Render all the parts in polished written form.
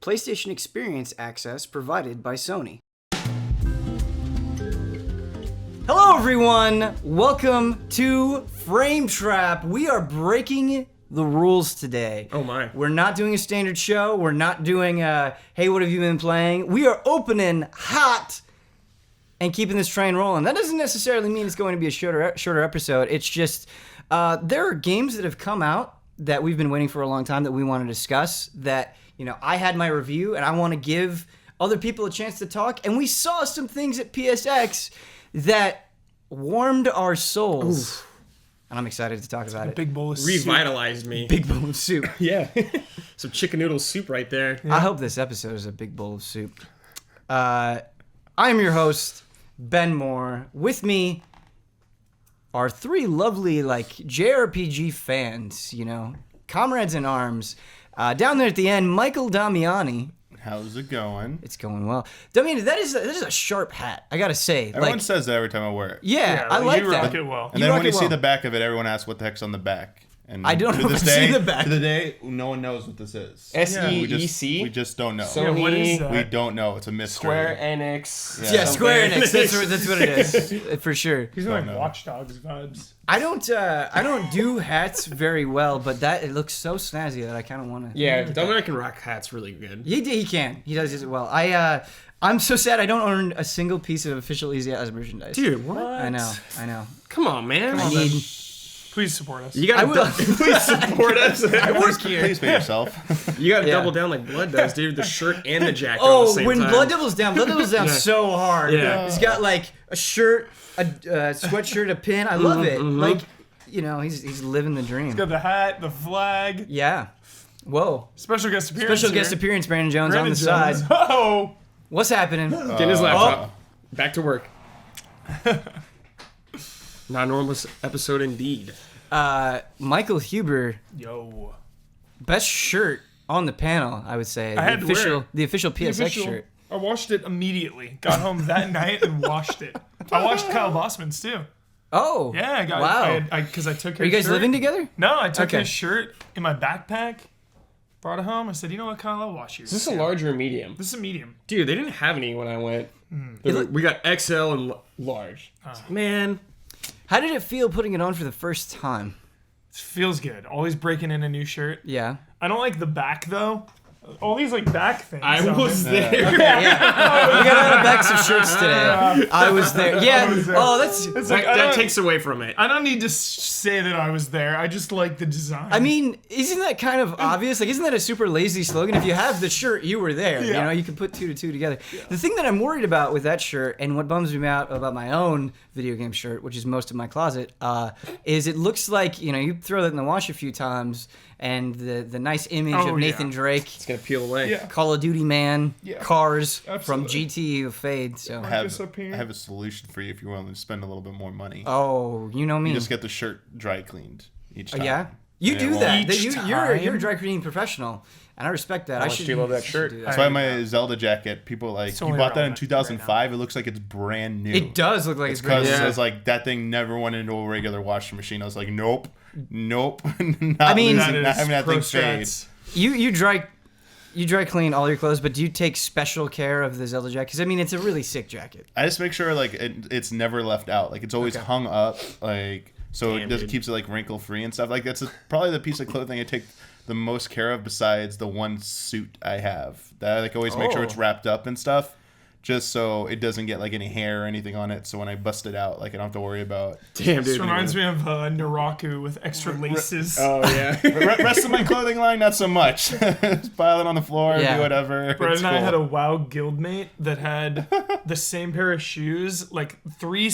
PlayStation Experience access provided by Sony. Hello everyone! Welcome to Frame Trap. We are breaking the rules today. Oh my. We're not doing a standard show. We're not doing hey, what have you been playing? We are opening hot and keeping this train rolling. That doesn't necessarily mean it's going to be a shorter episode. It's just there are games that have come out that we've been waiting for a long time that we want to discuss that, you know, I had my review and I want to give other people a chance to talk. And we saw some things at PSX that warmed our souls. Oof. And I'm excited to talk about it. Big bowl of Revitalized soup. me. Big bowl of soup. Yeah. Some chicken noodle soup right there. Yeah. I hope this episode is a big bowl of soup. I am your host, Ben Moore. With me are three lovely, JRPG fans, you know, comrades in arms. Down there at the end, Michael Damiani. How's it going? It's going well. Damiani, that is a sharp hat, I gotta say. Everyone says that every time I wear it. Yeah, I like you that. rock it well. And then when you see the back of it, everyone asks what the heck's on the back. And I don't know if I've seen the back. To the day, no one knows what this is. SEEC? We just don't know. Sony, what is that? We don't know. It's a mystery. Square Enix. Yeah, Square Enix. That's what it is, for sure. He's like Watch Dogs vibes. I don't do hats very well, but it looks so snazzy that I kind of want to. Yeah, Dominic can rock hats really good. He can. He does it well. I'm so sad I don't own a single piece of official Easy As merchandise. Dude, what? I know. Come on, man. Please support us. You gotta please support us. I work here. Please pay yourself. You gotta double down like Blood does, dude. The shirt and the jacket. Oh, at the same when time. Blood doubles down so hard. Yeah. He's got like a shirt, a sweatshirt, a pin. I love it. Mm-hmm. Like, you know, he's living the dream. He's got the hat, the flag. Yeah. Whoa. Special guest appearance. Guest appearance, Brandon Jones on the Jones. side. Oh. What's happening? Get his laptop. Back to work. Not normal episode indeed. Michael Huber. Yo. Best shirt on the panel, I would say. I had to wear it. The official PSX shirt. I washed it immediately. Got home that night and washed it. I washed Kyle Bossman's too. Oh. Yeah, I got wow. Because I took his Are you guys shirt. living together? No, I took Okay. his shirt in my backpack, brought it home. I said, you know what, Kyle, I'll wash yours. Is this a large or a medium? This is a medium. Dude, they didn't have any when I went. We got XL and large. Man. How did it feel putting it on for the first time? It feels good. Always breaking in a new shirt. Yeah. I don't like the back though. All these back things. I was there. Okay, yeah. We got a lot of backs of shirts today. I was there. Yeah. Oh, that's. It's That takes away from it. I don't need to say that I was there. I just like the design. I mean, isn't that kind of obvious? Like, isn't that a super lazy slogan? If you have the shirt, you were there. You know, you can put two to two together. Yeah. The thing that I'm worried about with that shirt, and what bums me out about my own video game shirt, which is most of my closet, is it looks like, you know, you throw that in the wash a few times, and the nice image of Nathan Drake. It's gonna peel away. Yeah. Call of Duty man, cars from Absolutely. GT will fade. So I have a solution for you if you're willing to spend a little bit more money. oh, you know me. You just get the shirt dry cleaned each time. Yeah, you And do it that. won't- You're a dry cleaning professional, and I respect that. How I much should do you love that shirt? do That's why my Zelda jacket, people you only bought that in relevant 2005. It looks like it's brand new. It does look like it's Because pretty. it was like that thing never went into a regular washing machine. I was like, nope. not I mean, losing, not having that thing fade. You dry clean all your clothes, but do you take special care of the Zelda jacket? Because I mean, it's a really sick jacket. I just make sure it's never left out. Like it's always hung up, so it just keeps it wrinkle free and stuff. Like that's probably the piece of clothing I take the most care of, besides the one suit I have. That I always make sure it's wrapped up and stuff, just so it doesn't get any hair or anything on it. So when I bust it out, I don't have to worry about. Damn, dude. This reminds me of Naraku with extra laces. Oh yeah. Rest of my clothing line, not so much. Just pile it on the floor, do whatever. Brett It's and I cool. had a WoW guildmate that had the same pair of shoes, like three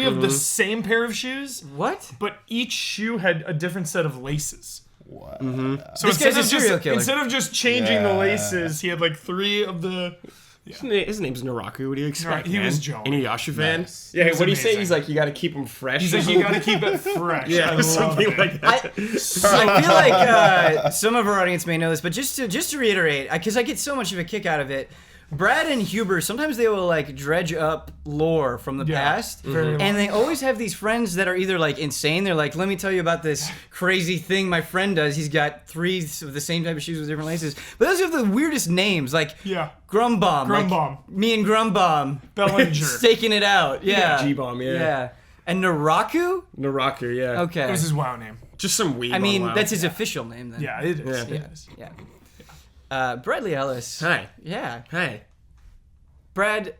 of the same pair of shoes, What? but each shoe had a different set of laces. What? So This guy's a serial killer. instead of just changing the laces, he had three of the. His name's Naraku. What do you expect? He man? was Joey. Inuyasha fan. Nice. Yeah. was What do you say? amazing. He's like, you got to keep them fresh. He's like, you gotta keep it fresh. yeah, I love something it. like that. I feel like some of our audience may know this, but just to reiterate, because I get so much of a kick out of it, Brad and Huber, sometimes they will like dredge up lore from the past, and they always have these friends that are either like insane. They're like, "Let me tell you about this crazy thing my friend does. He's got 3 of the same type of shoes with different laces." But those have the weirdest names, like Grumbomb, like me and Grumbomb, Bellinger, staking it out, G-Bomb, and Naraku, yeah. Okay, that was his WoW name. Just some weeb. I mean, on WoW. that's his official name then. Yeah, it is. Bradley Ellis. Hi. Yeah. Hey. Brad,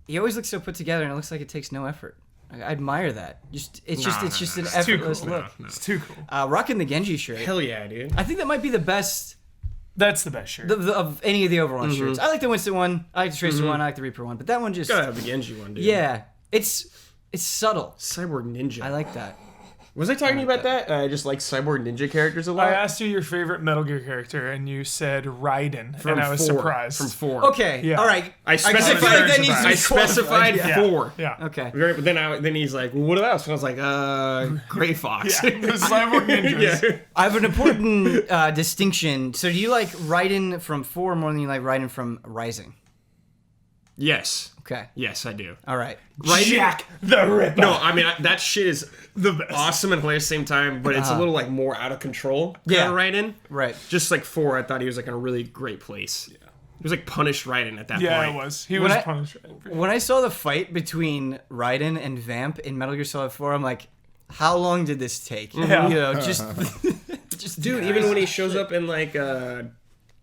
he always looks so put together, and it looks like it takes no effort. I admire that. It's just an effortless look. It's too cool. Rocking the Genji shirt. Hell yeah, dude. I think that might be the best. That's the best shirt of any of the Overwatch shirts. I like the Winston one. I like the Tracer one. I like the Reaper one. But that one just Gotta have the Genji one, dude. Yeah, it's subtle. Cyborg Ninja. I like that. Was I talking to you about that? I just like Cyborg Ninja characters a lot. I asked you your favorite Metal Gear character, and you said Raiden, and I was 4. surprised. From 4. Okay. Yeah. All right. I specified that needs to be I specified qualified. 4. Yeah. Okay. But then he's like, well, what else? And I was like, Gray Fox. Yeah, the Cyborg Ninjas. Yeah. I have an important distinction. So, do you like Raiden from 4 more than you like Raiden from Rising? Yes. Okay. Yes, I do. All right. Jack the Ripper. No, I mean, that shit is The best. awesome and hilarious at the same time, but it's a little like more out of control. Yeah. Raiden. Right. Just like 4, I thought he was like in a really great place. Yeah. He was like punished Raiden at that Yeah, point. it was. He was punished. When I saw the fight between Raiden and Vamp in Metal Gear Solid 4, I'm like, how long did this take? Yeah. You know, just Dude, even when he shows up in like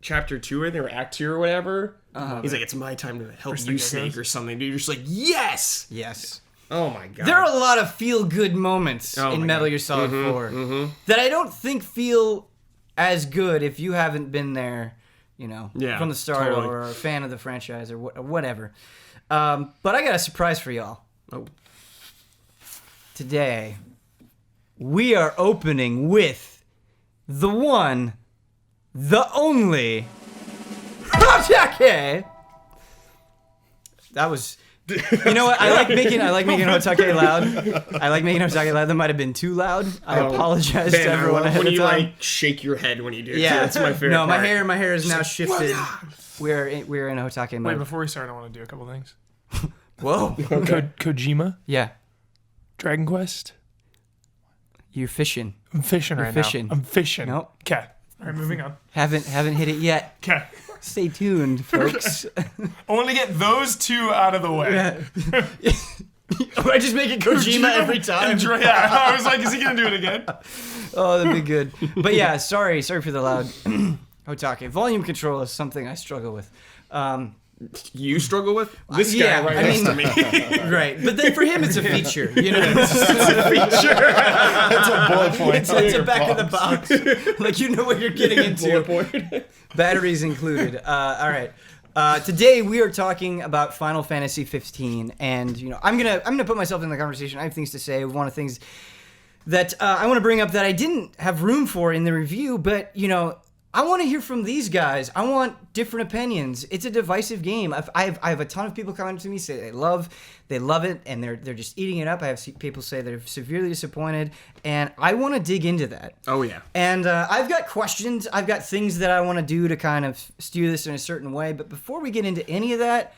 chapter 2 or Act 2 or whatever, he's like, it's my time to help you, Snake, or something. Dude, you're just like, yes! Yes. Oh my god. There are a lot of feel-good moments Oh in my Metal God. Gear Solid 4 that I don't think feel as good if you haven't been there, you know, from the start totally. or a fan of the franchise or whatever. But I got a surprise for y'all. Oh. Today, we are opening with the one, the only, HOTTAKE! That was... You know what? I like making HOTTAKE loud. I like making HOTTAKE loud. That might have been too loud. I apologize to everyone ahead when of you time. like shake your head when you do it. Yeah, That's my favorite. No, part. my hair is now shifted. We're in HOTTAKE mode. Wait, before we start, I want to do a couple things. Whoa. Kojima, Yeah, Dragon Quest. you're fishing. I'm fishing right fishing. now. I'm fishing. Nope. Okay. All right, moving on. Haven't hit it yet. Okay. Stay tuned, folks. I want to get those two out of the way. I just make it Kojima every time. Yeah, I was like, is he gonna do it again? Oh, that'd be good. But yeah, sorry for the loud HOTTAKE. Volume control is something I struggle with. You struggle with this yeah, guy right I next mean- to me. Right, but then for him it's a feature. You know, That's a bullet point. it's a back of the box. Like you know what you're getting into. Batteries included. All right. Today we are talking about Final Fantasy 15, and you know I'm gonna put myself in the conversation. I have things to say. One of the things that I want to bring up that I didn't have room for in the review, but you know I want to hear from these guys. I want different opinions. It's a divisive game. I have a ton of people coming to me say they love it, and they're just eating it up. I have people say they're severely disappointed, and I want to dig into that. Oh yeah. And I've got questions. I've got things that I want to do to kind of steer this in a certain way. But before we get into any of that,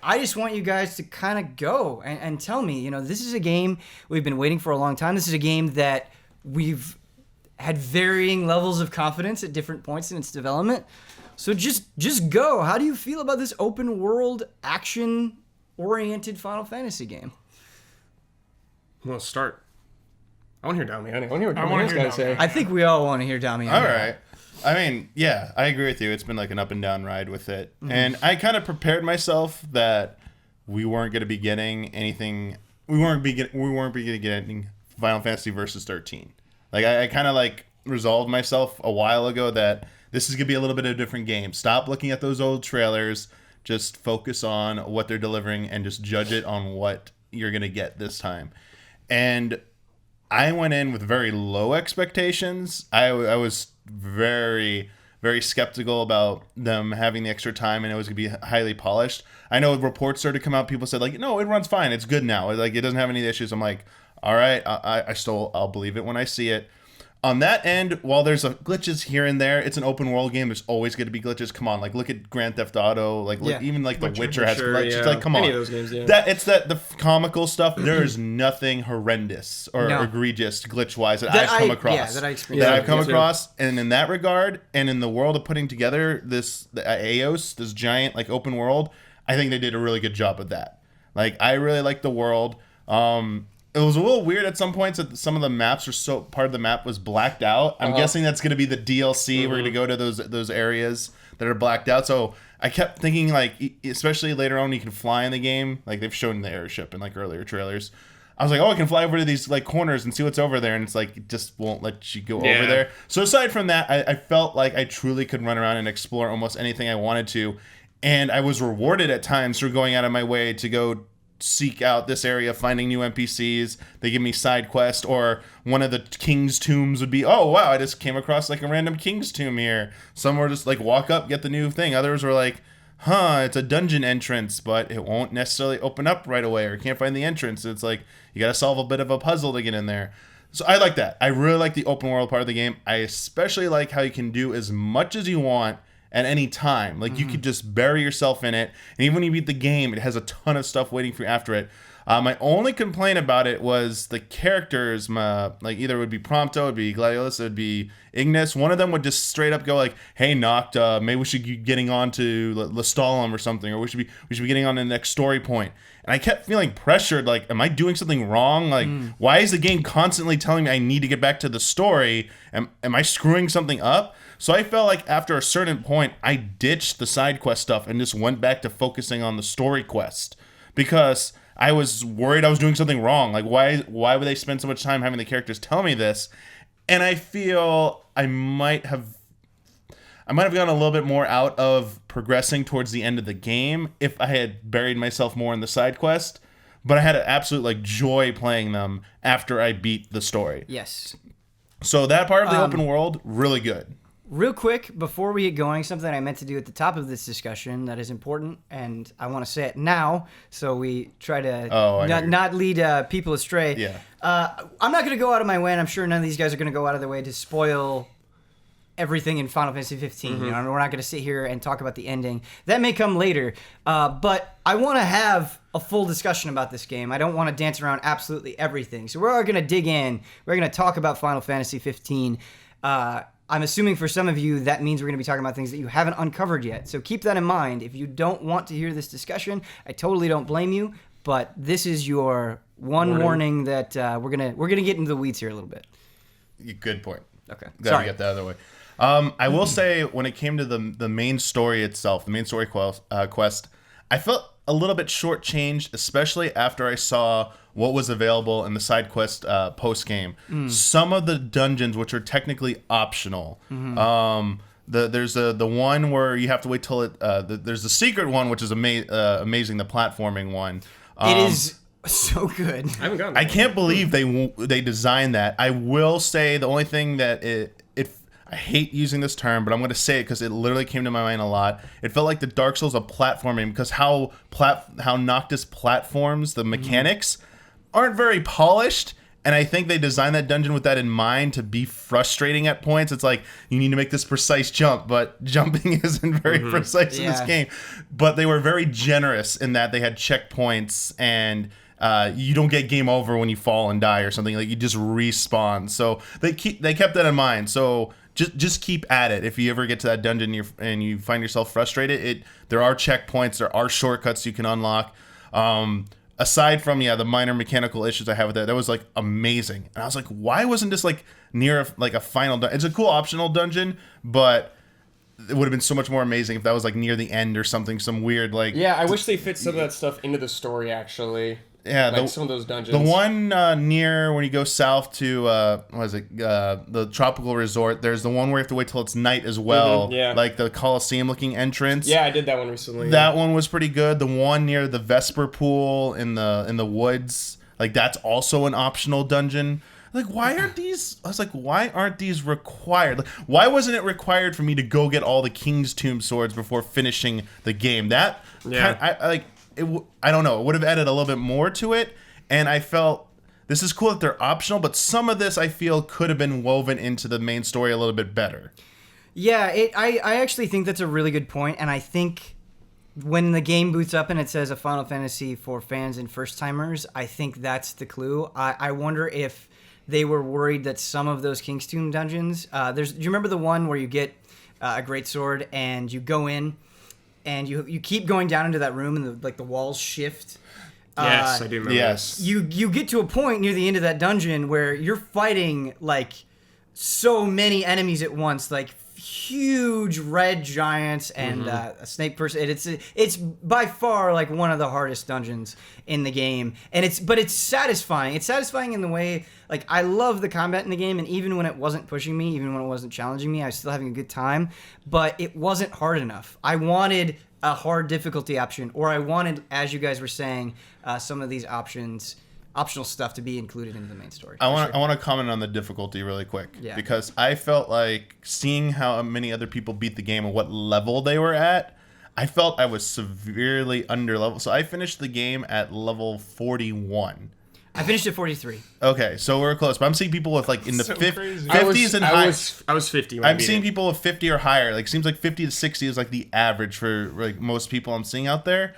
I just want you guys to kind of go and tell me, you know, this is a game we've been waiting for a long time. This is a game that we've had varying levels of confidence at different points in its development. So just go. How do you feel about this open world action-oriented Final Fantasy game? Well, start. I want to hear Damiani. I want to hear what this guy say. I think we all want to hear Damiani. All right. I mean, yeah, I agree with you. It's been like an up and down ride with it. And I kind of prepared myself that we weren't going to be getting anything. We weren't getting Final Fantasy Versus 13. Like I kind of like resolved myself a while ago that this is going to be a little bit of a different game. Stop looking at those old trailers. Just focus on what they're delivering and just judge it on what you're going to get this time. And I went in with very low expectations. I was very, very skeptical about them having the extra time and it was going to be highly polished. I know reports started to come out. People said, like, no, it runs fine. It's good now. Like, it doesn't have any issues. I'm like, all right, I'll believe it when I see it. On that end, while there's glitches here and there, it's an open world game. There's always going to be glitches. Come on, like look at Grand Theft Auto, like look, even like The Witcher has glitches. Yeah. Like come on, Any of those games, yeah. The comical stuff. There is nothing horrendous or egregious glitch wise that I've come across. Yeah, that I experienced. That I've come across, and in that regard, and in the world of putting together the AOS, this giant like open world, I think they did a really good job of that. Like I really like the world. It was a little weird at some points that some of the maps were so part of the map was blacked out. I'm guessing that's going to be the DLC. We're going to go to those areas that are blacked out. So I kept thinking like, especially later on, you can fly in the game. Like they've shown the airship in like earlier trailers. I was like, oh, I can fly over to these like corners and see what's over there, and it's like it just won't let you go over there. So aside from that, I felt like I truly could run around and explore almost anything I wanted to, and I was rewarded at times for going out of my way to go seek out this area, finding new NPCs. They give me side quest, or one of the king's tombs would be, oh wow, I just came across like a random king's tomb here. Some were just like walk up, get the new thing. Others were like, it's a dungeon entrance, but it won't necessarily open up right away, or can't find the entrance. It's like you gotta solve a bit of a puzzle to get in there. So I like that. I really like the open world part of the game. I especially like how you can do as much as you want at any time. Like you could just bury yourself in it, and even when you beat the game, it has a ton of stuff waiting for you after it. My only complaint about it was the characters. Like either it would be Prompto, it would be Gladiolus, it would be Ignis. One of them would just straight up go like, "Hey, Noct, maybe we should be getting on to Lestalem or something, or we should be getting on to the next story point." And I kept feeling pressured. Like, am I doing something wrong? Like, why is the game constantly telling me I need to get back to the story? Am I screwing something up? So I felt like after a certain point, I ditched the side quest stuff and just went back to focusing on the story quest, because I was worried I was doing something wrong. Like, why would they spend so much time having the characters tell me this? And I feel I might have gone a little bit more out of progressing towards the end of the game if I had buried myself more in the side quest. But I had an absolute like joy playing them after I beat the story. Yes. So that part of the open world, really good. Real quick, before we get going, something I meant to do at the top of this discussion that is important, and I want to say it now, so we try to not lead people astray. Yeah. I'm not going to go out of my way, and I'm sure none of these guys are going to go out of their way to spoil everything in Final Fantasy 15. You know, we're not going to sit here and talk about the ending. That may come later, but I want to have a full discussion about this game. I don't want to dance around absolutely everything. So we're going to dig in. We're going to talk about Final Fantasy 15. I'm assuming for some of you that means we're going to be talking about things that you haven't uncovered yet. So keep that in mind. If you don't want to hear this discussion, I totally don't blame you. But this is your warning that we're gonna get into the weeds here a little bit. Good point. Okay. Gotta get that out of the way. I will say, when it came to the main story itself, the main story quest, I felt a little bit shortchanged, especially after I saw what was available in the side quest post game. Some of the dungeons, which are technically optional, there's the one where you have to wait till it. There's the secret one, which is amazing, the platforming one. It is so good. I haven't gotten that. I can't believe they designed that. I will say the only thing that I hate using this term, but I'm going to say it because it literally came to my mind a lot. It felt like the Dark Souls of platforming, because how Noctis platforms, the mechanics aren't very polished, and I think they designed that dungeon with that in mind to be frustrating at points. It's like, you need to make this precise jump, but jumping isn't very precise in this game. But they were very generous in that they had checkpoints, and you don't get game over when you fall and die or something. Like, you just respawn. So they kept that in mind. So just keep at it. If you ever get to that dungeon and you find yourself frustrated, there are checkpoints, there are shortcuts you can unlock. Aside from the minor mechanical issues I have with that was like amazing. And I was like, why wasn't this like near a final dungeon? It's a cool optional dungeon, but it would have been so much more amazing if that was like near the end or something, some weird like. Yeah, I wish they fit some of that stuff into the story actually. Yeah, like some of those dungeons. The one near when you go south to the tropical resort. There's the one where you have to wait till it's night as well. Yeah, like the Coliseum looking entrance. Yeah, I did that one recently. That one was pretty good. The one near the Vesper pool in the woods, like that's also an optional dungeon. Like, why aren't these? I was like, why aren't these required? Like, why wasn't it required for me to go get all the King's Tomb swords before finishing the game? That I don't know. It would have added a little bit more to it, and I felt this is cool that they're optional, but some of this I feel could have been woven into the main story a little bit better. Yeah, I actually think that's a really good point, and I think when the game boots up and it says a Final Fantasy for fans and first-timers, I think that's the clue. I wonder if they were worried that some of those King's Tomb dungeons... do you remember the one where you get a greatsword and you go in and you keep going down into that room and the walls shift? Yes, I do remember. Yes. You get to a point near the end of that dungeon where you're fighting like so many enemies at once, like huge red giants and a snake person. It's by far like one of the hardest dungeons in the game, and it's satisfying. It's satisfying in the way, like, I love the combat in the game, and even when it wasn't pushing me, even when it wasn't challenging me, I was still having a good time. But it wasn't hard enough. I wanted a hard difficulty option, or I wanted, as you guys were saying, some of these optional stuff to be included in the main story. I want to comment on the difficulty really quick, Yeah. because I felt like seeing how many other people beat the game and what level they were at, I felt I was severely under level. So I finished the game at level 41. I finished at 43. Okay, so we're close, but I'm seeing people with like in the So 50s crazy. and high. I was 50 when I I'm beat seeing it. people with 50 or higher. Like, seems like 50 to 60 is like the average for like most people I'm seeing out there.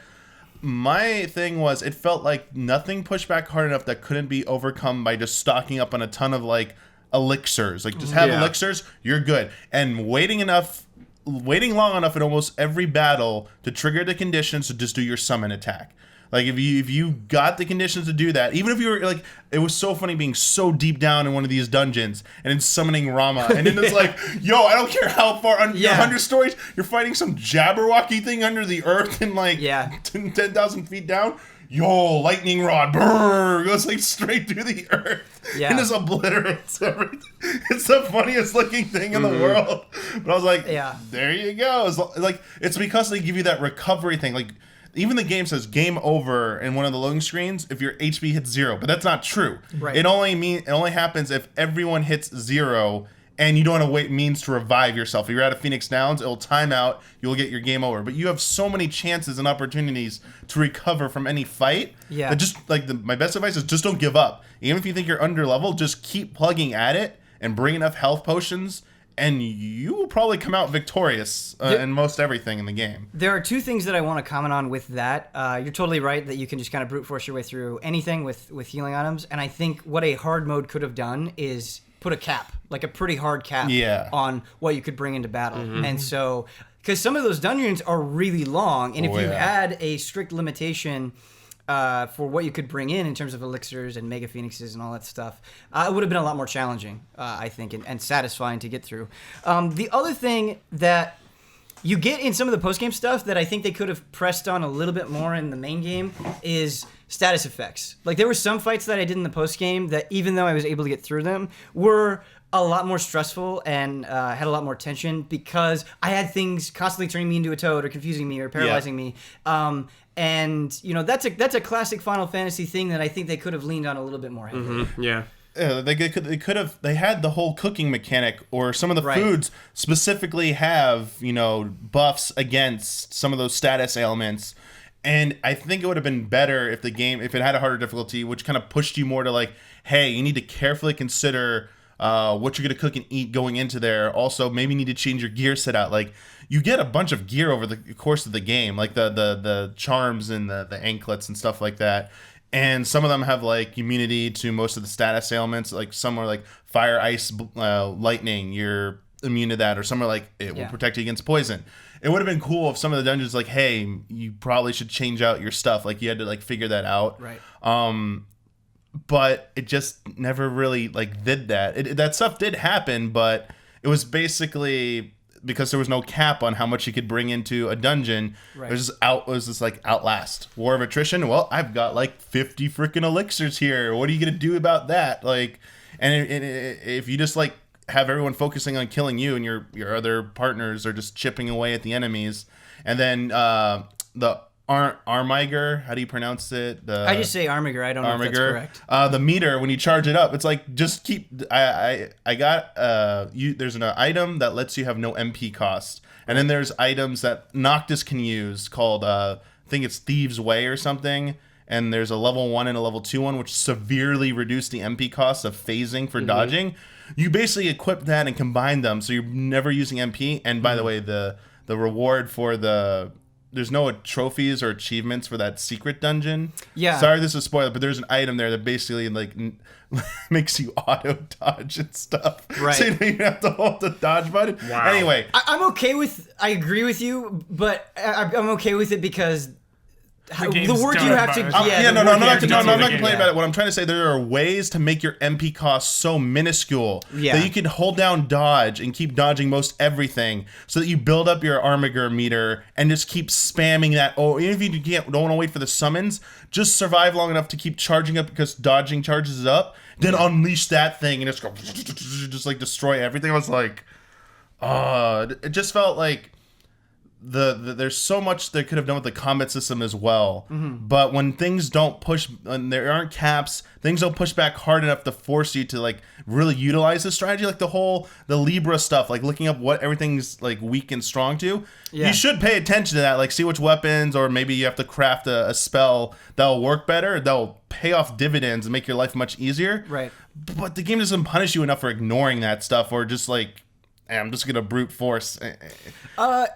My thing was, it felt like nothing pushed back hard enough that couldn't be overcome by just stocking up on a ton of like elixirs. Like, just have elixirs, you're good. And waiting long enough in almost every battle to trigger the conditions to just do your summon attack. Like, if you got the conditions to do that, even if you were like, it was so funny being so deep down in one of these dungeons and then summoning Rama, and then it's like, yo, I don't care how far under 100 stories, you're fighting some Jabberwocky thing under the earth and like 10,000 feet down. Yo, lightning rod, brrr, goes like straight through the earth and just obliterates everything. It's the funniest looking thing in the world. But I was like, there you go. It's because they give you that recovery thing, like. Even the game says game over in one of the loading screens if your HP hits 0, but that's not true. Right. It only happens if everyone hits 0 and you don't have to wait means to revive yourself. If you're at a Phoenix Downs, it'll time out, you'll get your game over. But you have so many chances and opportunities to recover from any fight. Yeah. That just like my best advice is just don't give up. Even if you think you're under level, just keep plugging at it and bring enough health potions, and you will probably come out victorious in most everything in the game. There are two things that I want to comment on with that. You're totally right that you can just kind of brute force your way through anything with healing items. And I think what a hard mode could have done is put a cap, like a pretty hard cap on what you could bring into battle. And so, because some of those dungeons are really long, and if you had a strict limitation for what you could bring in terms of elixirs and mega phoenixes and all that stuff, it would have been a lot more challenging, I think, and satisfying to get through. The other thing that you get in some of the post-game stuff that I think they could have pressed on a little bit more in the main game is status effects. Like, there were some fights that I did in the post-game that, even though I was able to get through them, were a lot more stressful and had a lot more tension because I had things constantly turning me into a toad or confusing me or paralyzing me. And you know, that's a classic Final Fantasy thing that I think they could have leaned on a little bit more heavily. They had the whole cooking mechanic, or some of the foods specifically have, you know, buffs against some of those status ailments. And I think it would have been better if the game, if it had a harder difficulty, which kind of pushed you more to like, hey, you need to carefully consider what you're going to cook and eat going into there. Also, maybe you need to change your gear set out. Like, you get a bunch of gear over the course of the game, like the charms and the anklets and stuff like that. And some of them have like immunity to most of the status ailments. Like, some are like fire, ice, lightning, you're immune to that. Or some are like, it will protect you against poison. It would have been cool if some of the dungeons like, hey, you probably should change out your stuff. Like, you had to like figure that out. Right. But it just never really like did that. That stuff did happen, but it was basically because there was no cap on how much you could bring into a dungeon. Right. It was just like Outlast, War of Attrition. Well, I've got like 50 freaking elixirs here. What are you gonna do about that? Like, and if you just like have everyone focusing on killing you and your other partners are just chipping away at the enemies, and then the Armiger, how do you pronounce it? I just say Armiger. I don't know if that's correct. The meter, when you charge it up, it's like, just keep. I got there's an item that lets you have no MP cost, and then there's items that Noctis can use called I think it's Thieves' Way or something, and there's a level 1 and a level 2 one, which severely reduce the MP costs of phasing for dodging. You basically equip that and combine them, so you're never using MP. And by the way, the reward for there's no trophies or achievements for that secret dungeon. Yeah. Sorry, this is a spoiler, but there's an item there that basically like makes you auto dodge and stuff. Right. So you don't even have to hold the dodge button. Wow. Anyway, I'm okay with. I agree with you, but I'm okay with it because the work you have to. I'm I'm not complaining Yeah. about it. What I'm trying to say, there are ways to make your MP cost so minuscule that you can hold down dodge and keep dodging most everything, so that you build up your armiger meter and just keep spamming that. Oh, even if you don't want to wait for the summons, just survive long enough to keep charging up because dodging charges it up. Then unleash that thing and just go, just like destroy everything. I was like, it just felt like. There's so much they could have done with the combat system as well, but when things don't push, when there aren't caps, things don't push back hard enough to force you to like really utilize the strategy, like the Libra stuff, like looking up what everything's like weak and strong to. You should pay attention to that, like see which weapons, or maybe you have to craft a spell that'll work better, that'll pay off dividends and make your life much easier. Right. But the game doesn't punish you enough for ignoring that stuff, or just like, I'm just gonna brute force.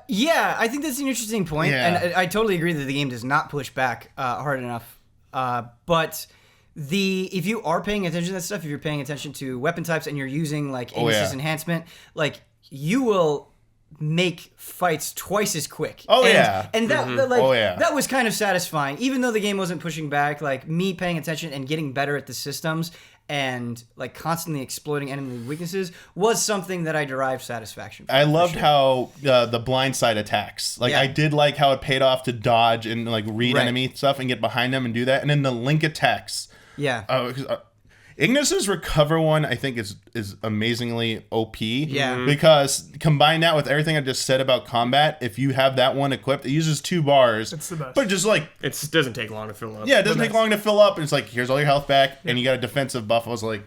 Yeah, I think that's an interesting point, Yeah. and I totally agree that the game does not push back hard enough. But if you are paying attention to that stuff, if you're paying attention to weapon types and you're using like aim assist enhancement, like you will make fights twice as quick. And that was kind of satisfying, even though the game wasn't pushing back. Like me paying attention and getting better at the systems and like constantly exploiting enemy weaknesses was something that I derived satisfaction from. I loved how the blindside attacks. Like I did like how it paid off to dodge and like read enemy stuff and get behind them and do that. And then the link attacks. Yeah. Ignis's recover one, I think, is amazingly OP. Yeah. Because combine that with everything I just said about combat, if you have that one equipped, it uses 2 bars. It's the best. But just like, It doesn't take long to fill up. yeah, it doesn't take long to fill up. And it's like, here's all your health back, and you got a defensive buff. I was like,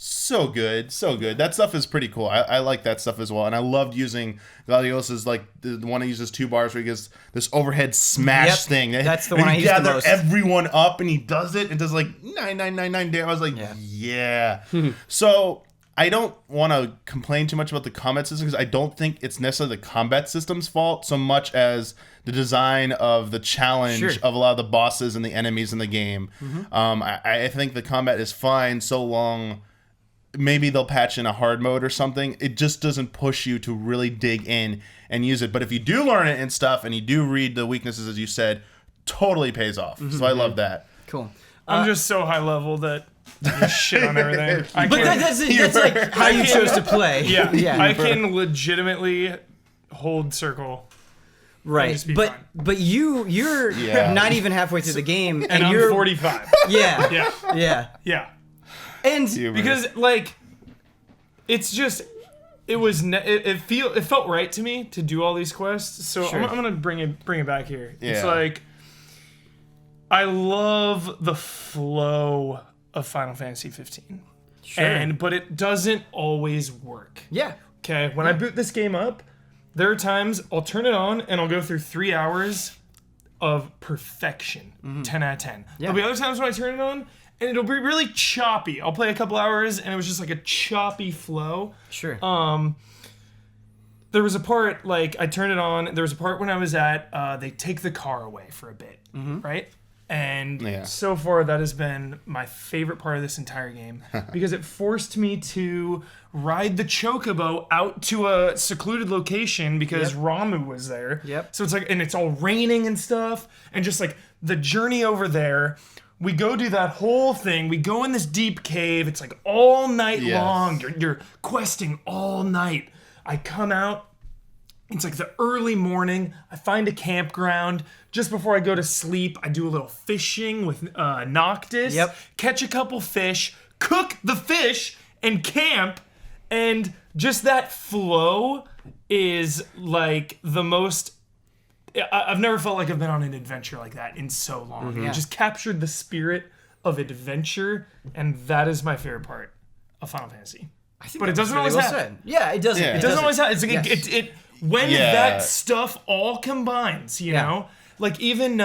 so good, so good. That stuff is pretty cool. I like that stuff as well. And I loved using Gladiolus like the one that uses 2 bars where he gets this overhead smash thing. That's the one I use the most. Everyone up, and he does it. It does like 999 damage. I was like, yeah. So I don't want to complain too much about the combat system because I don't think it's necessarily the combat system's fault so much as the design of the challenge of a lot of the bosses and the enemies in the game. I think the combat is fine so long. Maybe they'll patch in a hard mode or something. It just doesn't push you to really dig in and use it. But if you do learn it and stuff and you do read the weaknesses, as you said, totally pays off. So I love that. Cool. I'm just so high level that you shit on everything. But that's like how you chose to play. Yeah. I can legitimately hold circle. Right. Just be But fine. but you're not even halfway through the game, And I'm you're 45. Yeah. Yeah. Yeah. And Because like, it's just, it felt right to me to do all these quests. So I'm gonna bring it back here. Yeah. It's like, I love the flow of Final Fantasy 15. But it doesn't always work. Yeah. Okay, when I boot this game up, there are times I'll turn it on and I'll go through 3 hours of perfection, 10 out of 10. There'll be other times when I turn it on and it'll be really choppy. I'll play a couple hours and it was just like a choppy flow. Sure. There was a part, like, I turned it on, there was a part when I was at, they take the car away for a bit, right? And so far, that has been my favorite part of this entire game because it forced me to ride the chocobo out to a secluded location because Ramu was there. So it's like, and it's all raining and stuff, and just like the journey over there. We go do that whole thing. We go in this deep cave. It's like all night long. You're questing all night. I come out. It's like the early morning. I find a campground. Just before I go to sleep, I do a little fishing with Noctis. Catch a couple fish, cook the fish, and camp. And just that flow is like the most... I've never felt like I've been on an adventure like that in so long. It just captured the spirit of adventure, and that is my favorite part of Final Fantasy. I think but it doesn't always happen. Yeah, it doesn't. It doesn't always happen. It's like when that stuff all combines, you know? Like even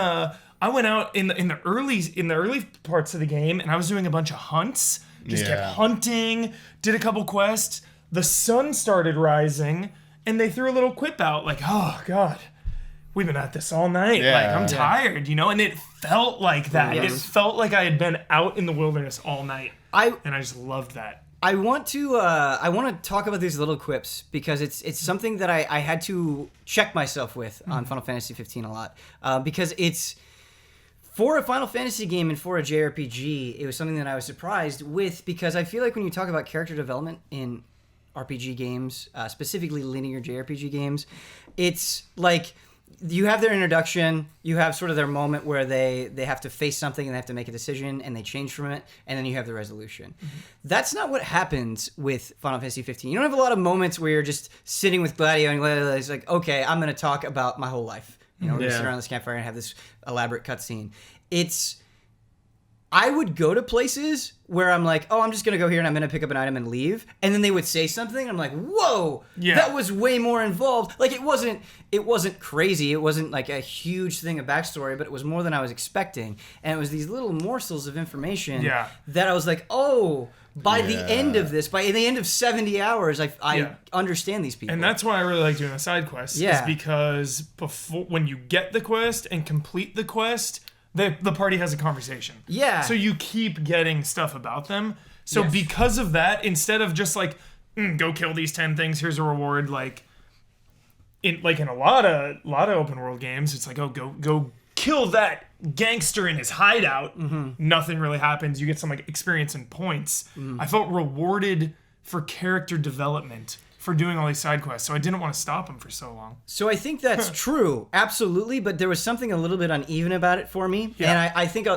I went out in the early parts of the game, and I was doing a bunch of hunts. Just kept hunting, did a couple quests. The sun started rising, and they threw a little quip out like, "Oh God, we've been at this all night. Like I'm tired, And it felt like that. Yes. It felt like I had been out in the wilderness all night, and I just loved that. I want to talk about these little quips because it's something that I had to check myself with on Final Fantasy 15 a lot because it's. For a Final Fantasy game and for a JRPG, it was something that I was surprised with because I feel like when you talk about character development in RPG games, specifically linear JRPG games, it's like you have their introduction, you have sort of their moment where they have to face something and they have to make a decision and they change from it, and then you have the resolution. Mm-hmm. That's not what happens with Final Fantasy 15. You don't have a lot of moments where you're just sitting with Gladio and Gladio's like, okay, I'm going to talk about my whole life. We're going to sit around this campfire and have this elaborate cutscene. I would go to places where I'm like, oh, I'm just going to go here and I'm going to pick up an item and leave. And then they would say something. And I'm like, whoa, that was way more involved. Like, it wasn't crazy. It wasn't like a huge thing of backstory, but it was more than I was expecting. And it was these little morsels of information that I was like, oh, by the end of this, by the end of 70 hours, I understand these people. And that's why I really like doing the side quests. Is because when you get the quest and complete the quest, the party has a conversation. Yeah. So you keep getting stuff about them. So because of that, instead of just like, go kill these 10 things, here's a reward, like in a lot of open world games, it's like, oh, go kill that gangster in his hideout. Mm-hmm. Nothing really happens. You get some like experience and points. Mm-hmm. I felt rewarded for character development for doing all these side quests, so I didn't want to stop him for so long. So I think that's true, absolutely, but there was something a little bit uneven about it for me, and I think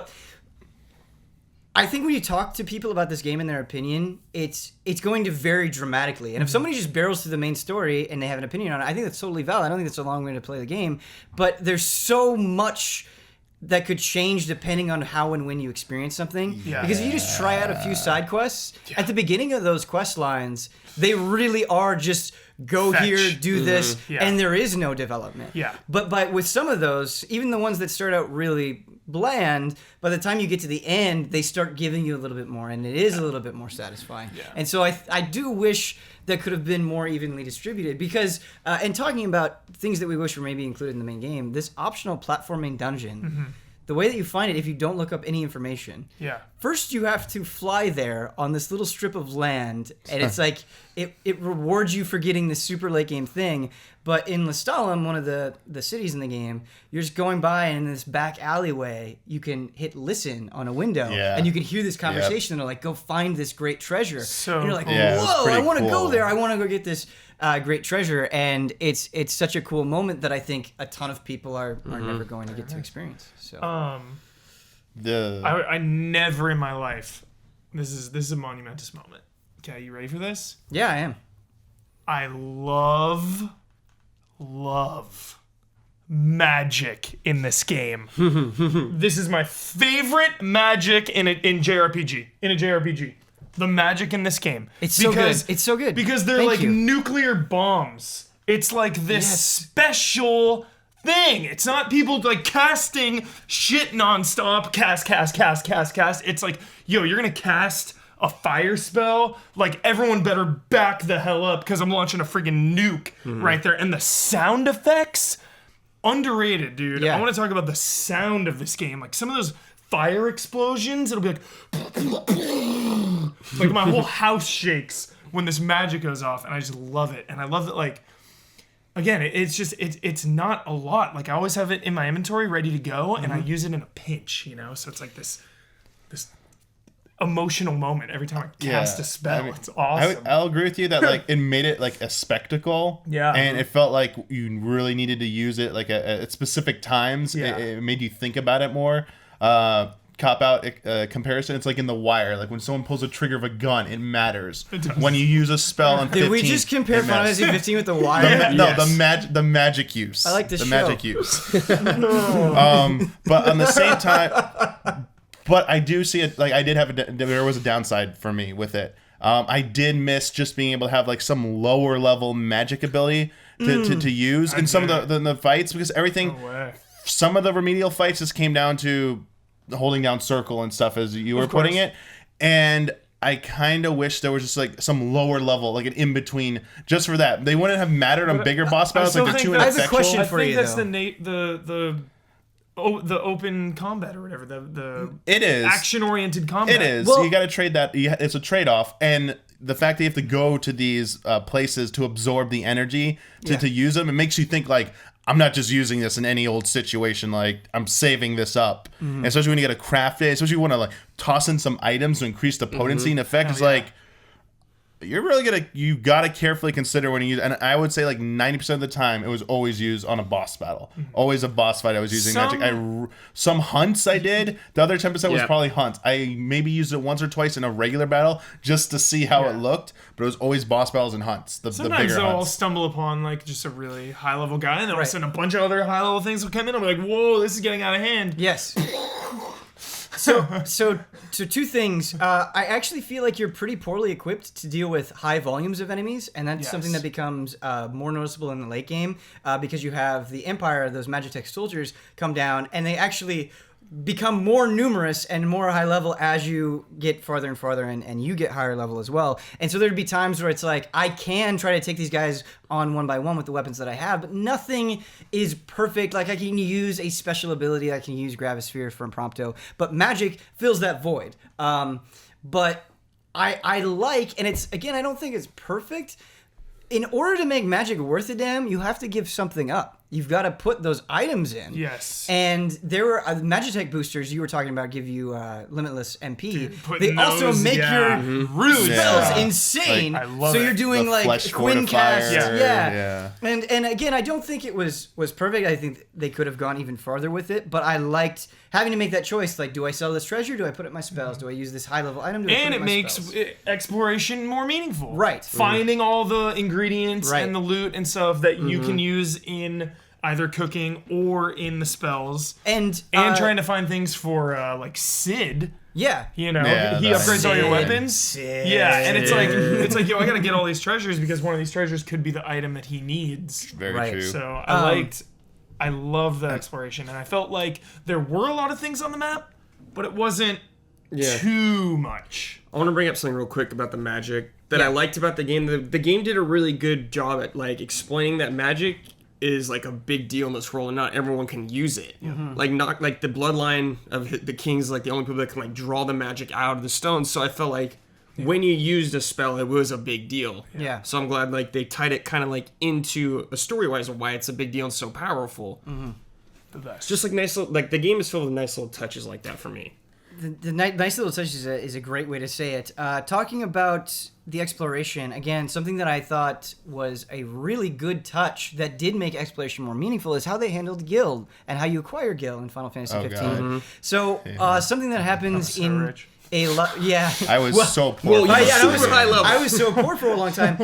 when you talk to people about this game and their opinion, it's going to vary dramatically. And if somebody just barrels through the main story and they have an opinion on it, I think that's totally valid. I don't think that's a long way to play the game, but there's so much that could change depending on how and when you experience something. Yeah. Because if you just try out a few side quests, at the beginning of those quest lines, they really are just go here, do this, and there is no development. Yeah. But with some of those, even the ones that start out really bland, by the time you get to the end, they start giving you a little bit more, and it is a little bit more satisfying. Yeah. And so I do wish that could have been more evenly distributed because, and talking about things that we wish were maybe included in the main game, this optional platforming dungeon, the way that you find it if you don't look up any information. Yeah. First, you have to fly there on this little strip of land, and it's like it rewards you for getting this super late game thing. But in Lestalem, one of the cities in the game, you're just going by, and in this back alleyway, you can hit listen on a window, and you can hear this conversation. And they're like, "Go find this great treasure." And you're like, "Whoa! I want to go there. I want to go get this great treasure." And it's such a cool moment that I think a ton of people are never going to get to experience. So. I never in my life. This is a monumentous moment. Okay, you ready for this? Yeah, I am. I love magic in this game. This is my favorite magic in JRPG. In a JRPG, the magic in this game. It's so good. It's so good because they're like nuclear bombs. It's like this special thing. It's not people like casting shit nonstop. Cast. It's like, yo, you're gonna cast a fire spell, like everyone better back the hell up because I'm launching a freaking nuke right there. And the sound effects, underrated, dude. I want to talk about the sound of this game. Like some of those fire explosions, it'll be like my whole house shakes when this magic goes off, and I just love it. And I love that, like, again, it's not a lot. Like I always have it in my inventory ready to go, and I use it in a pinch, so it's like this emotional moment every time I cast a spell. It's awesome. I'll agree with you that like it made it like a spectacle. Yeah. And it felt like you really needed to use it like at specific times. Yeah. It made you think about it more. Cop-out comparison, it's like in The Wire. Like when someone pulls a trigger of a gun, it matters. When you use a spell on 15, did we just compare Final Fantasy 15 with The Wire? The magic use. I like this show. Magic use. But on the same time... But I do see it, like I did have there was a downside for me with it. I did miss just being able to have like some lower level magic ability to use in some of the fights because everything some of the remedial fights just came down to holding down circle and stuff, as you were putting it, and I kind of wish there was just like some lower level, like an in between, just for that. They wouldn't have mattered on bigger boss battles, like the two in I have a question I for think you, that's though. the open combat or whatever, the It is action-oriented combat. It is. Well, you got to trade that. It's a trade-off, and the fact that you have to go to these places to absorb the energy to use them, it makes you think like, I'm not just using this in any old situation. Like, I'm saving this up, and especially when you got to craft it. Especially when you want to like toss in some items to increase the potency and effect. It's like, you're really you gotta carefully consider when you use, and I would say like 90% of the time it was always used on a boss battle, always a boss fight. I was using magic. Some hunts I did. The other 10% was probably hunts. I maybe used it once or twice in a regular battle just to see how it looked, but it was always boss battles and hunts. The Sometimes bigger I'll hunts. stumble upon like just a really high level guy, and then all of a sudden a bunch of other high level things will come in. I'm like, whoa, this is getting out of hand. Yes. So two things. I actually feel like you're pretty poorly equipped to deal with high volumes of enemies, and that's something that becomes more noticeable in the late game because you have the Empire, those Magitech soldiers, come down, and they actually become more numerous and more high level as you get farther and farther and you get higher level as well. And so there'd be times where it's like, I can try to take these guys on one by one with the weapons that I have, but nothing is perfect. Like, I can use a special ability, I can use Gravisphere from Prompto, but magic fills that void. But I like, and it's, again, I don't think it's perfect. In order to make magic worth a damn, you have to give something up. You've got to put those items in. Yes. And there were Magitech boosters you were talking about give you limitless MP. Dude, they also make your spells insane. Like, I love so it. you're doing The like flesh Quinn cast. fortifier. Yeah. And again, I don't think it was perfect. I think they could have gone even farther with it. But I liked having to make that choice. Like, do I sell this treasure? Do I put it in my spells? Do I use this high level item? Do I put And it it in my makes spells? exploration more meaningful. Right. Finding all the ingredients Right. and the loot and stuff that you can use in either cooking or in the spells. And trying to find things for like Sid. Yeah. You know, Yeah, he that's- upgrades all your Sid. weapons. Sid. Yeah, and it's like, yo, I gotta get all these treasures because one of these treasures could be the item that he needs. Very Right. true. So I love the exploration, and I felt like there were a lot of things on the map, but it wasn't too much. I want to bring up something real quick about the magic that I liked about the game. The game did a really good job at like explaining that magic is like a big deal in this world and not everyone can use it. Like, not like the bloodline of the kings, like the only people that can like draw the magic out of the stones. So I felt like when you used a spell, it was a big deal. Yeah. So I'm glad like they tied it kind of like into a story-wise of why it's a big deal and so powerful. The best. Just like nice little, like the game is filled with nice little touches like that for me. The nice little touch is a great way to say it. Talking about the exploration, again, something that I thought was a really good touch that did make exploration more meaningful is how they handled Guild and how you acquire Guild in Final Fantasy 15. God. So something that happens so in rich. a lot, yeah. I was so poor. Well, I was super high level. I was so poor for a long time.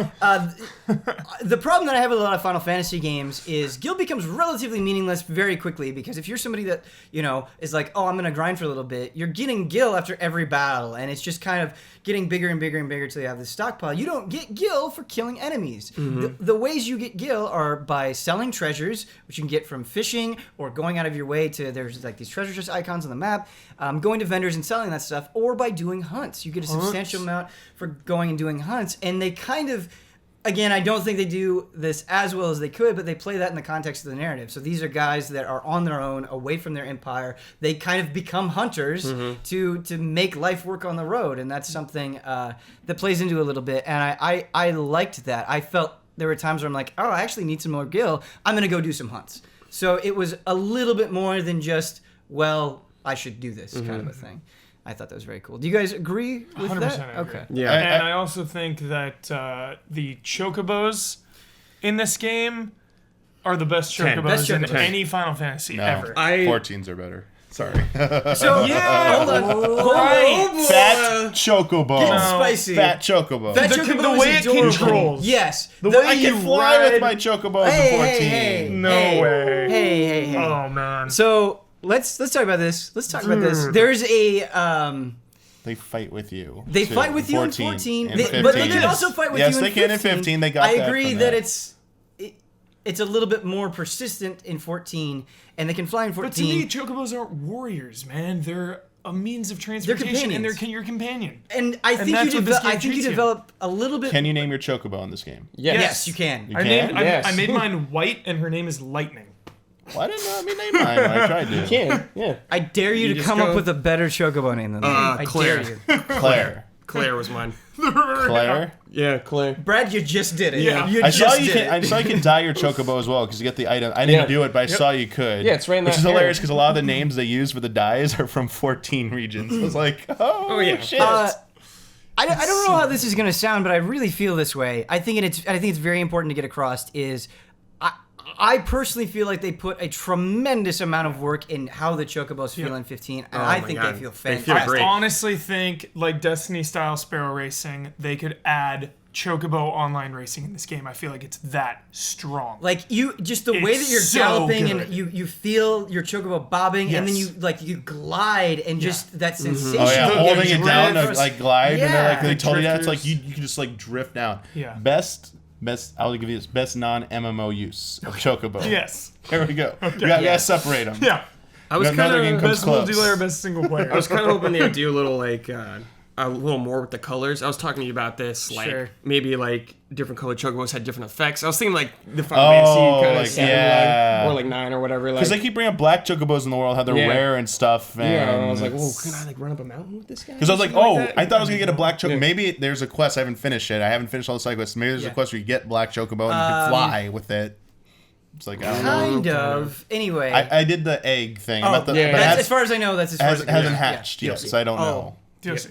The problem that I have with a lot of Final Fantasy games is Guild becomes relatively meaningless very quickly because if you're somebody that, you know, is like, oh, I'm going to grind for a little bit, you're getting Gil after every battle, and it's just kind of getting bigger and bigger and bigger until you have this stockpile. You don't get Gil for killing enemies. The ways you get Gil are by selling treasures, which you can get from fishing or going out of your way to, there's like these treasure chest icons on the map, going to vendors and selling that stuff, or by doing hunts. You get a substantial amount for going and doing hunts, and they kind of, again, I don't think they do this as well as they could, but they play that in the context of the narrative. So these are guys that are on their own, away from their empire. They kind of become hunters to make life work on the road, and that's something that plays into it a little bit. And I liked that. I felt there were times where I'm like, oh, I actually need some more Gil. I'm going to go do some hunts. So it was a little bit more than just, well, I should do this kind of a thing. I thought that was very cool. Do you guys agree with 100% that? I agree. Okay. Yeah. And I also think that the chocobos in this game are the best Ten. chocobos Best in chocobos. any Final Fantasy ever. 14s are better. Sorry. So Yeah, hold on. right. Fat chocobo. Get No. spicy. Fat chocobo. That The- chocobo the is way it adorable. controls. Yes. The way I you can fly ride- with my chocobos Hey, in 14. hey, hey. No Hey. way. Hey. Oh man. So let's talk about this. Let's talk about this. There's a They fight with you. they too, fight with you in 14, and but they 15. can also fight with yes, you in they 15. can in 15. They got I that agree from that that. it's a little bit more persistent in 14, and they can fly in 14. But to me, chocobos aren't warriors, man. They're a means of transportation, and they're your companion. And I think you develop a little bit. Can you name your chocobo in this game? Yes, you can. You can? I made mine White, and her name is Lightning. Why didn't let me name mine when I tried to? You can, yeah. I dare you to come up with a better chocobo name than that. I Claire. dare you. Claire was mine. Claire? Yeah, Claire. Brad, you just did it. Yeah. You I just saw did it. I saw you can dye your chocobo as well because you get the item. I didn't do it, but I saw you could. Yeah, it's right in Which that is hilarious area. because a lot of the names they use for the dyes are from 14 regions. I was like, oh yeah. shit. I don't know how this is going to sound, but I really feel this way. I think it's very important to get across is I personally feel like they put a tremendous amount of work in how the chocobos feel in 15, and I think they feel fantastic. great. I honestly think, like Destiny-style Sparrow Racing, they could add chocobo online racing in this game. I feel like it's that strong. Like just the way that you're so galloping good. and you feel your chocobo bobbing, and then you glide and just that sensation. Oh yeah, of holding it drift. down to like glide, and then like they The told you that it's like drifters. you can just like drift down. Yeah. Best. I'll give you this best non-MMO use of chocobo. Yes. There we go. We gotta separate them. Yeah. I was Another game kind comes of close. Multiplayer, best single player. I was kind of hoping they would do a little like a little more with the colors. I was talking to you about this, like Sure. maybe like different colored chocobos had different effects. I was thinking like the Final Fantasy kind of like, 7 yeah. or like 9 or whatever. Because they keep bringing up black chocobos in the world, how they're Yeah. rare and stuff. And yeah, and I was like, "Whoa, can I like run up a mountain with this guy?" Because I was like, Something oh, that? I thought I was gonna get a black chocobo. Yeah. Maybe there's a quest. I haven't finished it. I haven't finished all the side quests. Maybe there's a quest where you get black chocobo and you can fly with it. It's like I don't know. Kind of. Anyway, I did the egg thing. oh, but yeah. it as far as I know, that's as far as it hasn't goes. hatched Yeah. yet, so I don't know. DLC.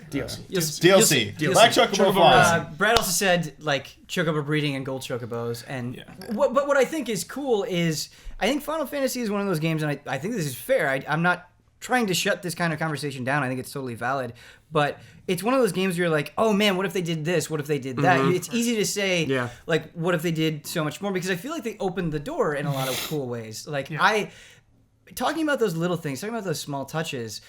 DLC. Black chocobo flies. Brad also said like chocobo breeding and gold chocobos, and what I think is cool is I think Final Fantasy is one of those games, and I think this is fair. I'm not trying to shut this kind of conversation down. I think it's totally valid, but it's one of those games where you're like, oh man, what if they did this? What if they did that? It's easy to say, like, what if they did so much more? Because I feel like they opened the door in a lot of cool ways. Like talking about those little things, talking about those small touches.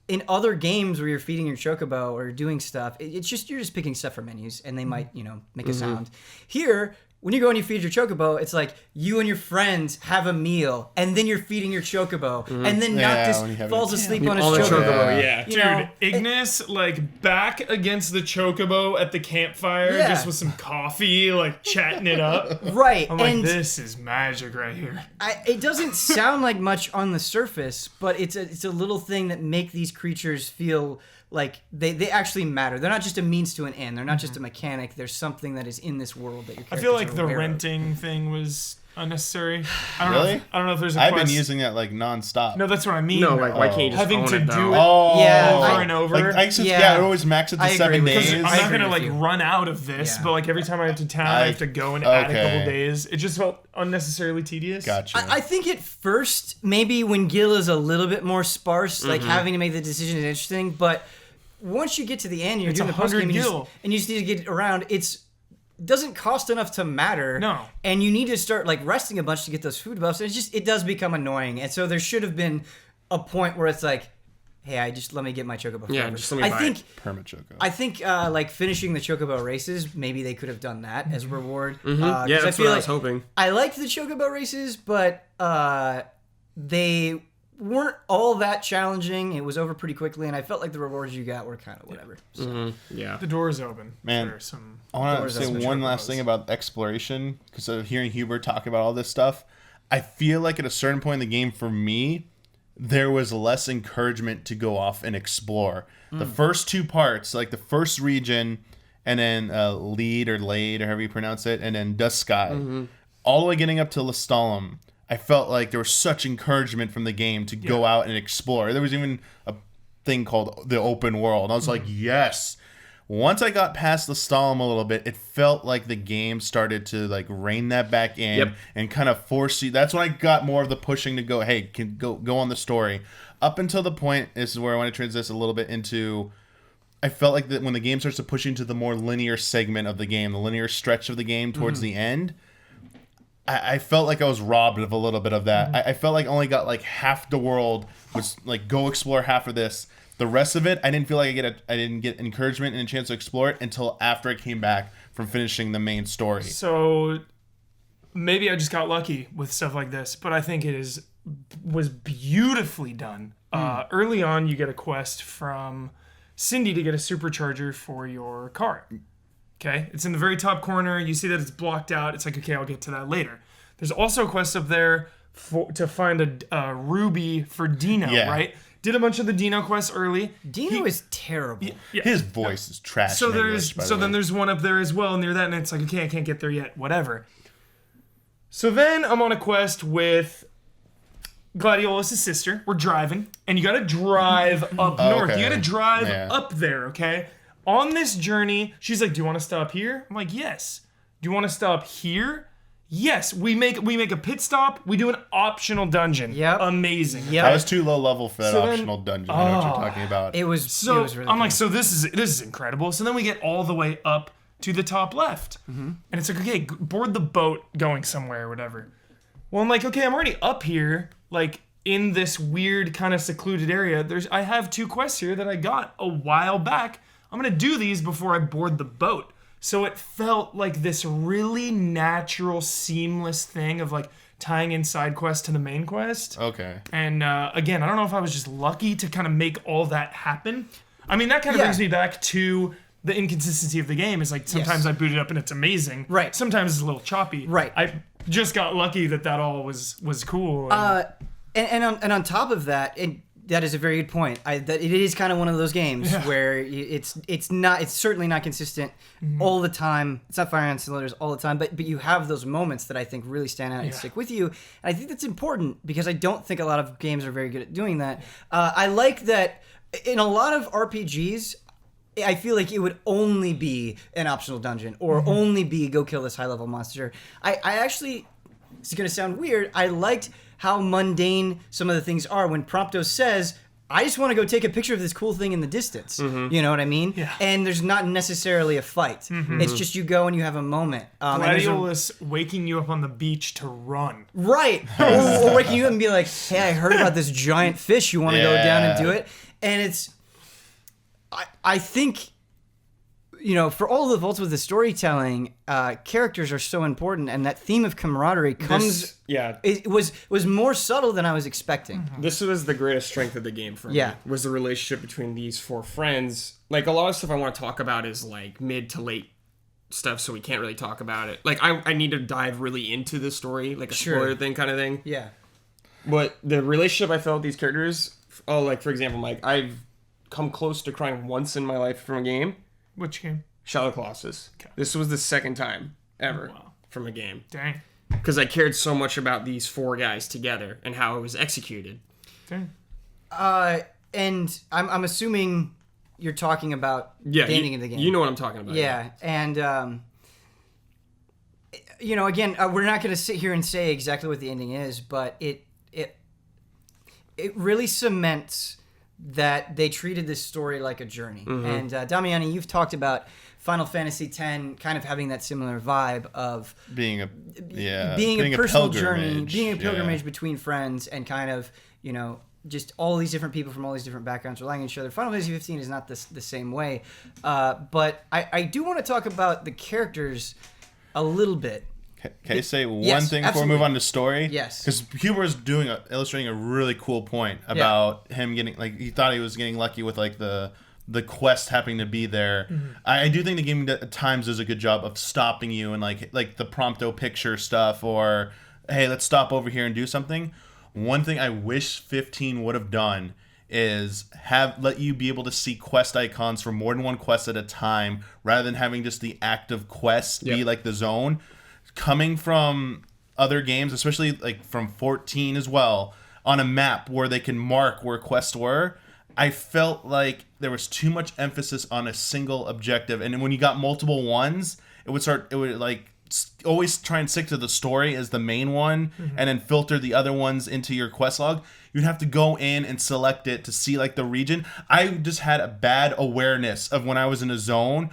In other games where you're feeding your chocobo or doing stuff, it's just you're just picking stuff from menus, and they might make a sound. Here, when you go and you feed your chocobo, it's like you and your friends have a meal, and then you're feeding your chocobo, and then Noctis falls asleep on his chocobo. Yeah. Dude, Ignis, like, back against the chocobo at the campfire, just with some coffee, like, chatting it up. Right. I'm like, and this is magic right here. it doesn't sound like much on the surface, but it's a little thing that make these creatures feel like they actually matter. They're not just a means to an end. They're not just a mechanic. There's something that is in this world that your I characters feel like are the aware of. renting thing was unnecessary. I don't Really? know. I don't know if there's a I've quest. been using that like nonstop. No, that's what I mean. No, like why can't you just having own to it, do though? it over and over. Like, I Yeah. always max it to I agree 7 with you. days. I'm I not agree gonna with like you. run out of this, Yeah. but like every time I have to town, I have to go and add a couple Okay. days. It just felt unnecessarily tedious. Gotcha. I think at first, maybe when Gil is a little bit more sparse, like having to make the decision is interesting, but once you get to the end, you're doing the post 100 game, gil. and you just need to get around. Doesn't cost enough to matter. No. And you need to start like resting a bunch to get those food buffs. And it does become annoying. And so there should have been a point where it's like, hey, let me get my chocobo. Yeah, forever. just let me buy it. Perma choco. I think like finishing the chocobo races, maybe they could have done that as reward. Yeah, that's what I was hoping. I liked the chocobo races, but they weren't all that challenging. It was over pretty quickly, and I felt like the rewards you got were kind of whatever. So. Yeah. The door is open. Man. For some I want to Doors say open one chocobos. last thing about exploration, because of hearing Hubert talk about all this stuff. I feel like at a certain point in the game, for me, there was less encouragement to go off and explore. The first two parts, like the first region, and then Lead or Lade, or however you pronounce it, and then Dusk Sky, all the way getting up to Lestalem, I felt like there was such encouragement from the game to go out and explore. There was even a thing called the open world. I was like, yes. Once I got past the Lestalem a little bit, it felt like the game started to like rein that back in and kind of force you. That's when I got more of the pushing to go, hey, can go on the story. Up until the point, this is where I want to transition a little bit into. I felt like that when the game starts to push into the more linear segment of the game, the linear stretch of the game towards the end, I felt like I was robbed of a little bit of that. I felt like I only got like half the world, was like go explore half of this. The rest of it, I didn't feel like I didn't get encouragement and a chance to explore it until after I came back from finishing the main story. So maybe I just got lucky with stuff like this, but I think was beautifully done. Early on, you get a quest from Cindy to get a supercharger for your car. Okay, it's in the very top corner. You see that it's blocked out. It's like, okay, I'll get to that later. There's also a quest up there to find a ruby for Dino, right? Did a bunch of the Dino quests early. Dino is terrible. Yeah. His voice is trash. So then there's one up there as well near that, and it's like, okay, I can't get there yet. Whatever. So then I'm on a quest with Gladiolus's sister. We're driving, and you gotta drive up north. Okay. You gotta drive up there, okay? On this journey, she's like, "Do you want to stop here?" I'm like, "Yes." "Do you want to stop here?" Yes. We make a pit stop. We do an optional dungeon. Yep. Amazing. Yep. I was too low level for that So then- optional dungeon. I know what you're talking about. It was really I'm cool. like, so this is incredible. So then we get all the way up to the top left, and it's like, okay, board the boat going somewhere or whatever. Well, I'm like, okay, I'm already up here, like in this weird kind of secluded area. I have 2 quests here that I got a while back. I'm gonna do these before I board the boat. So it felt like this really natural, seamless thing of like tying in side quest to the main quest. Okay. And again, I don't know if I was just lucky to kind of make all that happen. I mean, that kind of brings me back to the inconsistency of the game. Is like sometimes I boot it up and it's amazing. Right. Sometimes it's a little choppy. Right. I just got lucky that all was cool. And on top of that, that is a very good point. That it is kind of one of those games where it's certainly not consistent all the time. It's not firing on cylinders all the time, but you have those moments that I think really stand out and stick with you. And I think that's important because I don't think a lot of games are very good at doing that. I like that in a lot of RPGs, I feel like it would only be an optional dungeon or only be go kill this high level monster. I actually, it's going to sound weird, I liked how mundane some of the things are when Prompto says, I just want to go take a picture of this cool thing in the distance. You know what I mean? Yeah. And there's not necessarily a fight. It's just you go and you have a moment. Gladiolus waking you up on the beach to run. Right. or waking you up and be like, hey, I heard about this giant fish. You want to go down and do it? And it's, I think, you know, for all the faults with the storytelling, characters are so important, and that theme of camaraderie it was more subtle than I was expecting. This was the greatest strength of the game for me. Was the relationship between these 4 friends. Like, a lot of stuff I want to talk about is like mid to late stuff, so we can't really talk about it. Like, I need to dive really into the story, like a spoiler thing kind of thing. Yeah. But the relationship I felt with these characters, like, for example, Mike, I've come close to crying once in my life from a game. Which game? Shadow of the Colossus. Okay. This was the 2nd time ever from a game. Dang. Because I cared so much about these 4 guys together and how it was executed. Dang. And I'm assuming you're talking about the ending of the game. You know what I'm talking about. Yeah, and you know, again, we're not going to sit here and say exactly what the ending is, but it really cements that they treated this story like a journey. And Damiani, you've talked about Final Fantasy X kind of having that similar vibe of being a personal journey, being a pilgrimage between friends, and kind of, you know, just all these different people from all these different backgrounds relying on each other. Final Fantasy 15 is not the same way, but I do want to talk about the characters a little bit. Can I say one thing before we move on to story? Yes. Because Huber is illustrating a really cool point about him getting, like, he thought he was getting lucky with, like, the quest happening to be there. I do think the game at times does a good job of stopping you and, like the Prompto picture stuff, or, hey, let's stop over here and do something. One thing I wish 15 would have done is let you be able to see quest icons for more than one quest at a time, rather than having just the active quest be like the zone. Coming from other games, especially like from 14 as well, on a map where they can mark where quests were, I felt like there was too much emphasis on a single objective. And when you got multiple ones, it would like always try and stick to the story as the main one, and then filter the other ones into your quest log. You'd have to go in and select it to see like the region. I just had a bad awareness of when I was in a zone,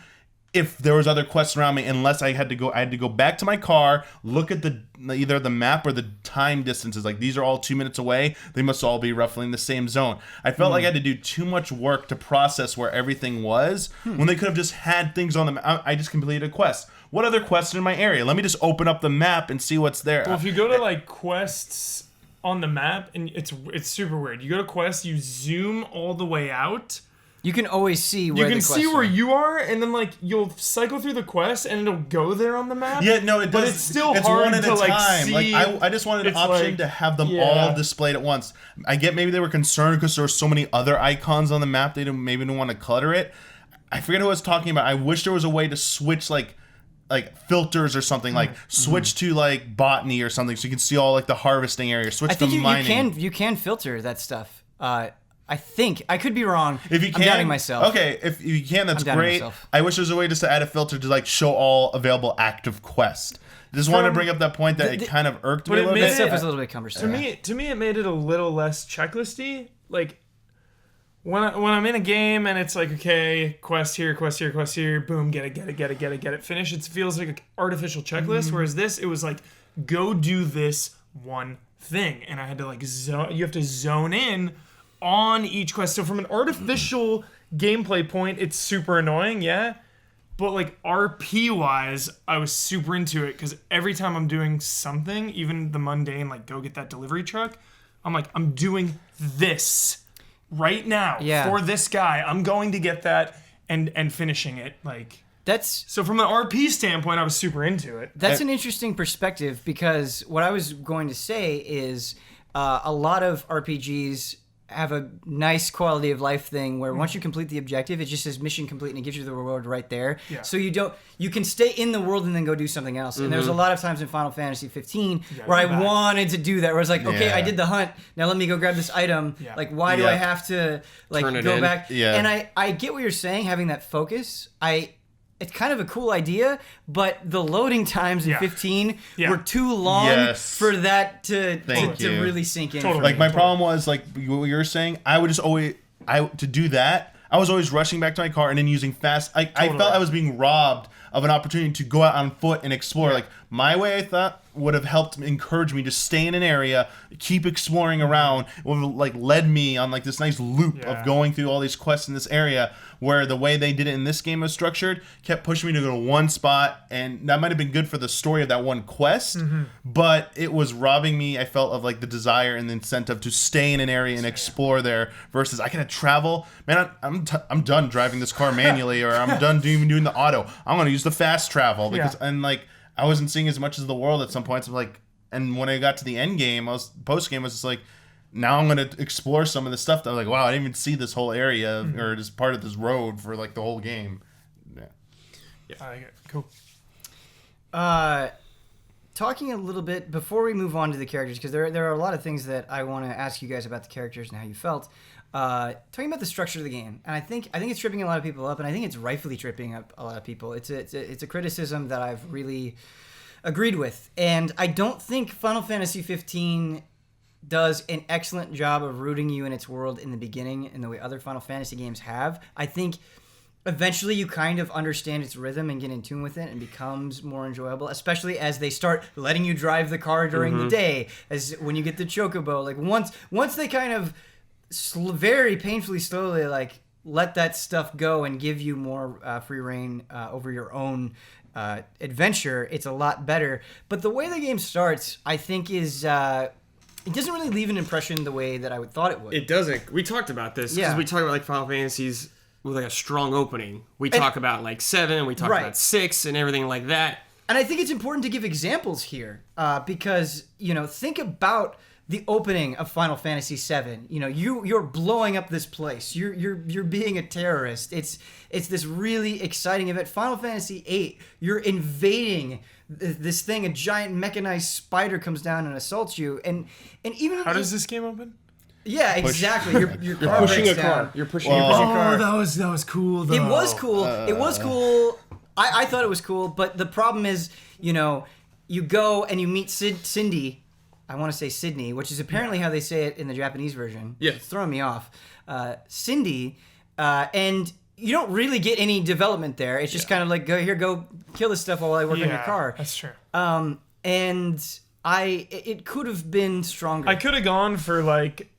if there was other quests around me, unless I had to go back to my car, look at either the map or the time distances. Like, these are all 2 minutes away. They must all be roughly in the same zone. I felt like I had to do too much work to process where everything was, when they could have just had things on the map. I just completed a quest. what other quests are in my area? Let me just open up the map and see what's there. Well, if you go to like quests on the map, and it's super weird. You go to quests, you zoom all the way out. You can always see where you can see where you are, and then like you'll cycle through the quest, and it'll go there on the map. Yeah, no, it does. But it's still it's hard one at to a like time. see. Like I just wanted an option to have them all displayed at once. I get maybe they were concerned because there were so many other icons on the map. They maybe didn't want to clutter it. I forget who I was talking about. I wish there was a way to switch like filters or something, like switch to like botany or something, so you can see all like the harvesting area. Switch to mining. You can filter that stuff. I think I could be wrong. If you can, I'm doubting myself. Okay, if you can, that's great. Myself. I wish there was a way just to add a filter to like show all available active quests. Just wanted to bring up that point that it kind of irked me a little bit. That stuff is a little bit cumbersome. To me, it made it a little less checklisty. Like when I'm in a game and it's like, okay, quest here, boom, get it, finish. It feels like an artificial checklist. Whereas this, it was like, go do this one thing, and I had to like you have to zone in on each quest. So from an artificial gameplay point, it's super annoying, yeah. But like RP wise, I was super into it because every time I'm doing something, even the mundane, like go get that delivery truck, I'm like, I'm doing this right now for this guy. I'm going to get that and finishing it. Like so from an RP standpoint, I was super into it. That's an interesting perspective, because what I was going to say is a lot of RPGs have a nice quality of life thing where once you complete the objective, it just says mission complete and it gives you the reward right there. Yeah. So you can stay in the world and then go do something else. And there's a lot of times in Final Fantasy 15 where I wanted to do that, where I was like, okay, I did the hunt, now let me go grab this item. Yeah. Like, why do I have to like go back? Yeah. And I get what you're saying, having that focus. It's kind of a cool idea, but the loading times in 15 were too long for that to really sink in. Totally. Like my problem was like what you're saying. I would just always to do that. I was always rushing back to my car and then using fast. I felt I was being robbed of an opportunity to go out on foot and explore. Like my way, I thought would have helped encourage me to stay in an area, keep exploring around. It would have like led me on like this nice loop of going through all these quests in this area. Where the way they did it in this game was structured kept pushing me to go to one spot, and that might have been good for the story of that one quest, but it was robbing me, I felt, of like the desire and the incentive to stay in an area and explore there, versus I gotta travel. Man, I'm done driving this car manually, or I'm done even doing the auto. I'm gonna use the fast travel because and like I wasn't seeing as much of the world at some points. Like, and when I got to the end game, post game, I was just like, now I'm going to explore some of the stuff that I was like, wow, I didn't even see this whole area or just part of this road for like the whole game. Yeah. Cool. Talking a little bit before we move on to the characters, because there are a lot of things that I want to ask you guys about the characters and how you felt. Talking about the structure of the game, and I think it's tripping a lot of people up, and I think it's rightfully tripping up a lot of people. It's a criticism that I've really agreed with, and I don't think Final Fantasy 15 does an excellent job of rooting you in its world in the beginning in the way other Final Fantasy games have. I think eventually you kind of understand its rhythm and get in tune with it and becomes more enjoyable, especially as they start letting you drive the car during the day, as when you get the chocobo. Like once they kind of very painfully slowly like let that stuff go and give you more free reign over your own adventure, it's a lot better. But the way the game starts, I think, is it doesn't really leave an impression the way that I thought it would. It doesn't. We talked about this because we talk about like Final Fantasies with like a strong opening. We talk about like 7, we talk about 6 and everything like that. And I think it's important to give examples here because, think about the opening of Final Fantasy VII. You're blowing up this place. You're being a terrorist. It's this really exciting event. Final Fantasy VIII, you're invading this thing. A giant mechanized spider comes down and assaults you. And even how does this game open? Yeah, exactly. Your car pushing a breaks car. down. You're pushing a car. Oh, that was cool though. It was cool. It was cool. I thought it was cool, but the problem is, you go and you meet Cindy. I want to say Sydney, which is apparently how they say it in the Japanese version. Yeah. It's throwing me off. Cindy, and you don't really get any development there. It's just kind of like, go kill this stuff while I work on your car. That's true. And it could have been stronger. I could have gone for like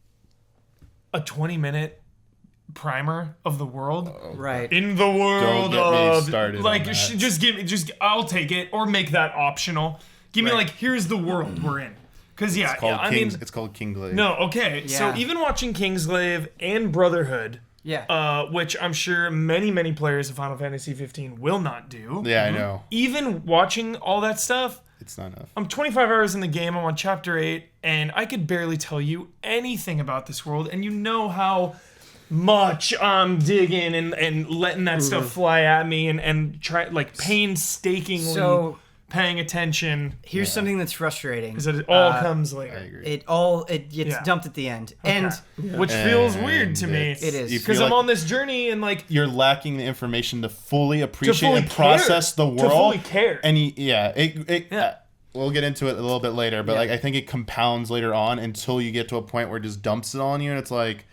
a 20-minute primer of the world. Right. In the world Don't get me of started like, on that. just I'll take it or make that optional. Give me like, here's the world we're in. Because It's called Kingsglaive. No, okay. So Yeah. even watching Kingsglaive and Brotherhood, which I'm sure many players of Final Fantasy 15 will not do. Yeah, I know. Even watching all that stuff, It's not enough. I'm 25 hours in the game. I'm on chapter 8, and I could barely tell you anything about this world. And you know how much I'm digging and letting that stuff fly at me and try like painstakingly paying attention. Here's something that's frustrating. Is that it all comes I later. agree. It gets dumped at the end. And Which feels weird to me. It is. You Because feel I'm like on this journey and like you're lacking the information to fully appreciate fully and process care. the world. To fully care. And we'll get into it a little bit later, but like I think it compounds later on until you get to a point where it just dumps it all on you, and it's like,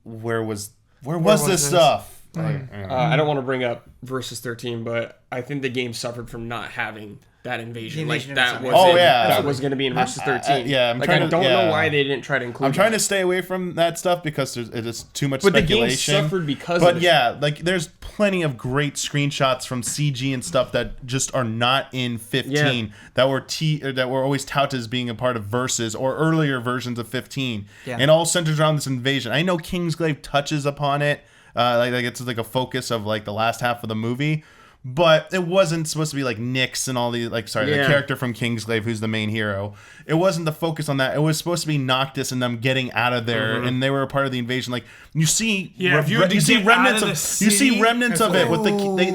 where was this stuff? Like, I don't want to bring up Versus 13, but I think the game suffered from not having that invasion. The invasion that of was Inside. that was going to be in Versus 13. I'm I trying to- don't know yeah. why they didn't try to include. I'm trying that. to stay away from that stuff because it is too much But the game speculation. suffered because But of it. yeah, like there's plenty of great screenshots from CG and stuff that just are not in 15 that were always touted as being a part of Versus or earlier versions of 15, and all centers around this invasion. I know Kingsglaive touches upon it, like it's like a focus of like the last half of the movie. But it wasn't supposed to be like Nyx and all the the character from Kingsglaive who's the main hero. It wasn't the focus on that. It was supposed to be Noctis and them getting out of there, and they were a part of the invasion. Like you see, you see remnants of it with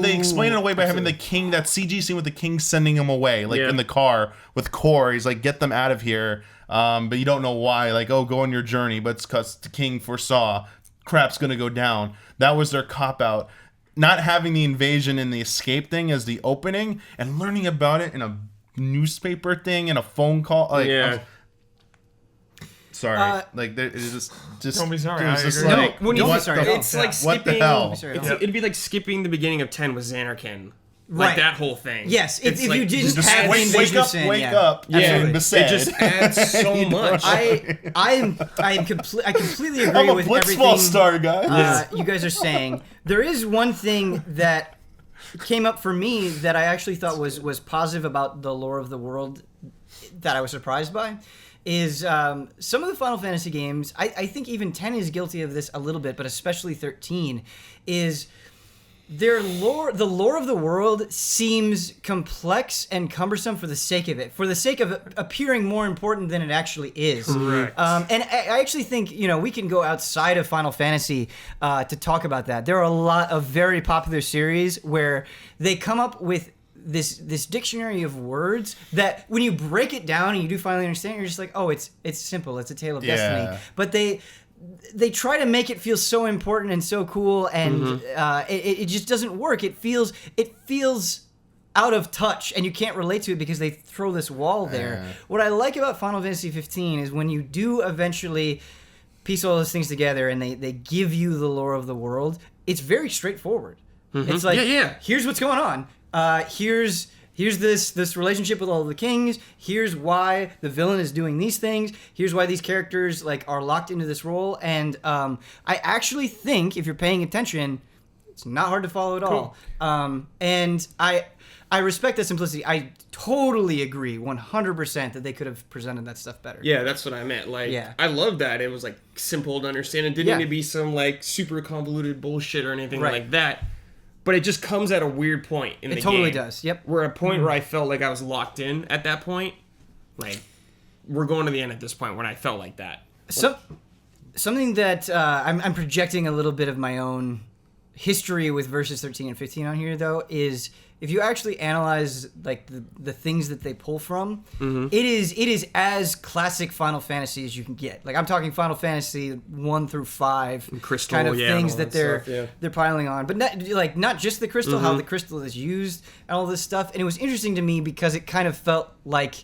they explain it away by having the king, that CG scene with the king sending him away, in the car with Core. He's like, get them out of here, but you don't know why. Like, oh, go on your journey, but it's because the king foresaw crap's gonna go down. That was their cop out. Not having the invasion and the escape thing as the opening and learning about it in a newspaper thing and a phone call. Sorry. It's just Don't be sorry, it was I just agree. like, No, when you what be sorry, the- don't. It's like what the skipping. hell? It'd be like skipping the beginning of 10 with Xanarkin. Like Right. that whole thing. Yes, if you didn't Just have the wake invasion up, of sin, wake yeah. up. Yeah, Besaid. it just adds so much. I completely agree I'm a with Blitzball everything star, guys. you guys are saying. There is one thing that came up for me that I actually thought was positive about the lore of the world that I was surprised by is some of the Final Fantasy games, I think even 10 is guilty of this a little bit, but especially 13, is their lore, the lore of the world seems complex and cumbersome for the sake of it, for the sake of appearing more important than it actually is. Correct. And I actually think, we can go outside of Final Fantasy to talk about that. There are a lot of very popular series where they come up with this dictionary of words that when you break it down and you do finally understand it, you're just like, oh, it's simple. It's a tale of destiny. But they try to make it feel so important and so cool, and it just doesn't work. It feels out of touch, and you can't relate to it because they throw this wall there. What I like about Final Fantasy 15 is when you do eventually piece all those things together and they give you the lore of the world, it's very straightforward. It's like, here's what's going on. Here's this relationship with all the kings. Here's why the villain is doing these things. Here's why these characters are locked into this role. And I actually think if you're paying attention, it's not hard to follow at all. And I respect that simplicity. I totally agree 100% that they could have presented that stuff better. Yeah, that's what I meant. I love that. It was simple to understand. It didn't need to be some super convoluted bullshit or anything like that. But it just comes at a weird point in the game. It totally does, yep. We're at a point where I felt like I was locked in at that point. We're going to the end at this point when I felt like that. Something that I'm projecting a little bit of my own history with Versus 13 and 15 on here, though, is if you actually analyze the things that they pull from, it is as classic Final Fantasy as you can get. I'm talking Final Fantasy 1 through 5 and Crystal, kind of things that they're piling on, but not just the crystal, how the crystal is used and all this stuff. And it was interesting to me because it kind of felt like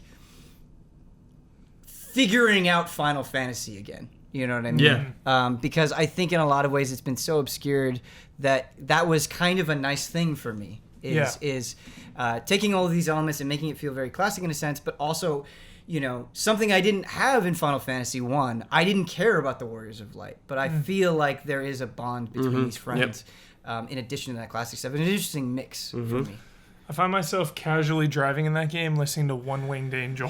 figuring out Final Fantasy again. You know what I mean? Yeah. Because I think in a lot of ways it's been so obscured that was kind of a nice thing for me. Is taking all of these elements and making it feel very classic in a sense, but also something I didn't have in Final Fantasy 1. I didn't care about the Warriors of Light, but I feel like there is a bond between these friends. In addition to that classic stuff, an interesting mix for me. I find myself casually driving in that game, listening to One Winged Angel.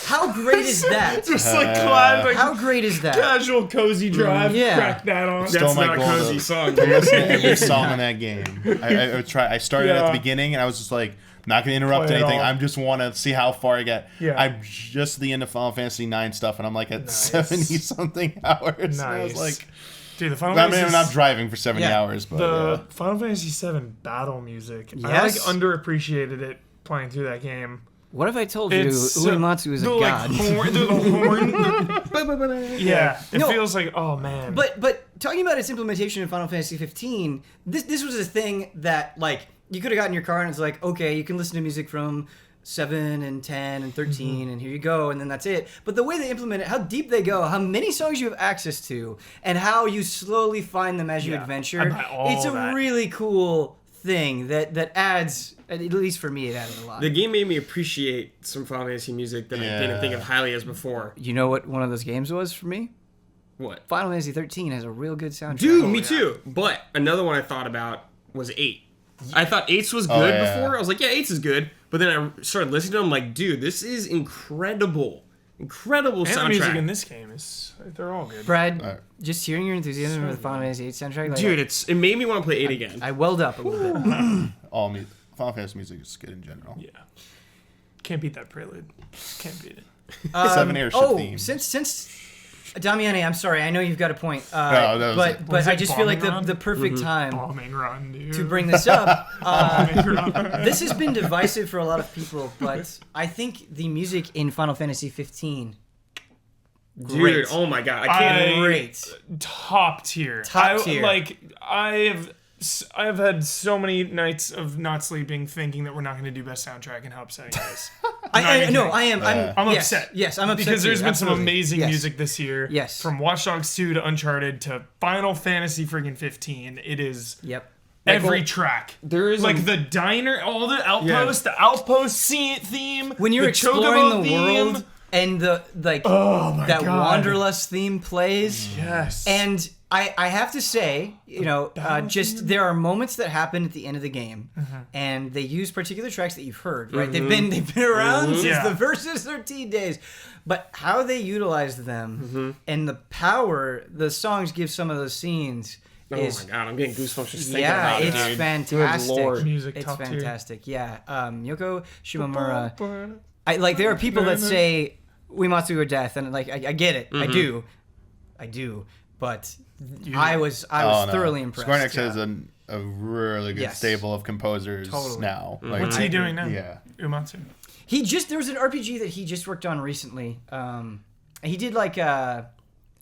How great is that? Just like classic. How great is that? Casual, cozy drive. Yeah. Crack that on. That's not a cozy song. To listen to every song in that game. I started at the beginning, and I was just like, not going to interrupt anything. I just want to see how far I get. Yeah. I'm just the end of Final Fantasy 9 stuff, and I'm like at 70-something hours. Nice. And I was like, dude, the Final Fantasy... I'm not driving for 70 hours, but... The Final Fantasy 7 battle music. Yes. I underappreciated it playing through that game. What if I told you Uematsu is a god? The horn. Yeah, it feels like, oh man. But talking about its implementation in Final Fantasy 15, this was a thing that like you could have gotten in your car and it's like, okay, you can listen to music from 7 and 10 and 13 and here you go, and then that's it. But the way they implement it, how deep they go, how many songs you have access to, and how you slowly find them as you adventure, it's a really cool thing that adds, at least for me, it added a lot. The game made me appreciate some Final Fantasy music that I didn't think of highly as before. You know what one of those games was for me? What? Final Fantasy 13 has a real good soundtrack. Dude, me too. But another one I thought about was 8. I thought 8's was good before. I was like, yeah, 8's is good. But then I started listening to them like, dude, this is incredible. Incredible soundtrack. The music in this game is, they're all good. Brad, just hearing your enthusiasm for the Final Fantasy 8 soundtrack, like, dude, it made me want to play 8 again. I welled up a little bit. Final Fantasy music is good in general. Yeah. Can't beat that prelude. Can't beat it. 7 airship theme. Since Damiani, I'm sorry, I know you've got a point. No, but I just feel like the perfect time Bombing run, dude. to bring this up. This has been divisive for a lot of people, but I think the music in Final Fantasy 15, great. Dude, oh my god, I can't. Great. Top tier. I have had so many nights of not sleeping thinking that we're not going to do best soundtrack and how upsetting it is. I'm upset. Yes, I'm upset because there's too, been absolutely. some amazing music this year. Yes. From Watch Dogs 2 to Uncharted to Final Fantasy friggin' 15. It is Every track. There is like the diner, all the outposts, the outpost theme. When you're exploring the world and that Wanderlust theme plays. Yes. And I have to say, just there are moments that happen at the end of the game, and they use particular tracks that you've heard, right? They've been around since the Versus 13 days, but how they utilize them and the power the songs give some of those scenes. Oh my god, I'm getting goosebumps just thinking about it. Yeah, it's fantastic. Good Lord. Music it's top fantastic. Tier. Yeah, Yoko Shimomura. There are people that say Uematsu or death, and like I get it, I do, but I was thoroughly impressed. Square Enix has a really good stable of composers now. Like, what's he doing now? Yeah, Uematsu. There was an RPG that he just worked on recently. He did like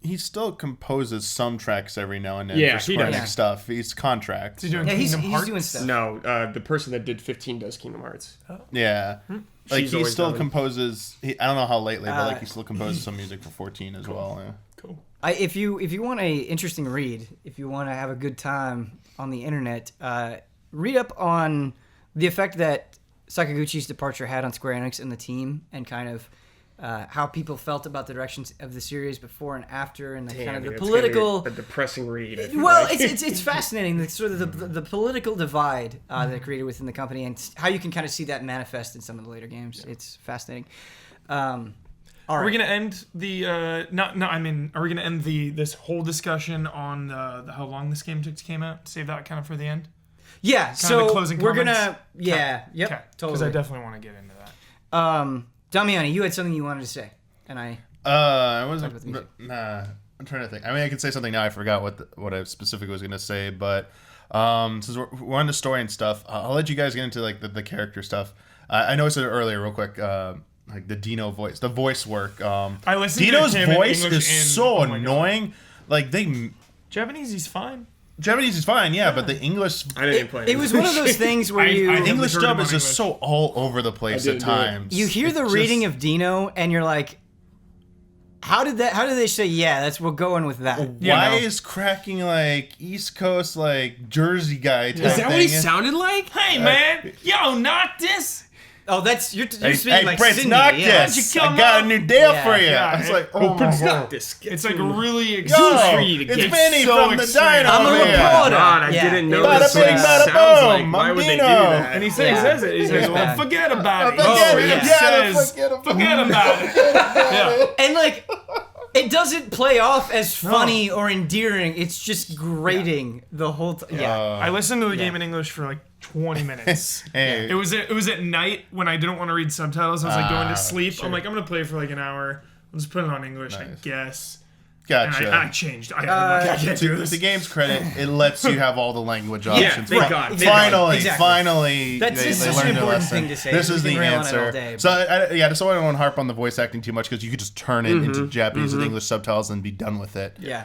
he still composes some tracks every now and then for Square Enix stuff. He's contract. Is he doing he's Hearts? doing stuff. No, the person that did 15 does Kingdom Hearts. Oh. Yeah. Like She's he always still done. composes. I don't know how lately, but like he still composes some music for 14 as well. Yeah. Cool. If you want a interesting read, if you want to have a good time on the internet, read up on the effect that Sakaguchi's departure had on Square Enix and the team, and kind of how people felt about the directions of the series before and after, and the political. A depressing read. Well, it's fascinating. The sort of the political divide that it created within the company, and how you can kind of see that manifest in some of the later games. Yeah. It's fascinating. Are we gonna end the are we gonna end this whole discussion on the how long this game took to came out? Save that kind of for the end. Yeah. Kind so of the closing we're comments? gonna totally. Because I definitely want to get into that. Damiani, you had something you wanted to say, and I wasn't. Nah, I'm trying to think. I mean, I could say something now. I forgot what I specifically was gonna say, but since we're on the story and stuff, I'll let you guys get into like the character stuff. I noticed it earlier, real quick. Like the Dino voice, the voice work. I listened Dino's to him voice in English is so annoying. Like Japanese, he's fine. Japanese is fine, yeah, but the English. I didn't play it was one of those things where the English dub is just so all over the place at times. You hear the reading of Dino, and you're like, how did they say? Yeah, we're going with that. Why is cracking like East Coast like Jersey guy? Type is that thing? what he sounded like? Hey man, yo, knock this. Oh, that's you're Hey, speaking like Prince Cindy. Noctis, Yeah. I got a new deal Yeah. for you. Yeah, I was like, oh, Prince my God. Noctis. It's like really Yo, exciting. for you to it's get Vinny so from the extreme. Dino I'm a Man. reporter. God, I Yeah. didn't know Bada this bing, what it bada sounds like. boom, Why would they do Bambino. that? And he Yeah. says it. He says, Yeah. well, forget about it. Forget it. He Yeah. says, forget about it. Yeah. And like, it doesn't play off as funny or endearing. It's just grating the whole time. Yeah. I listened to the game in English for like 20 minutes. Hey. It was at night when I didn't want to read subtitles. I was like going to sleep. Sure. I'm like, I'm gonna play for like an hour. I'll just put it on English, I Nice. guess. Gotcha. And I changed. I'm like, I can't do To this. the game's credit, it lets you have all the language options. thank Right. God. Exactly. Finally, Exactly. finally, That's they just learned such an their important lesson. thing to say. This We is can the rail on it all answer. day, So, just so I don't want to harp on the voice acting too much because you could just turn it into Japanese and English subtitles and be done with it. Yeah.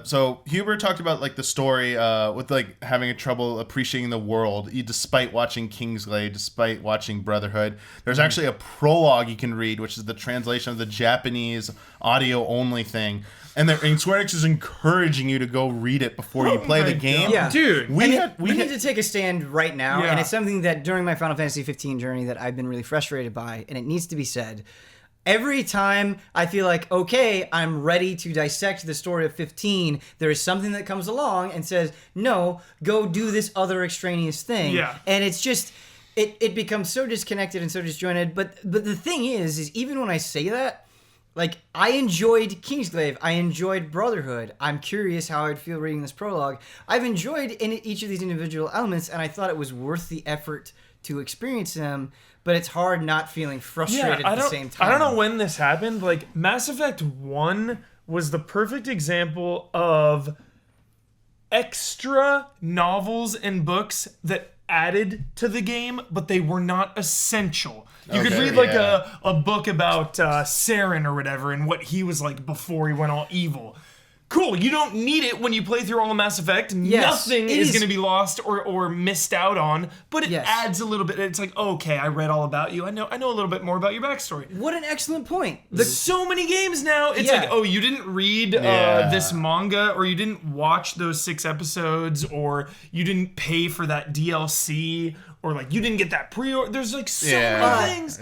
So Hubert talked about like the story with like having a trouble appreciating the world despite watching Kingsglaive, despite watching Brotherhood. There's actually a prologue you can read, which is the translation of the Japanese audio only thing, and Square Enix is encouraging you to go read it before you play my the game. Yeah. Dude, we And had we need to take a stand right now, Yeah. and it's something that during my Final Fantasy 15 journey that I've been really frustrated by, and it needs to be said. Every time I feel like, okay, I'm ready to dissect the story of 15, there is something that comes along and says, no, go do this other extraneous thing. Yeah. And it's just, it becomes so disconnected and so disjointed. But the thing is even when I say that, like, I enjoyed Kingsglaive. I enjoyed Brotherhood. I'm curious how I'd feel reading this prologue. I've enjoyed each of these individual elements, and I thought it was worth the effort to experience them. But it's hard not feeling frustrated at the same time. I don't know when this happened. Like, Mass Effect 1 was the perfect example of extra novels and books that added to the game, but they were not essential. You could read like a book about Saren or whatever and what he was like before he went all evil. Cool, you don't need it when you play through all of Mass Effect. Yes, Nothing it is is- going to be lost or missed out on, but it Yes. adds a little bit. It's like, okay, I read all about you. I know a little bit more about your backstory. What an excellent point. There's so many games now. It's Yeah. like, oh, you didn't read Yeah. this manga, or you didn't watch those 6 episodes, or you didn't pay for that DLC, or like you didn't get that pre-order. There's like so many things.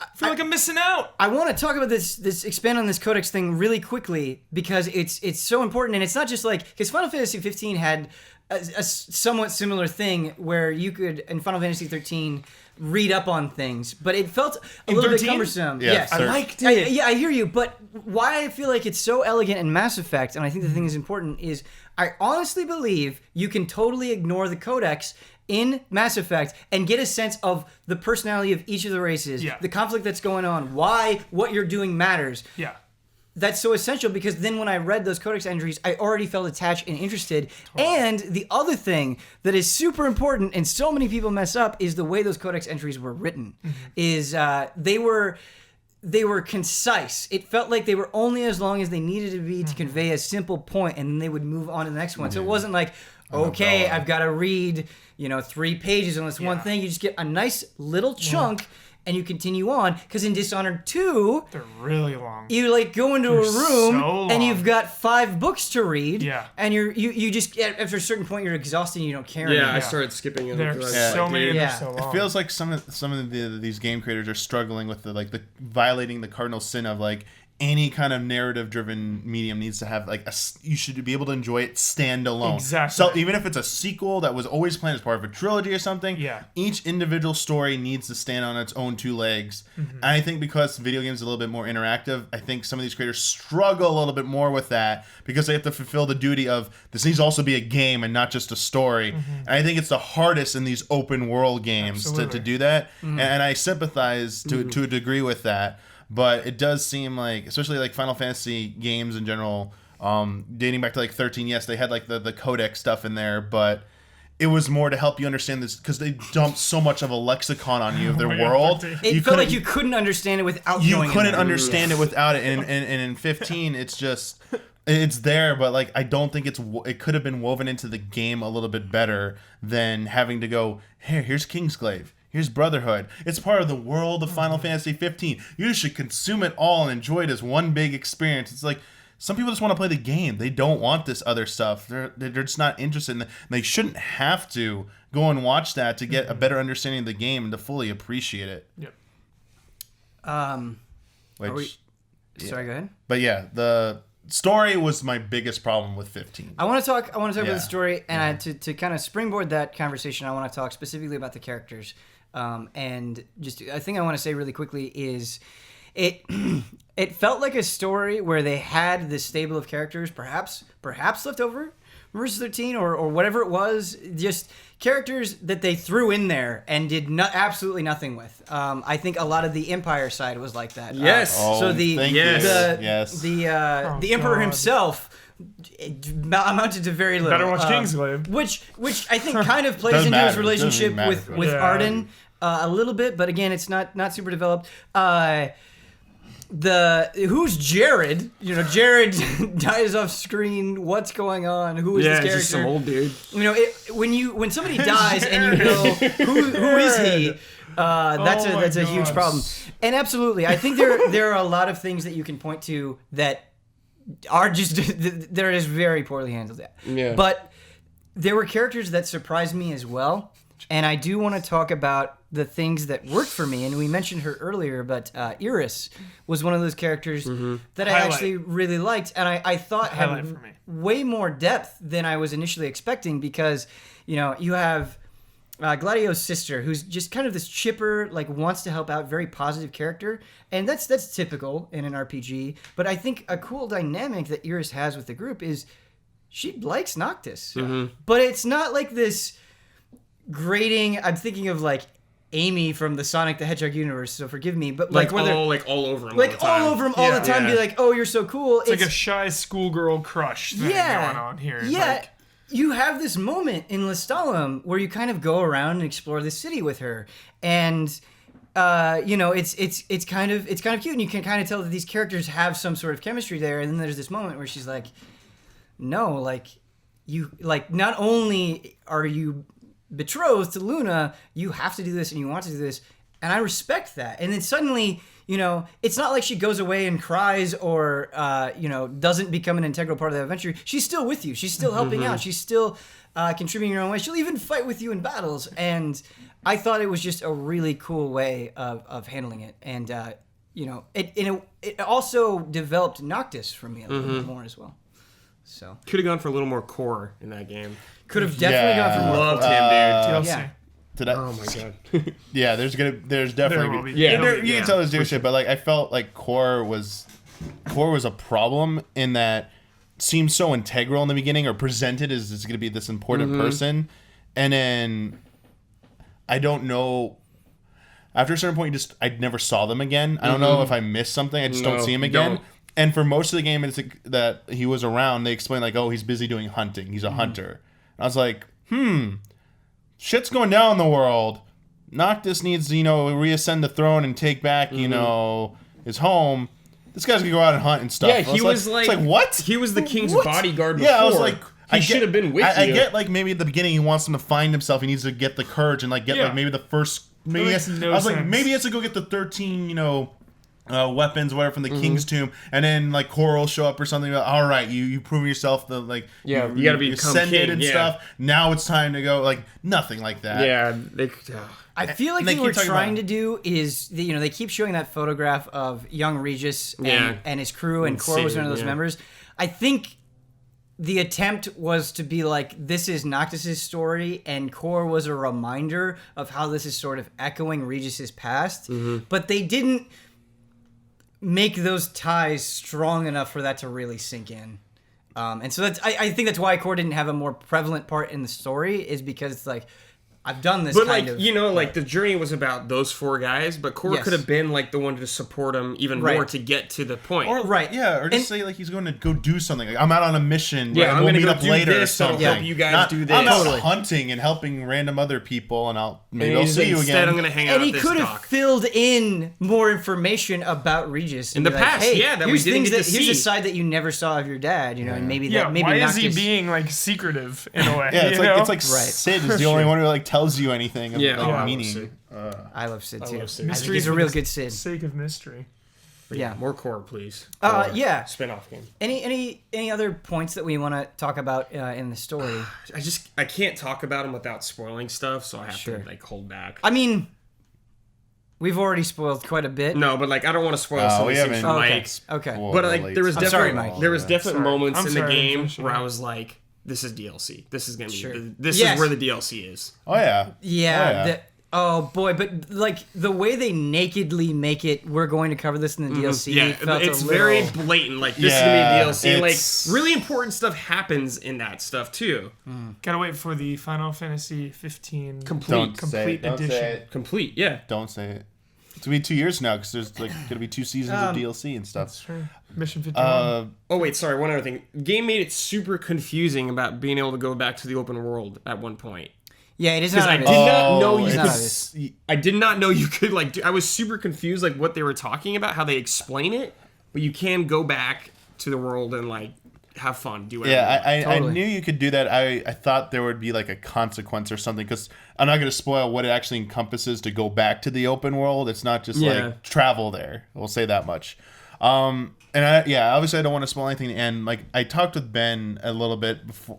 I feel like I'm missing out. I want to talk about this expand on this codex thing really quickly because it's so important, and it's not just like because Final Fantasy 15 had a somewhat similar thing where you could in Final Fantasy 13 read up on things, but it felt a little bit 13? cumbersome. Yeah, Yes. I liked it. Yeah, I hear you, but why I feel like it's so elegant in Mass Effect, and I think the thing is important, is I honestly believe you can totally ignore the codex in Mass Effect and get a sense of the personality of each of the races, Yeah. the conflict that's going on, why what you're doing matters. Yeah. That's so essential because then when I read those codex entries, I already felt attached and interested. And the other thing that is super important and so many people mess up is the way those codex entries were written. Is they were concise. It felt like they were only as long as they needed to be to convey a simple point, and then they would move on to the next one. So it wasn't like, okay, I've got to read 3 pages on this one thing. You just get a nice little chunk and you continue on. Because in Dishonored 2, They're really long. you like go into a room so and long. you've got 5 books to read. Yeah. And you just after a certain point you're exhausted and you don't care yeah, anymore. I started skipping it. There's because I was so like, many. dude, They're Yeah. so long. It feels like some of these game creators are struggling with the violating the cardinal sin of like any kind of narrative driven medium needs to have like you should be able to enjoy it standalone. Exactly. So even if it's a sequel that was always planned as part of a trilogy or something, Yeah. each individual story needs to stand on its own 2 legs. And I think because video games are a little bit more interactive, I think some of these creators struggle a little bit more with that because they have to fulfill the duty of this needs to also be a game and not just a story. And I think it's the hardest in these open world games to Absolutely. do that. And I sympathize to a degree with that. But it does seem like, especially like Final Fantasy games in general, dating back to like 13, yes, they had like the codex stuff in there, but it was more to help you understand this because they dumped so much of a lexicon on you of their my God, world. 13. It felt like you couldn't understand it without you going in couldn't there. understand it without it. And in 15, it's just it's there, but like I don't think it could have been woven into the game a little bit better than having to go, here's Kingsglaive. Here's Brotherhood. It's part of the world of Final Fantasy 15. You should consume it all and enjoy it as one big experience. It's like, some people just want to play the game. They don't want this other stuff. They're just not interested in it. They shouldn't have to go and watch that to get a better understanding of the game and to fully appreciate it. Yep. Sorry, go ahead. But yeah, the story was my biggest problem with 15. I want to talk about the story, and to kind of springboard that conversation, I want to talk specifically about the characters. And just a thing I want to say really quickly is it felt like a story where they had this stable of characters, perhaps left over from Versus 13 or whatever it was, just characters that they threw in there and did absolutely nothing with. I think a lot of the Empire side was like that. Yes. So the Emperor himself amounted to very little. Better watch Kingsglaive. Which I think kind of plays into his relationship with Arden a little bit, but again, it's not super developed. Who's Jared? Jared dies off screen. What's going on? Who is this character? Just some old dude. When somebody dies and you know who is he? That's a huge problem. And absolutely, I think there are a lot of things that you can point to that are just they're just very poorly handled. Yeah. But there were characters that surprised me as well, and I do want to talk about the things that worked for me. And we mentioned her earlier, but Iris was one of those characters that I actually really liked, and I thought had way more depth than I was initially expecting, because you have Gladio's sister, who's just kind of this chipper, like wants to help out, very positive character, and that's typical in an RPG. But I think a cool dynamic that Iris has with the group is she likes Noctis, but it's not like this grating. I'm thinking of like Amy from the Sonic the Hedgehog universe, so forgive me, but all over him, all the time. Be like, oh, you're so cool. It's like a shy schoolgirl crush thing going on here. Yeah. You have this moment in Lestalem where you kind of go around and explore the city with her, and it's kind of cute, and you can kind of tell that these characters have some sort of chemistry there. And then there's this moment where she's like, "No, not only are you betrothed to Luna, you have to do this and you want to do this," and I respect that. And then suddenly, it's not like she goes away and cries or, doesn't become an integral part of the adventure. She's still with you. She's still helping out. She's still contributing in her own way. She'll even fight with you in battles. And I thought it was just a really cool way of handling it. And, it also developed Noctis for me a little bit more as well. So could have gone for a little more core in that game. Could have definitely gone for more. Loved him, dude. Yeah. Oh my god. Yeah, there's definitely you can tell there's different shit, but like I felt like core was a problem in that seemed so integral in the beginning, or presented as it's going to be this important person, and then I don't know. After a certain point, I never saw them again. I don't know if I missed something. I just don't see him again. And for most of the game, it's like that he was around. They explained like, oh, he's busy doing hunting. He's a hunter. And I was like, shit's going down in the world. Noctis needs to, reascend the throne and take back, his home. This guy's gonna go out and hunt and stuff. Yeah, he was like, what? He was the king's bodyguard before. Yeah, I was like, he should have been with you. I get like maybe at the beginning he wants him to find himself. He needs to get the courage and like maybe the first. Maybe maybe he has to go get the 13, weapons, whatever, from the king's tomb, and then like Cora will show up or something. Like, all right, you prove yourself. You gotta be ascended and stuff. Now it's time to go. Like nothing like that. Yeah, I feel like they were trying to do is they keep showing that photograph of young Regis and his crew, and Cora was one of those members. I think the attempt was to be like, this is Noctis' story, and Cora was a reminder of how this is sort of echoing Regis' past, but they didn't make those ties strong enough for that to really sink in. And so I think that's why Cora didn't have a more prevalent part in the story, is because it's like, I've done this the journey was about those four guys, but Cora could have been like the one to support him even more to get to the point. Or just say like he's going to go do something. Like, I'm out on a mission. Yeah, I'm going to meet go up do later this. I'll help you guys do this. I'm out hunting and helping random other people, and I'll see you again. Instead, I'm going to hang out. And he could have filled in more information about Regis in the past. Hey, that we didn't get to see. Here's a side that you never saw of your dad. And maybe why Noctis, is he being like secretive in a way? Yeah, it's like Sid is the only one who like tells you anything. I love Sid too. I think he's a real good Sid. Sake of mystery. But Yeah. more core, please. Yeah. Spin-off game. Any other points that we want to talk about in the story? I can't talk about them without spoiling stuff, so I have Sure. to like hold back. I mean, we've already spoiled quite a bit. No, but like I don't want to spoil some of we these things haven't. for Okay. Mike. Okay. Well, But like there was I'm sorry, definitely Mike. there was definite moments I'm in sorry, the game I'm sorry. where I was like, this is DLC. This is gonna be Sure. this Yes. is where the DLC is. Oh yeah. Yeah. Oh boy, but like the way they nakedly make it, we're going to cover this in the DLC. Yeah, felt it's a very little- blatant. Like this Yeah, is gonna be DLC. it's- Like really important stuff happens in that stuff too. Gotta wait for the Final Fantasy 15 Complete. complete edition. Complete. Yeah. Don't say it. It's gonna be 2 years now because there's like gonna be 2 seasons of DLC and stuff. Sure. Mission 51. Oh wait, sorry. One other thing. Game made it super confusing about being able to go back to the open world at one point. Yeah, it is Because not. I obvious. did not know you it's not could. obvious. I did not know you could like. I was super confused like what they were talking about, how they explain it, but you can go back to the world and like have fun, do whatever. Yeah, I Totally. knew you could do that. I thought there would be like a consequence or something because I'm not going to spoil what it actually encompasses to go back to the open world. It's not just Yeah. like travel there. We'll say that much. And obviously I don't want to spoil anything. And like I talked with Ben a little bit before,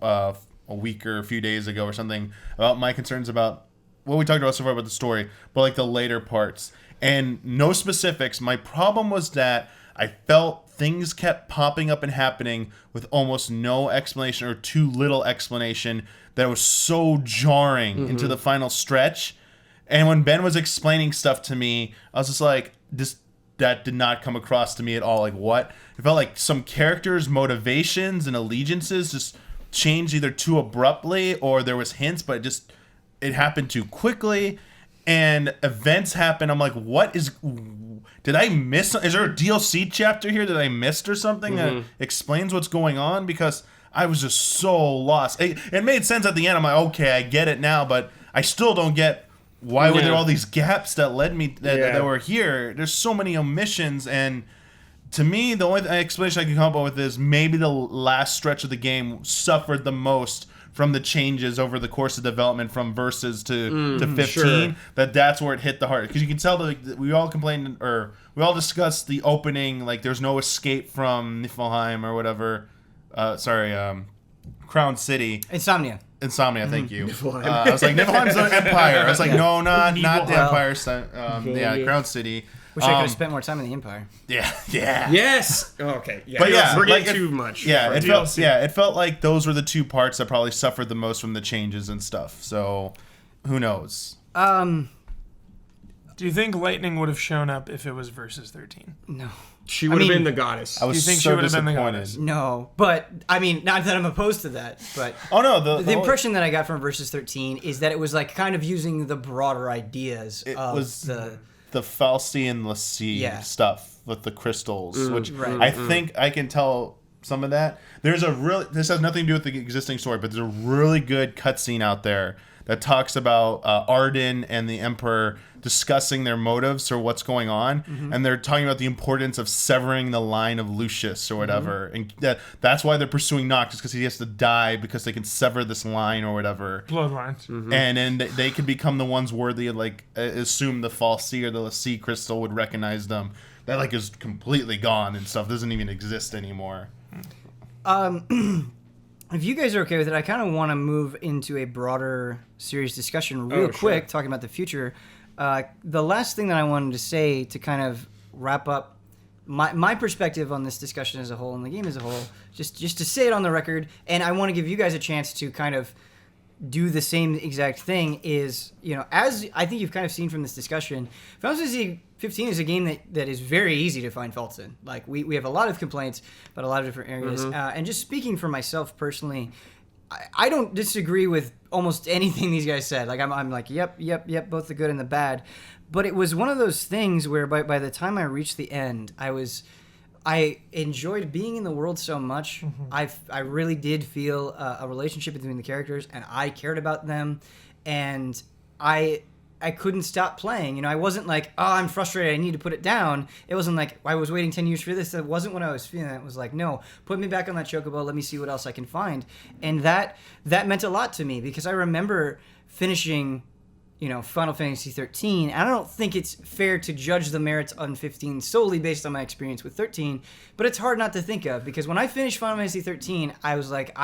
a week or a few days ago or something about my concerns about what we talked about so far about the story, but like the later parts and no specifics. My problem was that I felt things kept popping up and happening with almost no explanation or too little explanation that was so jarring into the final stretch. And when Ben was explaining stuff to me, I was just like, that did not come across to me at all. Like what? It felt like some characters' motivations and allegiances just changed either too abruptly or there was hints, but it happened too quickly. And events happen. I'm like, did I miss? Is there a DLC chapter here that I missed or something that explains what's going on? Because I was just so lost. It made sense at the end. I'm like, okay, I get it now, but I still don't get why were there all these gaps that led me that were here. There's so many omissions, and to me, the only explanation I can come up with is maybe the last stretch of the game suffered the most from the changes over the course of development from Versus to 15, sure. that's where it hit the heart. Because you can tell that we all complained, or we all discussed the opening, like there's no escape from Niflheim or whatever. Crown City. Insomnia, thank you. I was like, Niflheim's the Empire. I was like, no, not the Empire. Crown City. wish I could have spent more time in the Empire. Yeah. Yes. Oh, okay. Yeah. But yeah, we're getting like too much. Yeah, for it felt like those were the 2 parts that probably suffered the most from the changes and stuff. So, who knows? Do you think Lightning would have shown up if it was Versus 13? No. She would have been the goddess. I was Do you think so she would have been the disappointed. goddess? No, but I mean, not that I'm opposed to that, but Oh no, the impression that I got from Versus 13 is that it was like kind of using the broader ideas of was the Falsi and Lassie stuff with the crystals, which right. I think I can tell some of that. This has nothing to do with the existing story, but there's a really good cutscene out there that talks about Arden and the Emperor discussing their motives or what's going on, and they're talking about the importance of severing the line of Lucius or whatever, and that's why they're pursuing Nox, because he has to die because they can sever this line or whatever. Bloodlines. And then they could become the ones worthy of, like, assume the Falsi or the Lassie crystal would recognize them. That, like, is completely gone and stuff. Doesn't even exist anymore. If you guys are okay with it, I kind of want to move into a broader, serious discussion real quick, sure. talking about the future. The last thing that I wanted to say to kind of wrap up my perspective on this discussion as a whole and the game as a whole, just to say it on the record, and I want to give you guys a chance to kind of do the same exact thing, is, as I think you've kind of seen from this discussion, Final Fantasy 15 is a game that is very easy to find faults in. Like, we have a lot of complaints about a lot of different areas. And just speaking for myself personally, I don't disagree with almost anything these guys said. Like, I'm like, yep, both the good and the bad. But it was one of those things where by the time I reached the end, I enjoyed being in the world so much. I really did feel a relationship between the characters, and I cared about them, and I couldn't stop playing. I wasn't like, oh, I'm frustrated, I need to put it down. It wasn't like, I was waiting 10 years for this. That wasn't what I was feeling. It was like, no, put me back on that chocobo, let me see what else I can find. And that meant a lot to me, because I remember finishing Final Fantasy 13. I don't think it's fair to judge the merits on 15 solely based on my experience with 13, but it's hard not to think of, because when I finished Final Fantasy 13, I was like,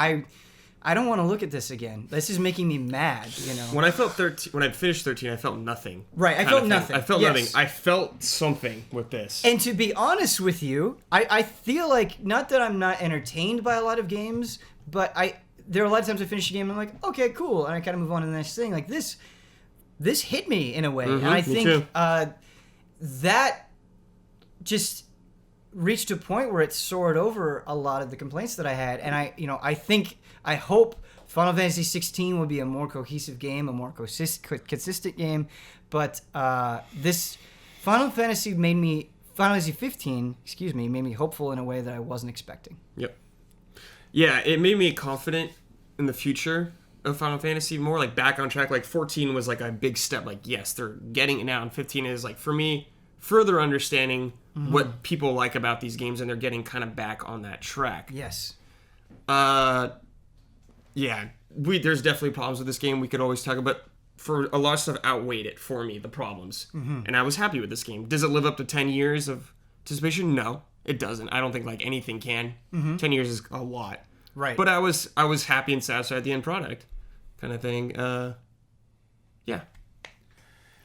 I don't want to look at this again. This is making me mad, When I finished 13, I felt nothing. Right, I felt nothing. I felt nothing. I felt something with this. And to be honest with you, I feel like, not that I'm not entertained by a lot of games, but there are a lot of times I finish a game and I'm like, okay, cool, and I kind of move on to the next thing. Like this hit me in a way, and I think that just reached a point where it soared over a lot of the complaints that I had, and I hope Final Fantasy 16 will be a more cohesive game, a more consistent game, but this Final Fantasy 15, made me hopeful in a way that I wasn't expecting. Yep. Yeah, it made me confident in the future of Final Fantasy, more like back on track. Like 14 was like a big step, like yes, they're getting it now, and 15 is like, for me, further understanding what people like about these games, and they're getting kind of back on that track. Yes. Yeah, there's definitely problems with this game we could always talk about. For a lot of stuff outweighed it for me, the problems, and I was happy with this game. Does it live up to 10 years of anticipation? No, it doesn't. I don't think like anything can. 10 years is a lot, right? But I was happy and satisfied with the end product, kind of thing. Yeah,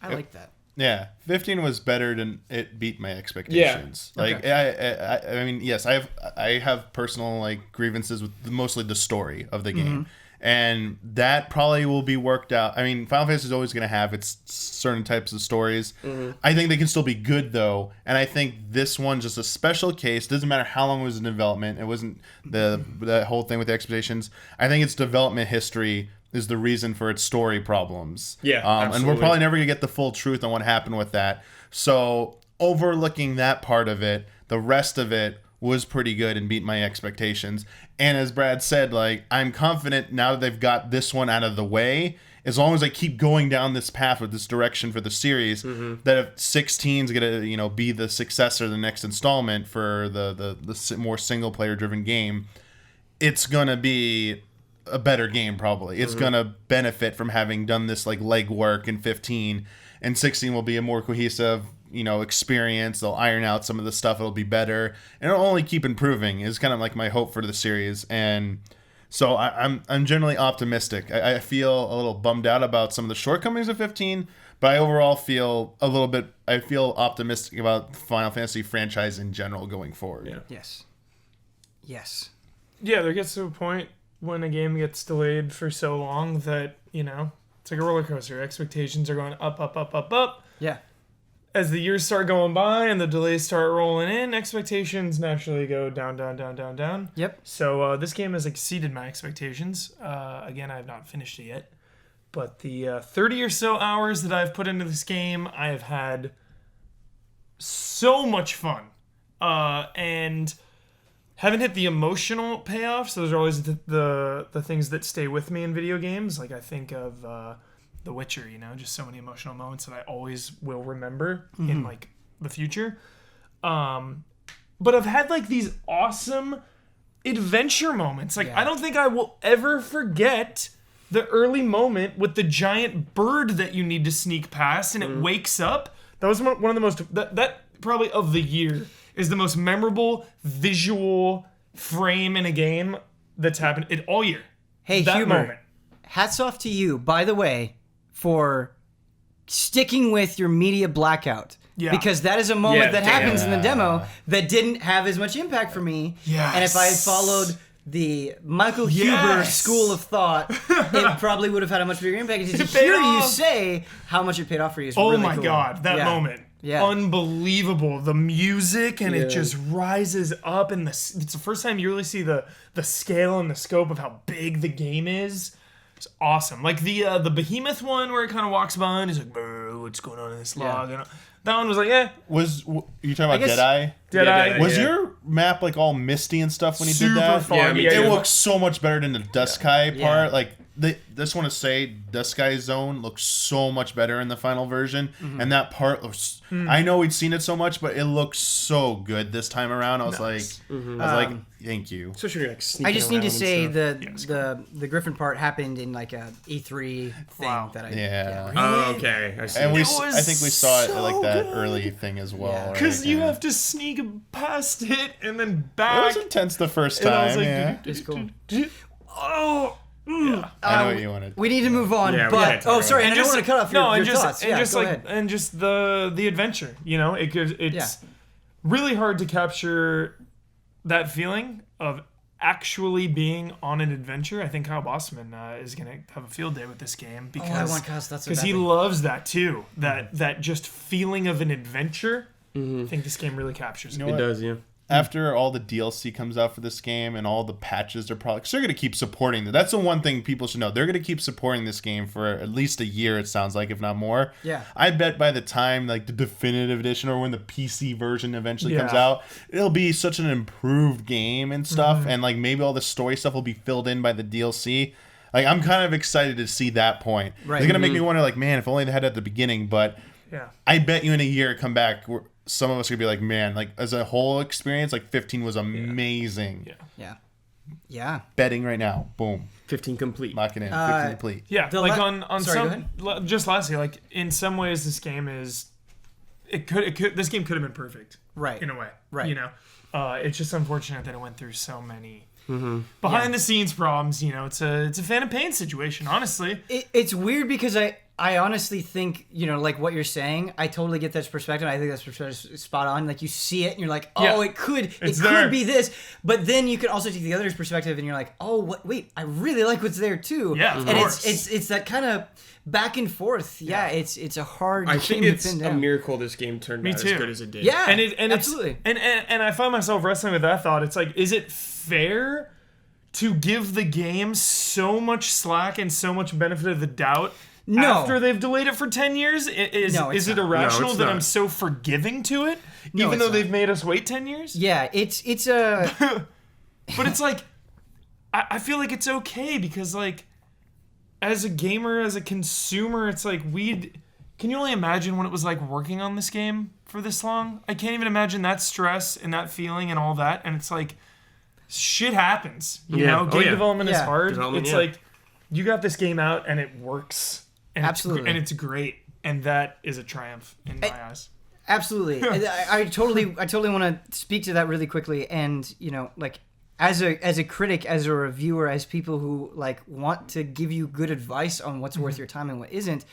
I like that. Yeah, 15 was better than it beat my expectations. Yeah. Like, okay. I mean, yes, I have personal like grievances with mostly the story of the game, and that probably will be worked out. I mean, Final Fantasy is always going to have its certain types of stories. I think they can still be good though, and I think this one's just a special case. Doesn't matter how long it was in development. It wasn't the whole thing with the expectations. I think its development history is the reason for its story problems. Yeah, and we're probably never going to get the full truth on what happened with that. So overlooking that part of it, the rest of it was pretty good and beat my expectations. And as Brad said, like, I'm confident now that they've got this one out of the way, as long as I keep going down this path with this direction for the series, that if 16 is going to, be the successor, the next installment for the more single player driven game, it's going to be a better game probably. It's going to benefit from having done this like legwork in 15, and 16 will be a more cohesive, experience. They'll iron out some of the stuff. It'll be better, and it'll only keep improving is kind of like my hope for the series. And so I'm generally optimistic. I feel a little bummed out about some of the shortcomings of 15, but I overall feel I feel optimistic about the Final Fantasy franchise in general going forward. Yeah. Yes. Yeah, there gets to a point when a game gets delayed for so long that, it's like a roller coaster. Expectations are going up, up, up, up, up. Yeah. As the years start going by and the delays start rolling in, expectations naturally go down, down, down, down, down. Yep. So this game has exceeded my expectations. Again, I have not finished it yet. But the 30 or so hours that I've put into this game, I have had so much fun. And haven't hit the emotional payoffs. Those are always the things that stay with me in video games. Like I think of The Witcher, just so many emotional moments that I always will remember in like the future. But I've had like these awesome adventure moments. Like I don't think I will ever forget the early moment with the giant bird that you need to sneak past and it wakes up. That was one of the most that probably of the year is the most memorable visual frame in a game that's happened all year. Hey, that Huber, moment. Hats off to you, by the way, for sticking with your media blackout. Yeah. Because that is a moment that happens in the demo that didn't have as much impact for me. Yes. And if I had followed the Michael Huber school of thought, it probably would have had a much bigger impact. To hear you say how much it paid off for you is really cool. Oh my God, that moment. Yeah. Unbelievable. The music and it just rises up and it's the first time you really see the scale and the scope of how big the game is. It's awesome. Like the Behemoth one where it kind of walks by and he's like, what's going on in this log? And that one was like, Was you talking about Deadeye? Deadeye. Was your map like all misty and stuff when you did Super that? foggy. Yeah, It looks so much better than the Dusky part. Yeah. Like just want to say, Dusky Zone looks so much better in the final version, and that part looks. I know we'd seen it so much, but it looks so good this time around. I was like, thank you. Especially like I sneaking just need to around say and stuff. the Griffin part happened in like a E3 thing that I Yeah. Oh, okay. I see. And It was I think we saw it at like that so early thing as well. Yeah. Because right? you Yeah. have to sneak past it and then It back. was intense the first And I was time. like, Yeah. It's cool. Oh. I know what you wanted. We need to move on, Yeah, we but can't talk sorry, about and I don't want to cut off your, and your just thoughts. and Yeah, just go like ahead. and just the adventure. It's really hard to capture that feeling of actually being on an adventure. I think Kyle Bossman is gonna have a field day with this game I because want Kyle, that's so he badly. loves that too. That just feeling of an adventure. I think this game really captures it. It does, yeah. After all the DLC comes out for this game and all the patches they're probably, cause they're gonna keep supporting it. That's the one thing people should know. They're gonna keep supporting this game for at least a year. It sounds like, if not more. Yeah. I bet by the time like the definitive edition or when the PC version eventually comes Yeah. out, it'll be such an improved game and stuff, and like maybe all the story stuff will be filled in by the DLC. Like I'm kind of excited to see that point. Right. It's gonna make me wonder, like, man, if only they had it at the beginning. But Yeah. I bet you in a year come back, some of us are gonna be like, man, like as a whole experience, like 15 was amazing. Yeah. Yeah. Betting right now, boom, 15 complete. lock it in, 15 complete. Yeah, The like la- on Sorry, some just lastly, like in some ways, this game is this game could have been perfect, Right. In a way, Right. You know, it's just unfortunate that it went through so many behind the scenes problems. You know, it's a fan of pain situation. Honestly, It's weird because I honestly think, like what you're saying, I totally get that perspective. I think that's perspective spot on. Like you see it and you're like, oh, Yeah. it could there. be this. But then you can also take the other's perspective and you're like, oh, wait, I really like what's there too. Yeah, of and course. it's that kind of back and forth. Yeah, it's a hard I game think to it's pin a down. miracle this game turned out too. as good as it did. Yeah, and absolutely. and I find myself wrestling with that thought. It's like, is it fair to give the game so much slack and so much benefit of the doubt? No. After they've delayed it for 10 years? Is it's it not. irrational No, it's that not. I'm so forgiving to it? No, even it's though not. they've made us wait 10 years? Yeah, it's a But it's like, I feel like it's okay because, like, as a gamer, as a consumer, it's like can you only imagine what it was like working on this game for this long? I can't even imagine that stress and that feeling and all that. And it's like, shit happens. You Yeah. know, Oh, game yeah. development is Yeah. hard. Development, It's yeah. like, you got this game out and it works. And Absolutely. and it's great. And that is a triumph in my eyes. Absolutely. I totally want to speak to that really quickly. And, like as a critic, as a reviewer, as people who like want to give you good advice on what's worth your time and what isn't,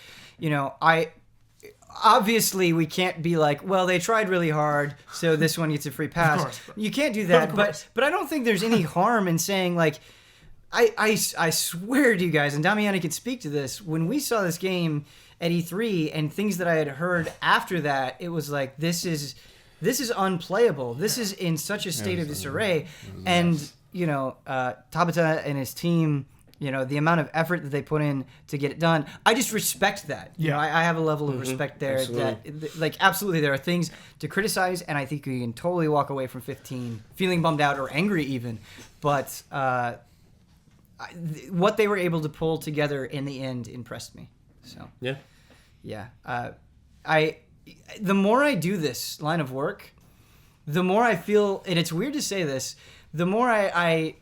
obviously we can't be like, well, they tried really hard, so this one gets a free pass. course. You can't do that. Of course. But I don't think there's any harm in saying like, I swear to you guys, and Damiani can speak to this, when we saw this game at E3 and things that I had heard after that, it was like, this is unplayable. This is in such a state of disarray. And, Tabata and his team, the amount of effort that they put in to get it done, I just respect that. Yeah. I have a level of respect there that, like, absolutely there are things to criticize, and I think you can totally walk away from 15 feeling bummed out or angry even. But what they were able to pull together in the end impressed me. So yeah, the more I do this line of work, the more I feel, and it's weird to say this, the more I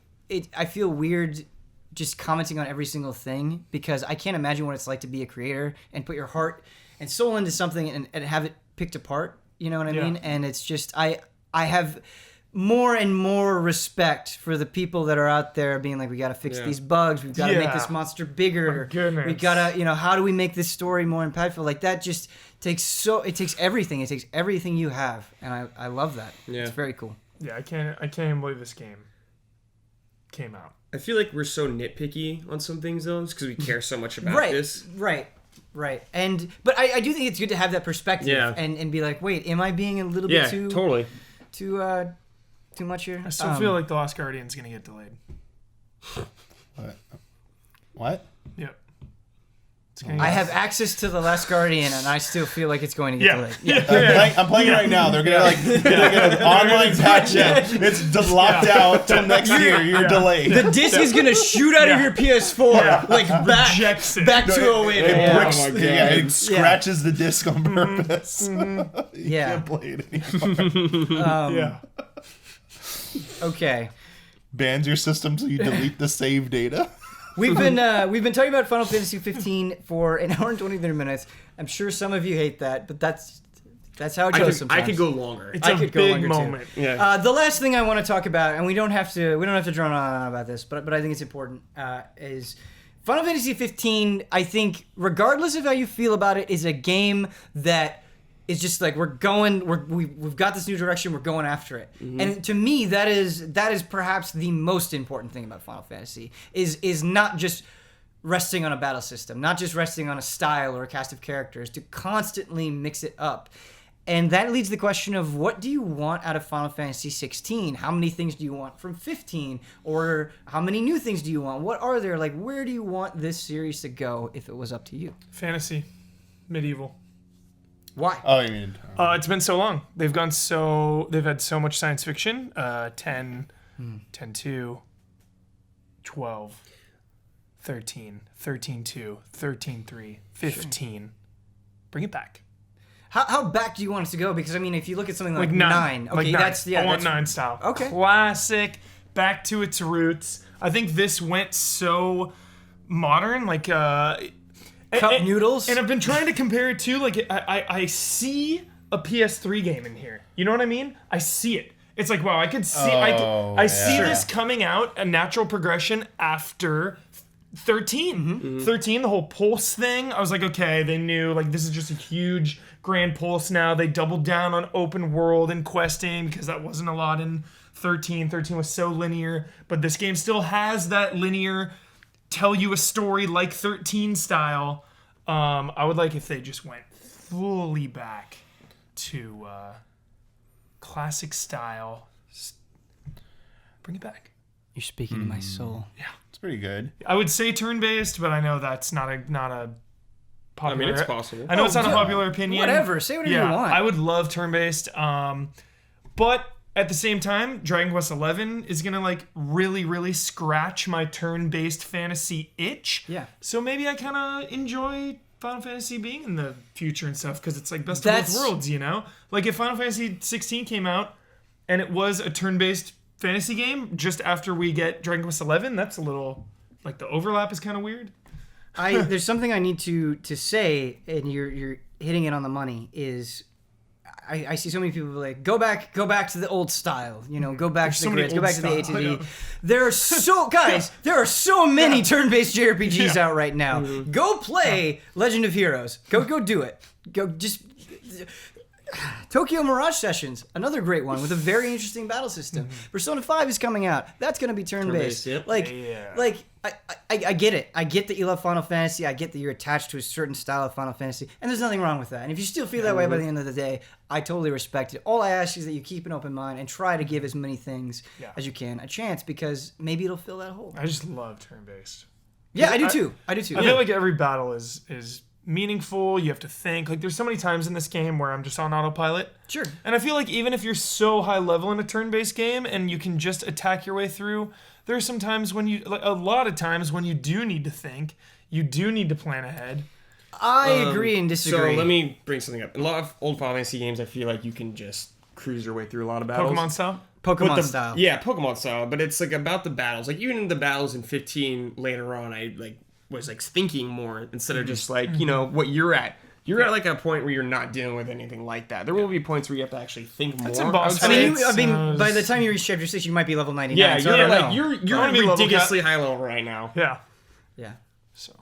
feel weird just commenting on every single thing, because I can't imagine what it's like to be a creator and put your heart and soul into something and have it picked apart. You know what I mean? And it's just I have more and more respect for the people that are out there being like, we got to fix these bugs. We've got to make this monster bigger. goodness. We got to, how do we make this story more impactful? Like that just takes everything. It takes everything you have. And I love that. Yeah. It's very cool. Yeah, I can't even believe this game came out. I feel like we're so nitpicky on some things though, because we care so much about this. Right. But I do think it's good to have that perspective and be like, wait, am I being a little bit too totally. too much here? I still feel like The Last Guardian's going to get delayed. What? Yep. I have access to The Last Guardian, and I still feel like it's going to get delayed. Yeah. I'm playing it right now. They're gonna get an online patch. It's locked out till next year. You're delayed. The disc is gonna shoot out of your PS4, like back to away. It scratches the disc on purpose. You can't play it anymore. Okay. Bans your system so you delete the save data. We've been talking about Final Fantasy 15 for an hour and 23 minutes. I'm sure some of you hate that, but that's how it goes sometimes. I could go longer. It's a big moment. Yeah. The last thing I want to talk about, and we don't have to drone on about this, but I think it's important, is Final Fantasy 15. I think, regardless of how you feel about it, is a game that is just like we've got this new direction, we're going after it. And to me, that is perhaps the most important thing about Final Fantasy is not just resting on a battle system, not just resting on a style or a cast of characters, to constantly mix it up. And that leads to the question of, what do you want out of Final Fantasy 16? How many things do you want from 15? Or how many new things do you want? What are there? Like, where do you want this series to go if it was up to you? Fantasy. Medieval. Why? Oh, you mean? It's been so long. They've had so much science fiction. 10, 10-2, 12, 13, 13-2, 13-3, 15. Bring it back. How back do you want us to go? Because, I mean, if you look at something like 9. Okay, like 9. that's... Yeah, I want that's, 9 style. Okay. Classic, back to its roots. I think this went so modern, like... Cup noodles. And I've been trying to compare it to, like, I see a PS3 game in here. You know what I mean? I see it. It's like, wow, I could see... I see this coming out, a natural progression after 13. 13, the whole Pulse thing. I was like, okay, they knew, like, this is just a huge grand Pulse now. They doubled down on open world and questing, because that wasn't a lot in 13. 13 was so linear. But this game still has that linear... tell you a story like 13 style. I would like if they just went fully back to classic style. Bring it back. You're speaking to my soul. Yeah, It's pretty good. I would say turn-based, but I know that's not a popular. I mean, it's possible. I know it's not a popular opinion. Whatever, say whatever you want. I would love turn-based, but at the same time, Dragon Quest XI is gonna like really, really scratch my turn-based fantasy itch. Yeah. So maybe I kind of enjoy Final Fantasy being in the future and stuff, because it's like best of both worlds, you know? Like if Final Fantasy 16 came out and it was a turn-based fantasy game just after we get Dragon Quest XI, that's a little, like, the overlap is kind of weird. There's something I need to say, and you're hitting it on the money, is I see so many people like, go back to the old style, you know, go back to the grids, go back to the ATV. There are so many turn-based JRPGs out right now. Go play Legend of Heroes. Go do it. Go just Tokyo Mirage Sessions, another great one with a very interesting battle system. Persona 5 is coming out. That's going to be turn-based. Yep. I get it. I get that you love Final Fantasy. I get that you're attached to a certain style of Final Fantasy, and there's nothing wrong with that. And if you still feel that way by the end of the day, I totally respect it. All I ask is that you keep an open mind and try to give as many things as you can a chance, because maybe it'll fill that hole. I just love turn-based. Yeah, I do too. I feel like every battle is meaningful. You have to think. Like, there's so many times in this game where I'm just on autopilot. Sure. And I feel like even if you're so high level in a turn-based game and you can just attack your way through, there are some times when a lot of times when you do need to think, you do need to plan ahead. I agree and disagree. So let me bring something up. In a lot of old Final Fantasy games, I feel like you can just cruise your way through a lot of battles. Pokemon style? Pokemon style. Yeah, Pokemon style. But it's like about the battles. Like even in the battles in 15 later on, I was thinking more instead of just you know what you're at. You're at like a point where you're not dealing with anything like that. There will be points where you have to actually think more. I mean, by the time you reach chapter 6, you might be level 99. Yeah, so you're ridiculously high level right now. Yeah. Yeah. So,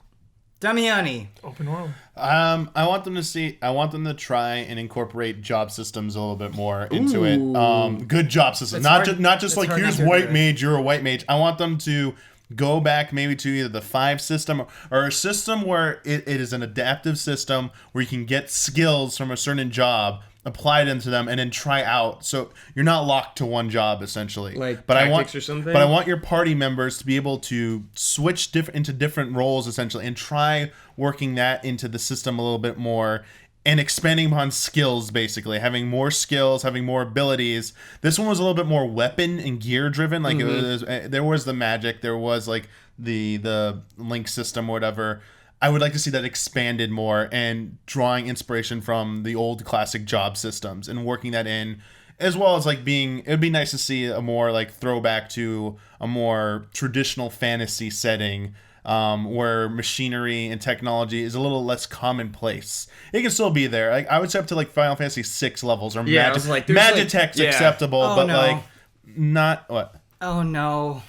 Damiani. open world. I want them to try and incorporate job systems a little bit more into it. Good job systems. Not just like, here's white mage, you're a white mage. I want them to go back maybe to either the 5 system or a system where it is an adaptive system where you can get skills from a certain job, apply them to them, and then try out. So you're not locked to one job essentially. Like but tactics or something? But I want your party members to be able to switch into different roles essentially and try working that into the system a little bit more. And expanding upon skills, basically having more skills, having more abilities. This one was a little bit more weapon and gear driven. Like there was the magic, there was like the link system, or whatever. I would like to see that expanded more and drawing inspiration from the old classic job systems and working that in, as well as like it'd be nice to see a more like throwback to a more traditional fantasy setting. Where machinery and technology is a little less commonplace. It can still be there. Like, I would say up to like Final Fantasy 6 levels or Magitech's acceptable, but no. like not what? Oh no.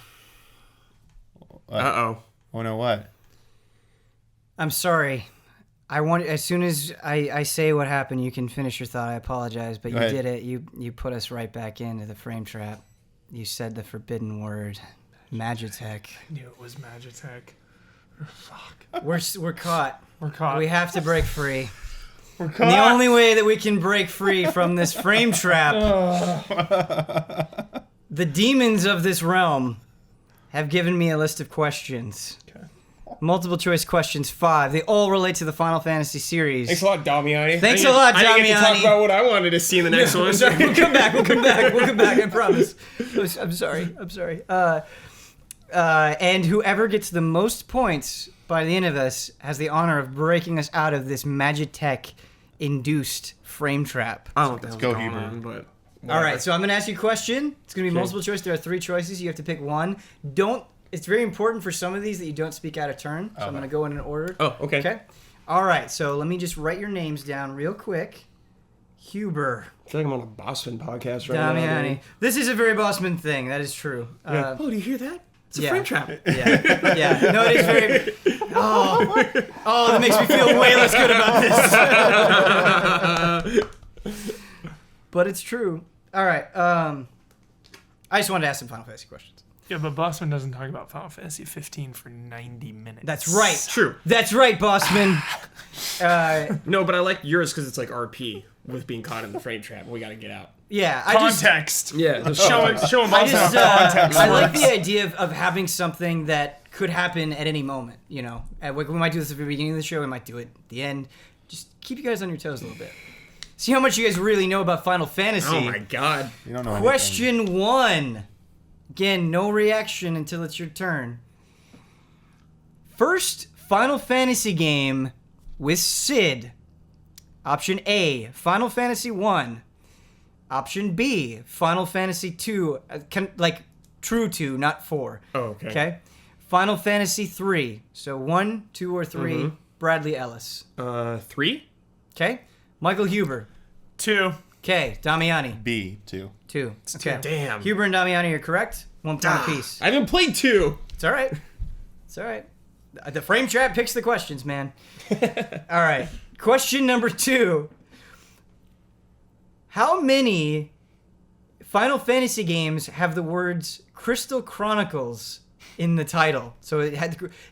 Uh-oh. Oh no, what? I'm sorry. I want as soon as I say what happened, you can finish your thought. I apologize, but Go ahead. did it. You put us right back into the frame trap. You said the forbidden word, Magitech. I knew it was Magitech. Fuck. We're caught. We're caught. We have to break free. We're caught. And the only way that we can break free from this frame trap, the demons of this realm have given me a list of questions. Okay. Multiple choice questions, 5. They all relate to the Final Fantasy series. Thanks a lot, Damiani. Thanks a lot, I didn't get to talk Damiani. about what I wanted to see in the next one. Sorry, we'll come back. I promise. I'm sorry. And whoever gets the most points by the end of this has the honor of breaking us out of this Magitech-induced frame trap. I don't know what the hell's go, going Huber. on, but... All right, so I'm going to ask you a question. It's going to be multiple choice. There are 3 choices. You have to pick one. It's very important for some of these that you don't speak out of turn. So I'm going to go in an order. Oh, okay. Okay. All right, so let me just write your names down real quick. Huber. I feel like I'm on a Bossman podcast right now. Damiani. This is a very Bossman thing. That is true. Yeah. Oh, do you hear that? It's a yeah. frame trap. Yeah. No, it is very... Oh, that makes me feel way less good about this. But it's true. All right. I just wanted to ask some Final Fantasy questions. Yeah, but Bossman doesn't talk about Final Fantasy 15 for 90 minutes. That's right. True. That's right, Bossman. No, but I like yours because it's like RP with being caught in the frame trap. We got to get out. Yeah. Context. Yeah. Show him I Bossman just, how context I like works. the idea of having something that could happen at any moment, you know. We might do this at the beginning of the show. We might do it at the end. Just keep you guys on your toes a little bit. See how much you guys really know about Final Fantasy. Oh, my God. You don't know anything. Question 1. Again, no reaction until it's your turn. First Final Fantasy game with Sid. Option A, Final Fantasy 1. Option B, Final Fantasy 2. True 2, not 4. Oh, okay. Okay? Final Fantasy 3. So 1, 2, or 3. Bradley Ellis. 3? Okay? Michael Huber. 2. Okay, Damiani. B, 2. 2. Okay. Damn. Huber and Damiani are correct. 1 point apiece. I haven't played 2. It's all right. It's all right. The frame trap picks the questions, man. All right. Question number 2. How many Final Fantasy games have the words Crystal Chronicles in the title? So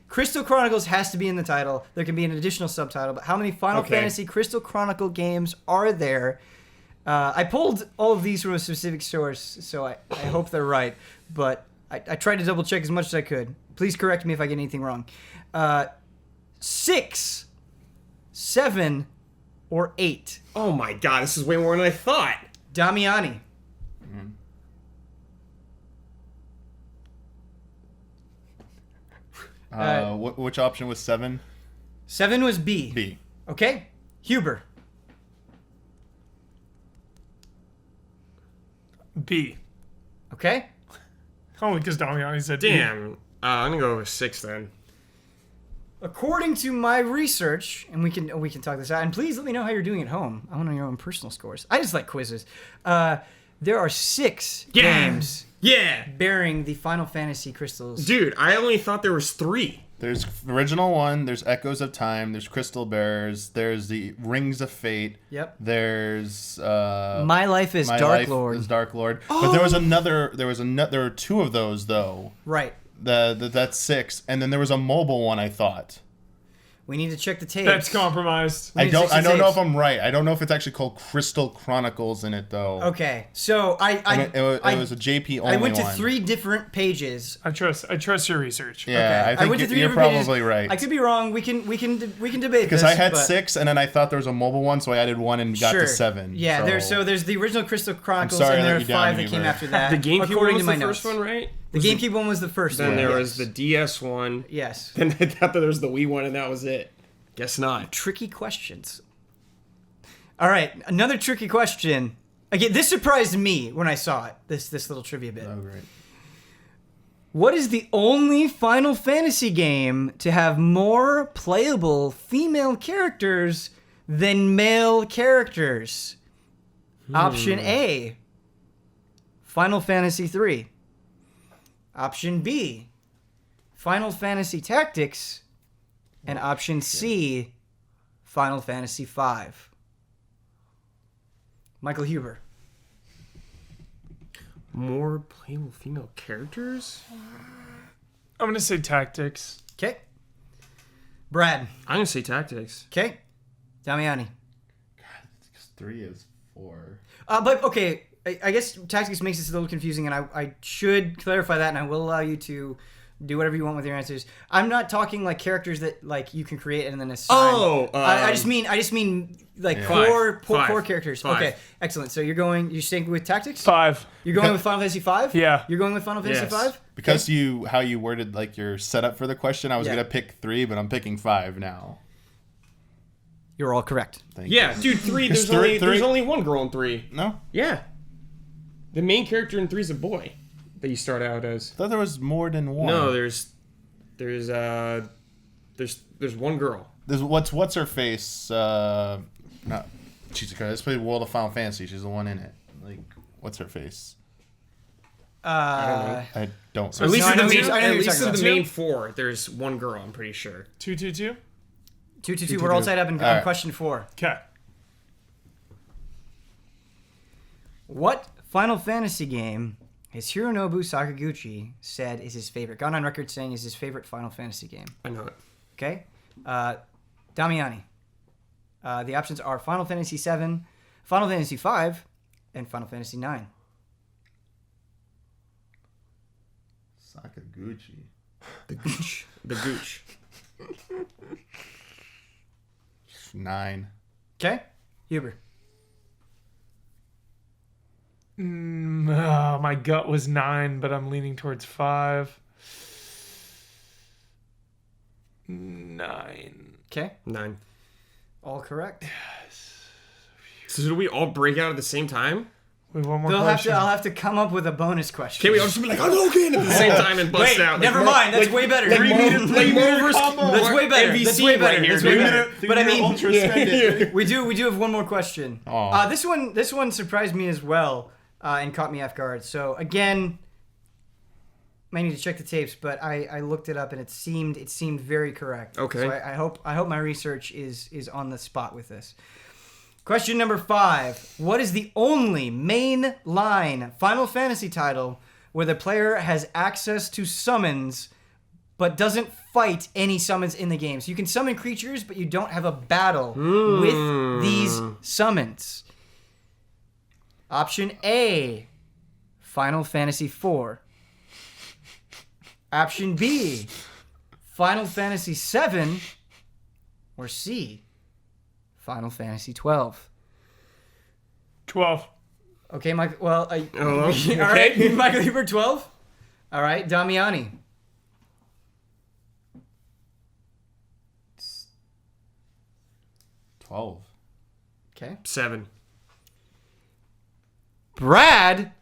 Crystal Chronicles has to be in the title. There can be an additional subtitle, but how many Final Fantasy Crystal Chronicle games are there? I pulled all of these from a specific source, so I hope they're right, but I tried to double check as much as I could. Please correct me if I get anything wrong. 6, 7, or 8? Oh, my God. This is way more than I thought. Damiani. Which option was 7? 7 was B. B. Okay. Huber. B. Okay. Only because Damiani said B. Damn. I'm going to go with 6 then. According to my research, and we can talk this out, and please let me know how you're doing at home. I want to know your own personal scores. I just like quizzes. There are 6 games bearing the Final Fantasy crystals. Dude, I only thought there was 3. There's the original one, there's Echoes of Time, there's Crystal Bears, there's the Rings of Fate. Yep. There's My Life is My Dark Life Lord. is Dark Lord. But there were 2 of those though. Right. That's 6, and then there was a mobile one. I thought. We need to check the tapes. That's compromised. I don't know if I'm right. I don't know if it's actually called Crystal Chronicles in it though. Okay, so it was a JP only. I went to one. 3 different pages. I trust your research. Yeah, Okay. I think went to 3 you're different probably pages. right. I could be wrong. We can debate Because this. I had but 6, and then I thought there was a mobile one, so I added 1 and got sure. to 7. Yeah, there's the original Crystal Chronicles, sorry and to there are let you down, 5 that came Huber. after that. The GameCube according one to was my the notes. first one, right? The GameCube one was the first Then one. there yes. was the DS one. Yes. Then I thought that there was the Wii one, and that was it. Guess not. Tricky questions. All right, another tricky question. Again, this surprised me when I saw it. This little trivia bit. Oh, great. What is the only Final Fantasy game to have more playable female characters than male characters? Option A, Final Fantasy 3. Option B, Final Fantasy Tactics. And option C, Final Fantasy V. Michael Huber. More playable female characters? I'm gonna say Tactics. Okay. Brad. I'm gonna say Tactics. Okay. Damiani. 3 is 4. But okay, I guess Tactics makes this a little confusing, and I should clarify that, and I will allow you to do whatever you want with your answers. I'm not talking like characters that like you can create and then assign. Oh, I just mean like Five. core characters. Five. Okay, excellent. So you're staying with Tactics? 5. You're going with Final Fantasy V? Yeah. You're going with Final Fantasy Yes. V? Because how you worded like your setup for the question, I was Yeah. gonna pick 3, but I'm picking 5 now. You're all correct. Thank Yeah, you. dude, 3. Is There's only one girl in 3. No, Yeah. The main character in 3 is a boy that you start out as. I thought there was more than one. No, there's one girl. There's what's her face? No, Jesus Christ. Let's play World of Final Fantasy. She's the one in it. Like, what's her face? I don't. At least I in know the who you're main, talking at least in about. the main 4, there's one girl. I'm pretty sure. 2-2-2. 2-2-2. We're all tied up in All right. question 4. Okay. What Final Fantasy game has Hironobu Sakaguchi said is his favorite? Gone on record saying is his favorite Final Fantasy game. I know it. Okay? Damiani. The options are Final Fantasy VII, Final Fantasy V, and Final Fantasy IX. Sakaguchi. The Gooch. The Gooch. 9. Okay? Huber. My gut was 9, but I'm leaning towards 5. 9. Okay? 9. All correct. So do we all break out at the same time? We have one more I'll question. have to come up with a bonus question. Can we all just be like, I'm okay at the same time and bust Wait, out? never mind. That's way better. That's way better. MVC That's way better. right here, That's way dude. better. But I mean, ultra spend it. we do have one more question. Aw. This one surprised me as well and caught me off guard. So again, I need to check the tapes, but I looked it up and it seemed very correct. Okay. So I hope my research is on the spot with this. Question number 5. What is the only main line Final Fantasy title where the player has access to summons but doesn't fight any summons in the game? So you can summon creatures, but you don't have a battle with these summons. Option A, Final Fantasy IV. Option B, Final Fantasy VII. Or C, Final Fantasy 12. 12. Okay, Mike. Well, Oh, okay. all right, Michael Huber, 12. All right, Damiani. 12. Okay. 7. Brad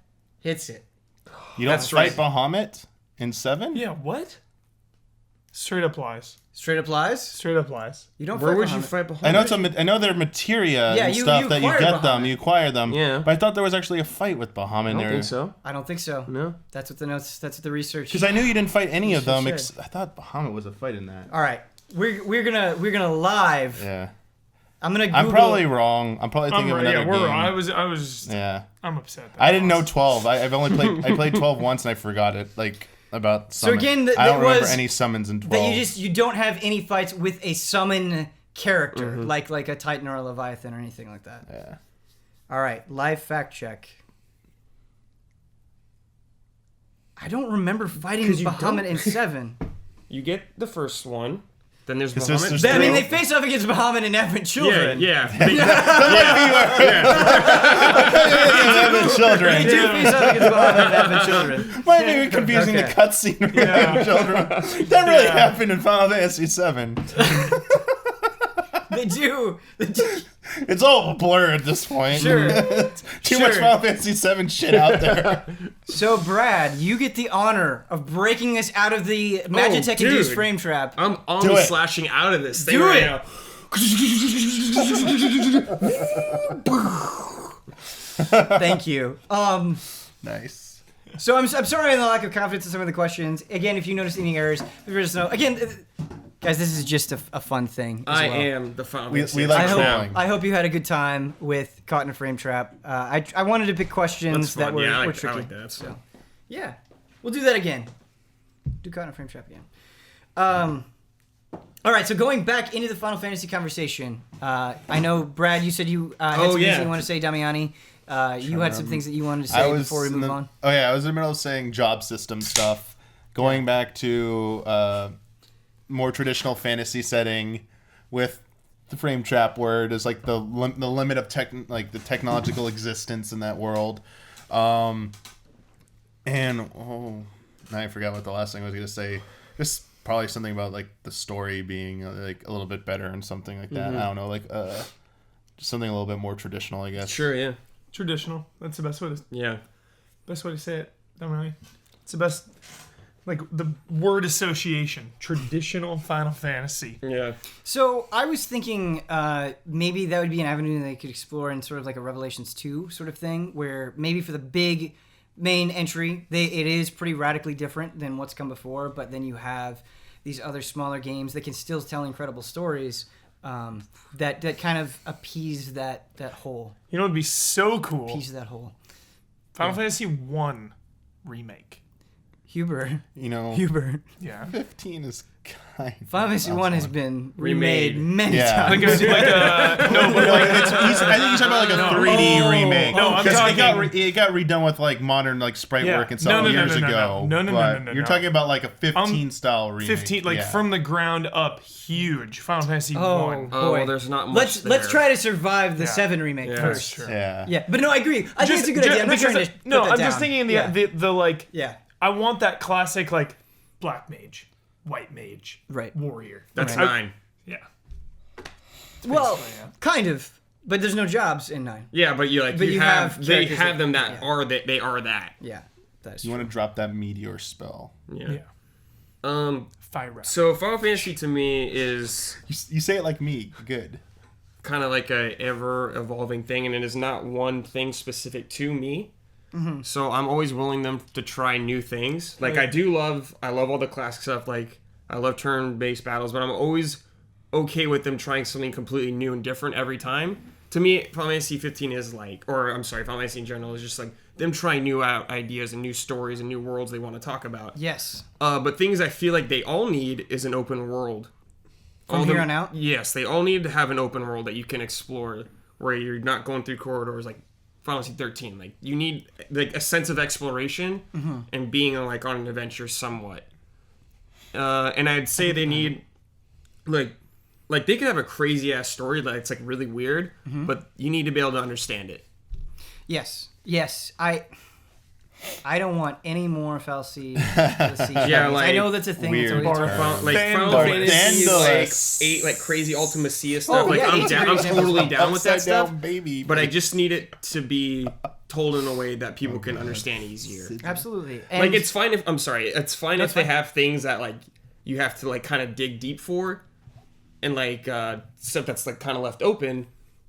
hits it. You don't That's fight right. Bahamut in 7? Yeah, what? Straight up lies. Straight up lies. Straight up lies. You don't. Where fight would you Bahamut. fight behind? I know they're materia Yeah, and you stuff that you acquire get them, Bahamut. you acquire them. Yeah. But I thought there was actually a fight with Bahamut I in don't there. think so. I don't think so. No. That's what the notes. That's what the research. Because I knew you didn't fight any of them. should. I thought Bahamut was a fight in that. All right, we're gonna live. Yeah. I'm gonna. Google, I'm probably wrong. I'm probably thinking of another we're game. wrong. I was. Yeah. I'm upset. I didn't know 12. I played 12 once and I forgot it. Like, about So summon. again, I don't remember was any summons in 12. that you don't have any fights with a summon character like a Titan or a Leviathan or anything like that. Yeah. All right, live fact check. I don't remember fighting 'Cause you Bahamut don't. in 7. You get the first one. Then there's It's Bahamut. just- there's I mean, three. they face off against Bahamut and Advent Children. Yeah. Having children. They do face off against Bahamut and Advent Children. Might be confusing Okay. the cutscene with having children. That really happened in Final Fantasy VII. They do. It's all a blur at this point. Sure. Too much Final Fantasy VII shit out there. So, Brad, you get the honor of breaking us out of the Magitech-induced dude. frame trap. I'm Do arm it. slashing out of this thing Do right it. now. Thank you. Nice. So I'm sorry on the lack of confidence in some of the questions. Again, if you notice any errors, let us know. Again, guys, this is just a fun thing. As I well. am the Final We Fantasy. like I trolling. hope you had a good time with Caught in a Frame Trap. I wanted to pick questions That's that fun. were, Yeah, I were like- tricky. I like that. So, yeah, we'll do that again. Do Caught in a Frame Trap again. All right, so going back into the Final Fantasy conversation, I know Brad, you said you had some things that you want to say, Damiani. You had some things that you wanted to say before we move on. Oh yeah, I was in the middle of saying job system stuff. Going back to more traditional fantasy setting with the frame trap, where it is like the limit of the technological existence in that world. And now I forgot what the last thing I was gonna say. Just probably something about like the story being like a little bit better and something like that. I don't know, like just something a little bit more traditional, I guess. Sure, yeah. Traditional. That's the best way to say it. Don't worry. It's the best. Like the word association. Traditional Final Fantasy. Yeah. So I was thinking maybe that would be an avenue that they could explore in sort of like a Revelations 2 sort of thing, where maybe for the big main entry, it is pretty radically different than what's come before, but then you have these other smaller games that can still tell incredible stories that kind of appease that hole. You know what would be so cool? Appease that hole. Final Fantasy 1 remake. Hubert. Hubert. Yeah. 15 is kind of... Final Fantasy 1 has been remade many Yeah. times. Like a no, but like I think you're talking about like a 3D remake. No, I'm 'Cause talking- it got redone with like modern like sprite Yeah. work and stuff years ago. No. But you're talking about like a 15 style remake. 15 like yeah. from the ground up, huge. Final Fantasy 1. Oh, Oh, boy. well, there's not much Let's there. try to survive the Yeah. 7 remake Yeah, first. That's true. Yeah. Yeah, but no, I agree. I think it's a good idea. I'm not trying to no, put that I'm down. just thinking Yeah. the like. Yeah. I want that classic like black mage, white mage, Right. warrior. That's I- 9. Yeah. Well, yeah. kind of, but there's no jobs in 9. Yeah, but you But you have they characters have them that- that are that they are that. Yeah, that's You want to drop that meteor spell. Yeah. Yeah. Fire. So Final Fantasy to me is You say it like me. Good. kind of like a ever evolving thing, and it is not one thing specific to me. So I'm always willing them to try new things. Like I love all the classic stuff. Like I love turn-based battles, but I'm always okay with them trying something completely new and different every time. To me, Final Fantasy 15 is like, or I'm sorry, Final Fantasy in general is just like them trying new ideas and new stories and new worlds they want to talk about. yes. But things I feel like they all need is an open world. From here on out. Yes, they all need to have an open world that you can explore, where you're not going through corridors like Final Fantasy 13. Like you need like a sense of exploration and being like on an adventure somewhat. And I'd say they need like they could have a crazy ass story that's like really weird, but you need to be able to understand it. Yes. I don't want any more FLC. Yeah, like, I know that's a thing. weird It's always term. hard. Like Final Fantasy is like crazy Ultimacia stuff. Oh, like yeah, I'm, it's a down, great I'm example. totally down with that Upside down stuff. baby. But I just need it to be told in a way that people can understand easier. Absolutely. And Like it's fine if it's fine if they fine. have things that like you have to like kind of dig deep for, and like stuff that's like kind of left open.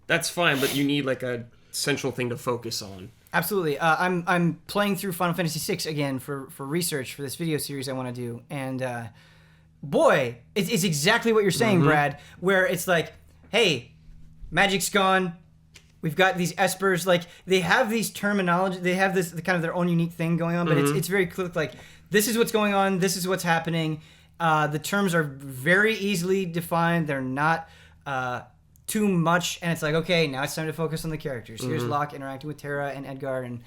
That's fine, but you need like a central thing to focus on. Absolutely. I'm playing through Final Fantasy VI again for research for this video series I want to do, and boy, it's exactly what you're saying, Brad. Where it's like, hey, magic's gone. We've got these espers. Like they have these terminology. They have this kind of their own unique thing going on, but it's very clear. Like this is what's going on. This is what's happening. The terms are very easily defined. They're not too much, and it's like, okay, now it's time to focus on the characters. Here's Locke interacting with Tara and Edgar and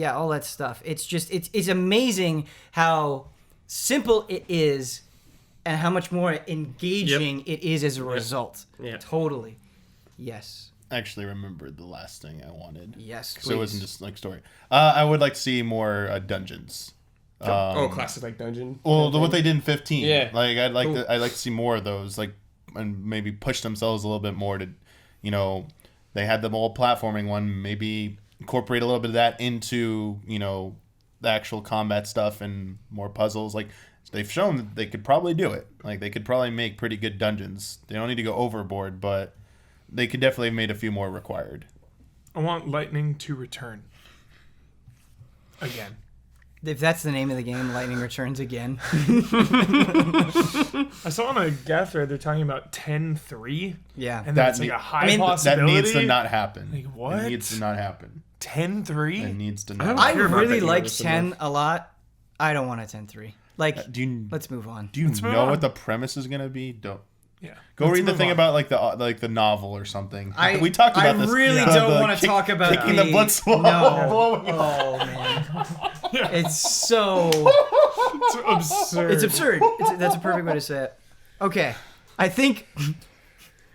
all that stuff. It's just it's amazing how simple it is and how much more engaging it is as a result. Yeah. Totally. Yes. I actually remembered the last thing I wanted. Yes, please. So it wasn't just like story. I would like to see more dungeons. Classic like dungeon. Well, what they did in 15. Yeah. Like I'd like to see more of those. Like, and maybe push themselves a little bit more to, they had the whole platforming one. Maybe incorporate a little bit of that into the actual combat stuff and more puzzles. Like, they've shown that they could probably do it. Like, they could probably make pretty good dungeons. They don't need to go overboard, but they could definitely have made a few more required. I want Lightning to return. Again. If that's the name of the game, Lightning returns again. I saw on a Gath thread they're talking about 10-3. Yeah. And that's like a high possibility. That needs to not happen. Like, what? It needs to not happen. 10-3? It needs to not I happen. really like 10 a lot. I don't want a 10-3. Like, let's move on. Do you know what the premise is going to be? Don't. Yeah. Go read the thing about like the novel or something. We talked about this. I really don't want to talk about kicking the blood swallow. No. Oh man, it's so It's absurd. It's absurd. That's a perfect way to say it. Okay, I think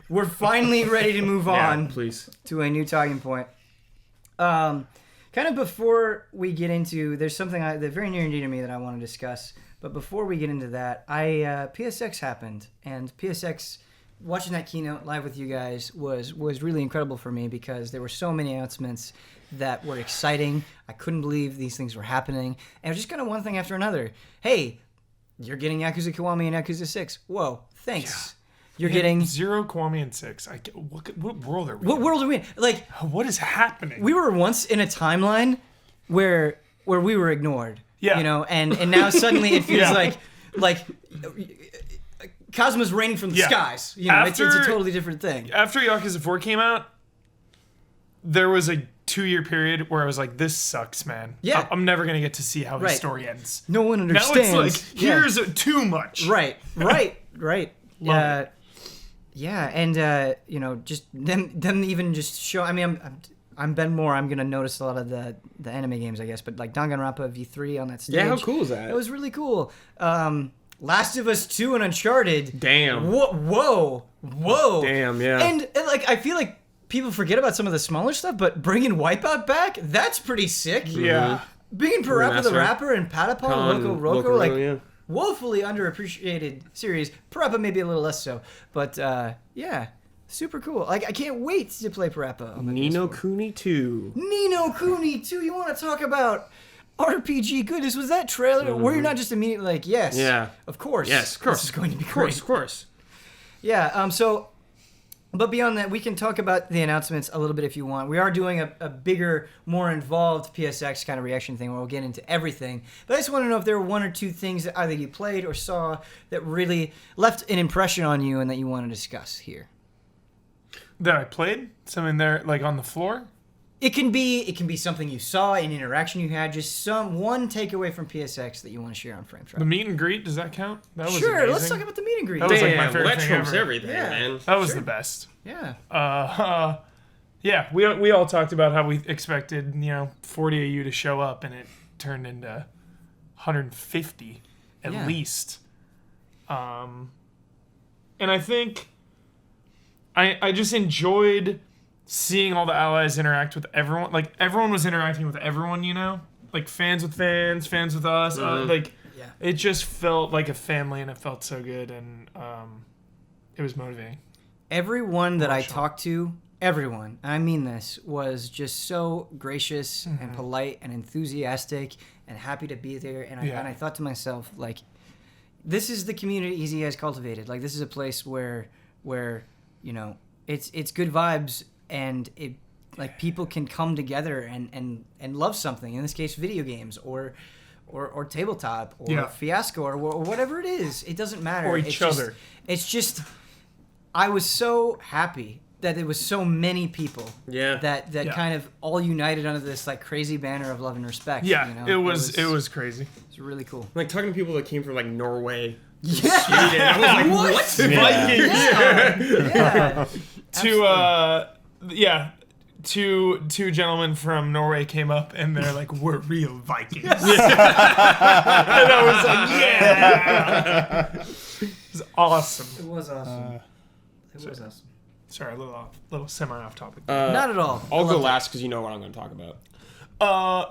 we're finally ready to move on. Please. To a new talking point. Kind of before we get into, there's something that's very near and dear to me that I want to discuss. But before we get into that, PSX happened, and PSX, watching that keynote live with you guys was really incredible for me because there were so many announcements that were exciting. I couldn't believe these things were happening, and it was just kind of one thing after another. Hey, you're getting Yakuza Kiwami and Yakuza 6. Whoa, thanks. Yeah. You're getting 0, Kiwami, and 6. What world are we? What world are we in? Like, what is happening? We were once in a timeline where we were ignored. Yeah. And now suddenly it feels like Cosmo's raining from the skies. It's a totally different thing. After Yakuza 4 came out, there was a 2-year period where I was like, this sucks, man. Yeah. I'm never going to get to see how his story ends. No one understands. Now it's like, here's too much. Right. Yeah. And, just them even just show, I mean, I'm Ben Moore. I'm gonna notice a lot of the anime games, I guess. But like Danganronpa V3 on that stage. Yeah, how cool is that? It was really cool. Last of Us 2 and Uncharted. Damn. Whoa. Damn, yeah. And like I feel like people forget about some of the smaller stuff, but bringing Wipeout back, that's pretty sick. Yeah. Bringing Parappa the Rapper and Patapon, Loco, like yeah. woefully underappreciated series. Parappa maybe a little less so, but yeah. Super cool. Like, I can't wait to play Parappa on the Ni no PS4. Kuni 2. Ni no Kuni 2. You want to talk about RPG goodness? Was that trailer where you're not just immediately like, yes, of course. Yes, of course. This is going to be great. Of course. Yeah, but beyond that, we can talk about the announcements a little bit if you want. We are doing a bigger, more involved PSX kind of reaction thing where we'll get into everything. But I just want to know if there were one or two things that either you played or saw that really left an impression on you and that you want to discuss here. That I played? Something there, like on the floor? It can be something you saw, an interaction you had, just one takeaway from PSX that you want to share on Frame Trap. The meet and greet, does that count? That was sure, amazing. let's talk about the meet and greet. That was like my Damn, favorite that thing trumps ever. everything, man. That was the best. Yeah. Yeah, we all talked about how we expected, 40 AU to show up, and it turned into 150 at least. And I think I just enjoyed seeing all the allies interact with everyone. Like, everyone was interacting with everyone, Like, fans with fans, fans with us. It just felt like a family, and it felt so good, and it was motivating. Everyone that I talked to, everyone, and I mean this, was just so gracious and polite and enthusiastic and happy to be there. And I thought to myself, like, this is the community Easy has cultivated. Like, this is a place where it's good vibes, and it like people can come together and love something. In this case, video games or tabletop or Fiasco or whatever it is. It doesn't matter. Or each other. It's just I was so happy. that there was so many people. Yeah. That kind of all united under this like crazy banner of love and respect. Yeah, you know? it was crazy. It's really cool. Like talking to people that came from like Norway. Yeah. Sweden. I was like, what? Vikings. Yeah. Two gentlemen from Norway came up and they're like, "We're real Vikings." And I was like, "Yeah!" It was awesome. It was awesome. It was awesome. Sorry, a little semi off topic. Not at all. I'll go last because you know what I'm going to talk about.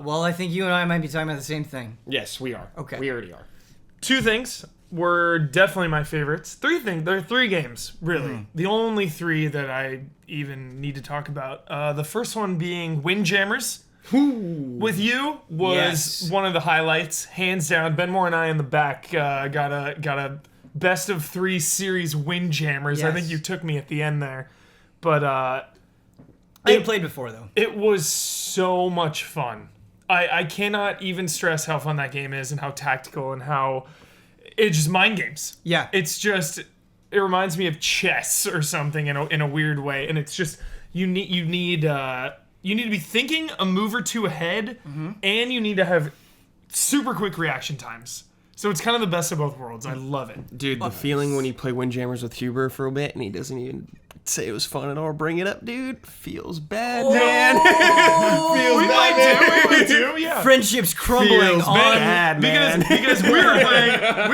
Well, I think you and I might be talking about the same thing. Yes, we are. Okay. We already are. Two things were definitely my favorites. There are 3 games, really. The only 3 that I even need to talk about. The first one being Windjammers. With You was one of the highlights, hands down. Benmore and I in the back got a best of 3 series Windjammers. Yes. I think you took me at the end there, but I hadn't played before though. it was so much fun. I cannot even stress how fun that game is and how tactical and how it's just mind games. Yeah. It's just, it reminds me of chess or something in a weird way. And it's just, you need to be thinking a move or two ahead, and you need to have super quick reaction times. So it's kind of the best of both worlds. I love it. Dude, the feeling when you play Windjammers with Huber for a bit and he doesn't even say it was fun at all, bring it up, dude, feels bad, man. Feels We might do, yeah. Friendships crumbling Feels on. bad, man. Because we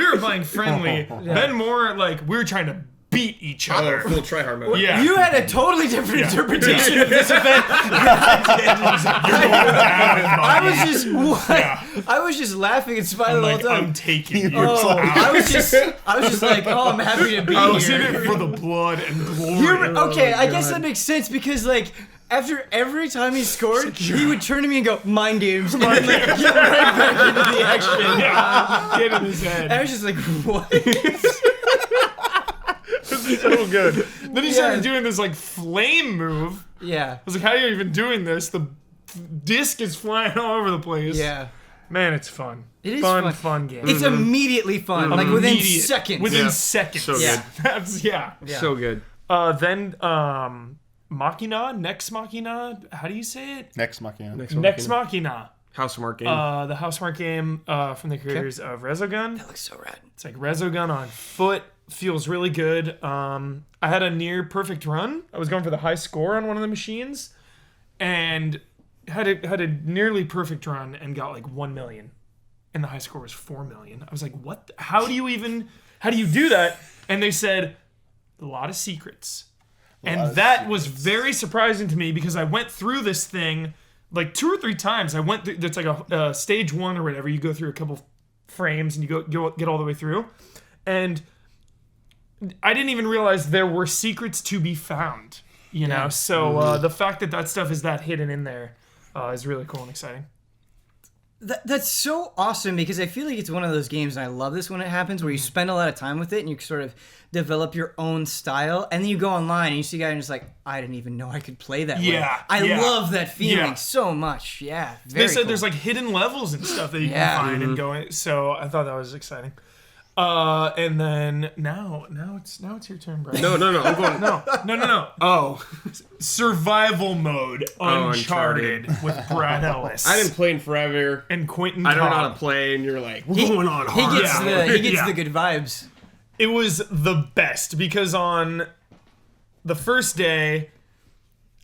were playing friendly. Ben Moore, like, we were trying to beat each other. Full tryhard mode. Yeah. You had a totally different interpretation of this event. I was just laughing and smiling all the time. I'm taking you. I was just like, I'm happy to be I was in here. it for the blood and glory. Okay, I guess that makes sense because like after every time he scored, he would turn to me and go, "Mind games," and then like get right back into the action. Get in his head. I was just like, what? So good. Then he started doing this like flame move. Yeah. I was like, how are you even doing this? The disc is flying all over the place. Yeah. Man, it's fun. It is fun game. It's immediately fun, like within Immediate. seconds. Within seconds. So Yeah. That's Yeah. So good. Then Machina, Nex Machina. How do you say it? Next Machina. Nex Machina. House Mark game. The Housemarque game from the creators of Resogun. That looks so rad. It's like Resogun on foot. Feels really good. I had a near perfect run. I was going for the high score on one of the machines, and had a nearly perfect run and got like 1 million, and the high score was 4 million. I was like, what? How do you do that? And they said a lot of secrets, and that was very surprising to me because I went through this thing like 2 or 3 times. I went through. It's like a stage 1 or whatever. You go through a couple frames and you go get all the way through, and I didn't even realize there were secrets to be found, you know? So the fact that stuff is that hidden in there is really cool and exciting. That's so awesome because I feel like it's one of those games, and I love this when it happens, where you spend a lot of time with it and you sort of develop your own style, and then you go online and you see a guy and just like, I didn't even know I could play that way. I love that feeling so much. Yeah, very They said cool. there's like hidden levels and stuff that you can find and go in. So I thought that was exciting. And then now it's your turn, Brian. No, I'm going. No. Oh, Survival mode, Uncharted with Brad Ellis. I didn't play in forever. And Quentin. I don't know how Cobb. to play, and you're like, we're going on He hard. gets the good vibes. It was the best because on the first day,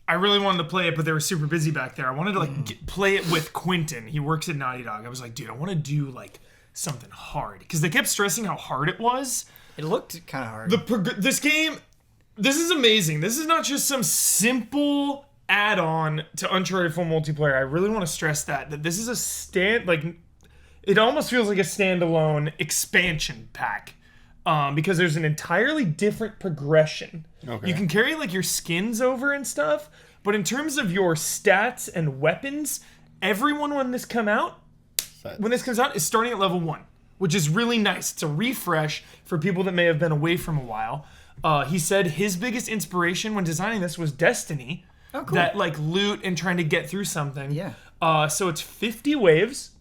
I really wanted to play it, but they were super busy back there. I wanted to play it with Quentin. He works at Naughty Dog. I was like, dude, I want to do like something hard because they kept stressing how hard it was. It looked kind of hard. This game, this is amazing. This is not just some simple add-on to Uncharted full multiplayer. I really want to stress that this is a it almost feels like a standalone expansion pack. Because there's an entirely different progression. Okay. You can carry like your skins over and stuff, but in terms of your stats and weapons, everyone when this comes out is starting at level 1, which is really nice. It's a refresh for people that may have been away from a while. He said his biggest inspiration when designing this was Destiny. Oh, cool. That like loot and trying to get through something. Yeah. So it's 50 waves.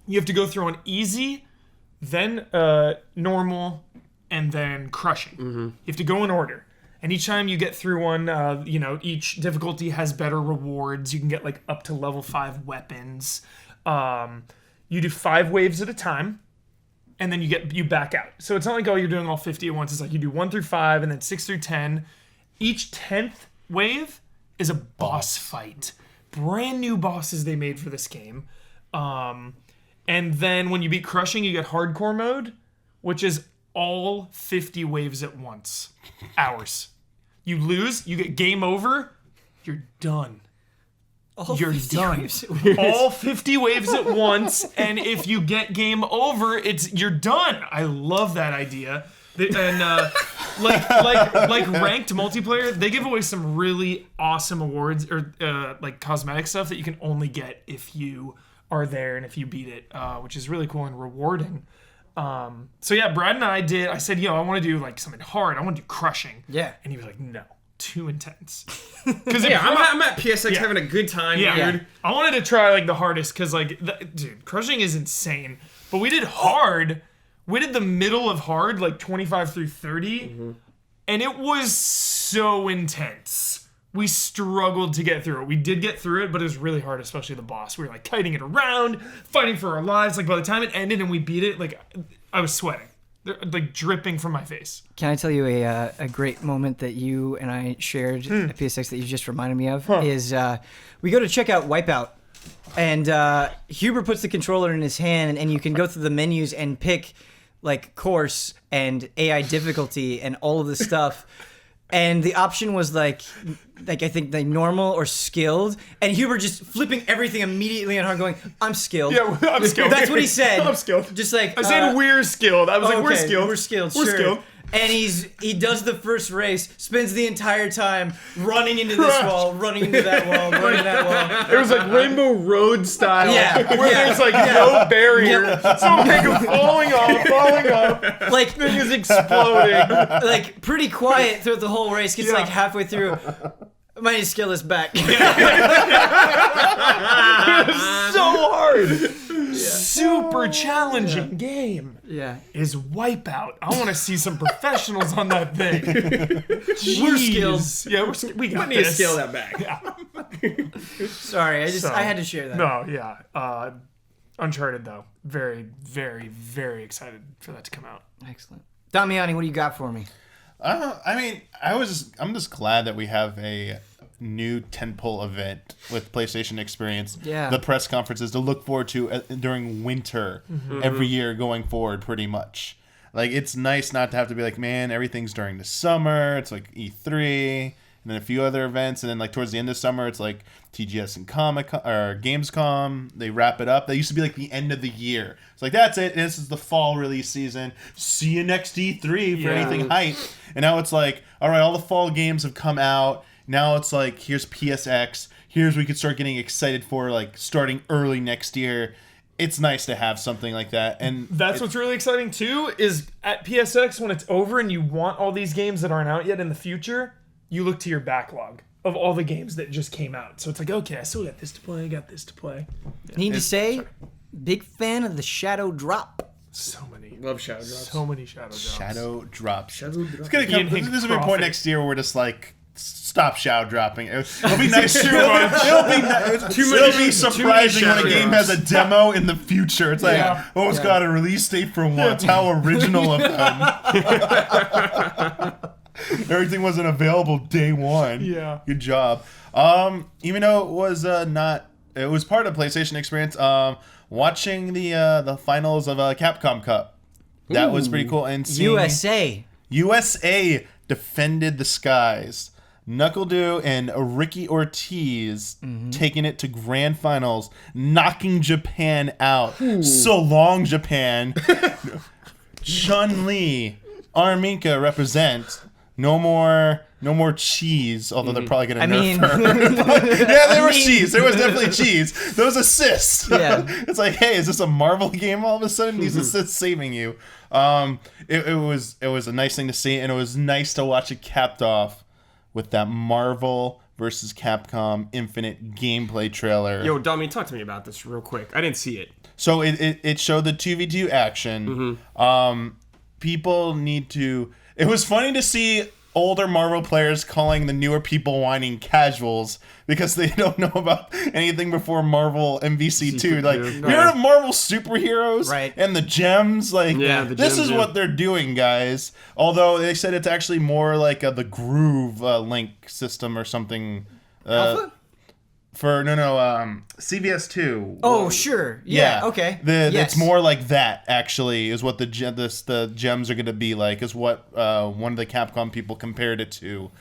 You have to go through on easy, then normal, and then crushing. You have to go in order. And each time you get through one, each difficulty has better rewards. You can get like up to level 5 weapons. You do 5 waves at a time, and then you back out. So it's not like, you're doing all 50 at once. It's like you do 1 through 5 and then 6 through 10. Each 10th wave is a boss fight. Brand new bosses they made for this game. And then when you beat Crushing, you get Hardcore mode, which is all 50 waves at once. Hours. You lose, you get game over, you're done. You're done. All 50 waves at once, and if you get game over, you're done. I love that idea. And like ranked multiplayer, they give away some really awesome awards or like cosmetic stuff that you can only get if you are there and if you beat it, which is really cool and rewarding. So yeah, Brad and I said, I want to do like something hard. I want to do Crushing. Yeah. And he was like, no, too intense. Because I'm at PSX having a good time, dude. I wanted to try like the hardest because dude, Crushing is insane. But we did hard. We did the middle of hard, like 25 through 30, and it was so intense. We struggled to get through it. We did get through it, but it was really hard, especially the boss. We were like kiting it around, fighting for our lives. Like by the time it ended and we beat it, like I was sweating. They're like dripping from my face. Can I tell you a great moment that you and I shared at PSX that you just reminded me of? Is we go to check out Wipeout, and Huber puts the controller in his hand, and you can go through the menus and pick like course and AI difficulty and all of this stuff. And the option was like I think like normal or skilled, and Huber just flipping everything immediately on hard, going, "I'm skilled." Yeah, I'm skilled. That's what he said. I'm skilled. Just like I said we're skilled. I was like, we're okay, skilled. We're skilled. We're sure. skilled. And he does the first race, spends the entire time running into this wall, running into that wall, running that wall. It was like Rainbow Road style, where yeah, there's like no barrier. So Jacob falling off. Like Thing is exploding. like pretty quiet throughout the whole race. Gets like halfway through. My skill is back. So hard. Super challenging game. Yeah. Is Wipeout. I want to see some professionals on that thing. We're skilled. Yeah, we got We need to this. scale that back. Sorry, I had to share that. No, yeah. Uncharted though. Very, very, very excited for that to come out. Excellent. Damiani, what do you got for me? I'm just glad that we have a new tentpole event with PlayStation Experience. Yeah. The press conferences to look forward to during winter every year going forward, pretty much. Like, it's nice not to have to be like, man, everything's during the summer. It's like E3 and then a few other events, and then like towards the end of summer, it's like TGS and Gamescom. They wrap it up. That used to be like the end of the year. It's like, that's it. And this is the fall release season. See you next E3 for anything hype. And now it's like, all right, all the fall games have come out. Now it's like, here's PSX. Here's we could start getting excited for like starting early next year. It's nice to have something like that. And that's what's really exciting too, is at PSX when it's over and you want all these games that aren't out yet in the future, you look to your backlog of all the games that just came out. So it's like, okay, I still got this to play, I got this to play. Yeah. Need to say, big fan of the Shadow Drop. So many. Love Shadow Drops. So many Shadow Drops. Shadow Drops. Shadow Drops. It's gonna come, this will be a point next year where we're just like, stop Shadow Dropping. It'll be nice. It'll be surprising when a game has a demo in the future. It's like, oh, it's got a release date for once. How original of them. Everything wasn't available day one. Yeah. Good job. Even though it was it was part of PlayStation Experience. Watching the finals of Capcom Cup. That was pretty cool. And seeing USA defended the skies. NuckleDu and Ricky Ortiz taking it to grand finals, knocking Japan out. So long, Japan. Chun-Li, Arminka represent. No more cheese, although they're probably going to nerf her. Yeah, there was cheese. There was definitely cheese. Those assists. Yeah. It's like, hey, is this a Marvel game all of a sudden? These assists saving you. It was a nice thing to see, and it was nice to watch it capped off with that Marvel versus Capcom Infinite gameplay trailer. Yo, Dami, talk to me about this real quick. I didn't see it. So it showed the 2v2 action. People need to... It was funny to see older Marvel players calling the newer people whining casuals because they don't know about anything before Marvel MVC2. Like, you heard of Marvel superheroes and the gems? Like, this is what they're doing, guys. Although they said it's actually more like the Groove Link system or something. Alpha? CVS2. Oh, sure. Yeah. Okay. It's more like that, actually, is what the gems are going to be like, is what one of the Capcom people compared it to.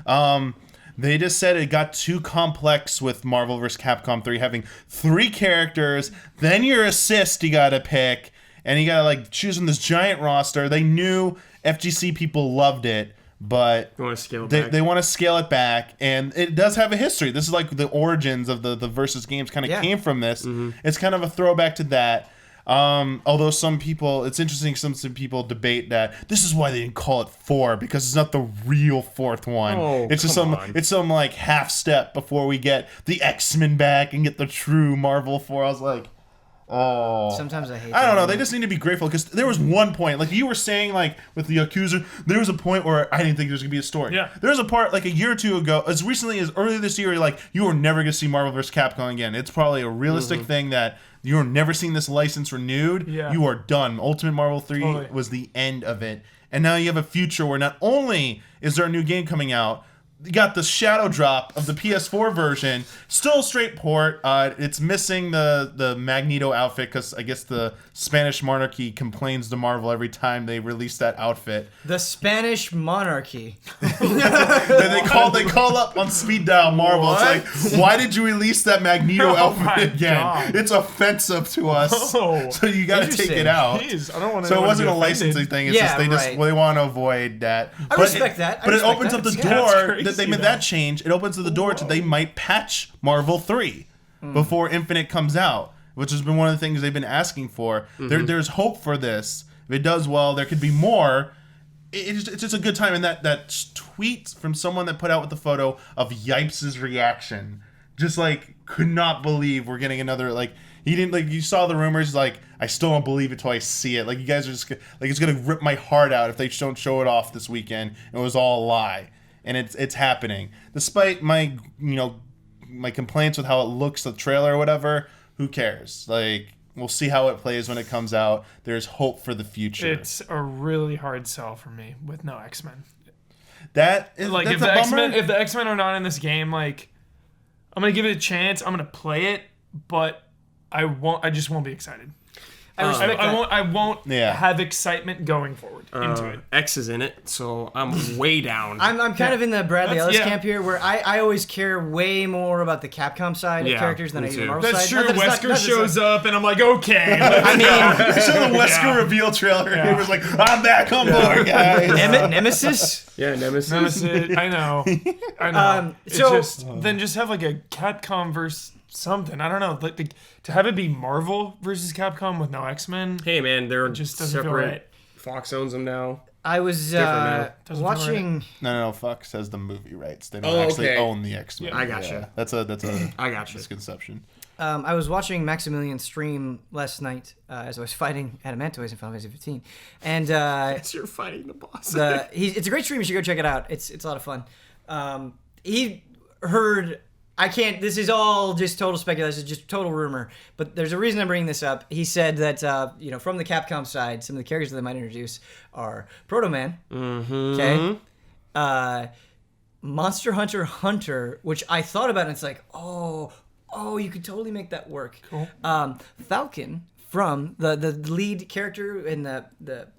They just said it got too complex with Marvel vs. Capcom 3, having 3 characters, then your assist you got to pick, and you got to like choose from this giant roster. They knew FGC people loved it. But they want to scale it back, and it does have a history. This is like the origins of the versus games kind of came from this. It's kind of a throwback to that. Although some people, it's interesting, some people debate that this is why they didn't call it 4, because it's not the real 4th one. It's just some like half step before we get the X-Men back and get the true Marvel 4. I was like, oh. Sometimes I hate I don't know. They just need to be grateful, because there was one point, like you were saying, like with the Yakuza, there was a point where I didn't think there was going to be a story. Yeah. There was a part like a year or two ago, as recently as earlier this year, like you were never going to see Marvel vs. Capcom again. It's probably a realistic thing that you're never seeing this license renewed. Yeah. You are done. Ultimate Marvel 3 was the end of it. And now you have a future where not only is there a new game coming out, you got the shadow drop of the PS4 version, still a straight port. It's missing the Magneto outfit, because I guess the Spanish monarchy complains to Marvel every time they release that outfit. The Spanish monarchy. they call up on speed dial Marvel. What? It's like, why did you release that Magneto outfit again? God. It's offensive to us, so you got to take it out. Jeez, I don't want to. So it wasn't a licensing thing. It's just they want to avoid that. I respect that. But it opens up the door. That they made that change. It opens the door to they might patch Marvel 3 before Infinite comes out, which has been one of the things they've been asking for. There's hope for this. If it does well, there could be more. It's just a good time. And that tweet from someone that put out with the photo of Yipes' reaction, just like could not believe we're getting another, like, he didn't, like, you saw the rumors, like, I still don't believe it till I see it. Like, you guys are just like, it's gonna rip my heart out if they don't show it off this weekend. It was all a lie. And it's happening. Despite my complaints with how it looks, the trailer or whatever, who cares? Like, we'll see how it plays when it comes out. There's hope for the future. It's a really hard sell for me with no X-Men. That is like, if the X-Men are not in this game, like, I'm gonna give it a chance. I'm gonna play it, but I just won't be excited. I won't have excitement going forward into it. X is in it, so I'm way down. I'm kind of in the Bradley Ellis camp here, where I always care way more about the Capcom side of characters than I do the Marvel side. That's true. Wesker shows up, and I'm like, okay. I mean, so the Wesker reveal trailer, he was like, I'm back on board, guys. Nemesis? Yeah, Nemesis. I know. Then just have like a Capcom versus something. I don't know. Like, to have it be Marvel versus Capcom with no X-Men. Hey man, they're just doesn't separate. feel right. Fox owns them now. I was watching. No. Fox has the movie rights. They don't actually own the X-Men. Yeah, I gotcha. That's a I gotcha. misconception. I was watching Maximilian stream last night as I was fighting Adamantoids in Final Fantasy 15, and as you're fighting the boss. It's a great stream. You should go check it out. It's a lot of fun. He heard. I can't. This is all just total speculation, just total rumor. But there's a reason I'm bringing this up. He said that from the Capcom side, some of the characters that they might introduce are Proto Man, okay, Monster Hunter, which I thought about, and it's like, oh, you could totally make that work. Cool. Falcon from the lead character in the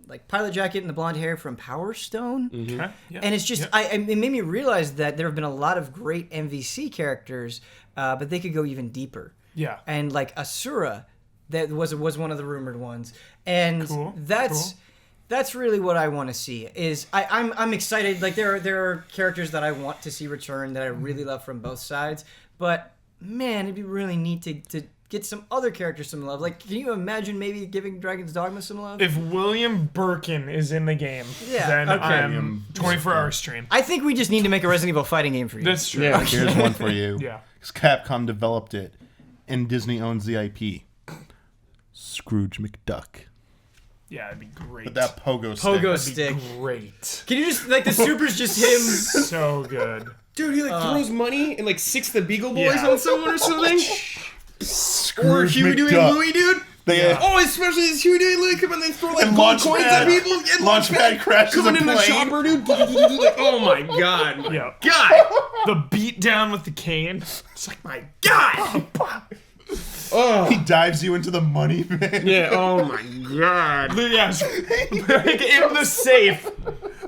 like pilot jacket and the blonde hair from Power Stone. Okay. Yeah. And it's just it made me realize that there have been a lot of great MVC characters, but they could go even deeper. Yeah. And like Asura, that was one of the rumored ones, and that's really what I want to see. Is I'm excited. Like there are characters that I want to see return that I really love from both sides, but man, it'd be really neat to get some other characters some love. Like, can you imagine maybe giving Dragon's Dogma some love? If William Birkin is in the game, then I'm 24-hour stream. I think we just need to make a Resident Evil fighting game for you. That's true. Yeah. Here's one for you. Yeah. Because Capcom developed it, and Disney owns the IP. Scrooge McDuck. Yeah, it'd be great. But that pogo stick. Great. Can you just like the supers just him? So good. Dude, he like throws money and like six the Beagle Boys Yeah. on someone or something. Or Scrooge Huey, Dewey, McDuck. and Louie, dude. Oh, especially this Huey, Dewey, and Louie come and they throw like And gold coins at Launchpad. people. And Launchpad crashes coming a in the plane. chopper, dude. Like, oh my god. Yeah. God. The beat down with the cane. It's like, My God. He dives you into the money bin. Yeah. Oh my God. yeah, like in the safe.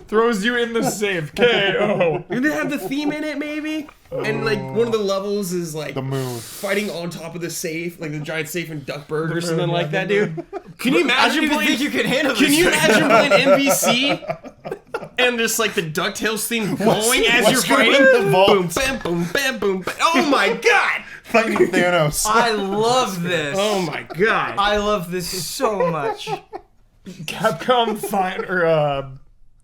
Throws you in the safe. KO. Did they have the theme in it, maybe? And like one of the levels is like The moon. fighting on top of the safe, like the giant safe in Duckburg or something like that, dude. Can you I imagine don't even playing? think you can handle this. Can you right imagine now. playing MVC and just like the DuckTales theme going as you're what's going fighting? in the vault? Boom, bam, boom, bam, boom, bam. Oh my God! Fighting Thanos. I love this. Oh my God! I love this so much. Capcom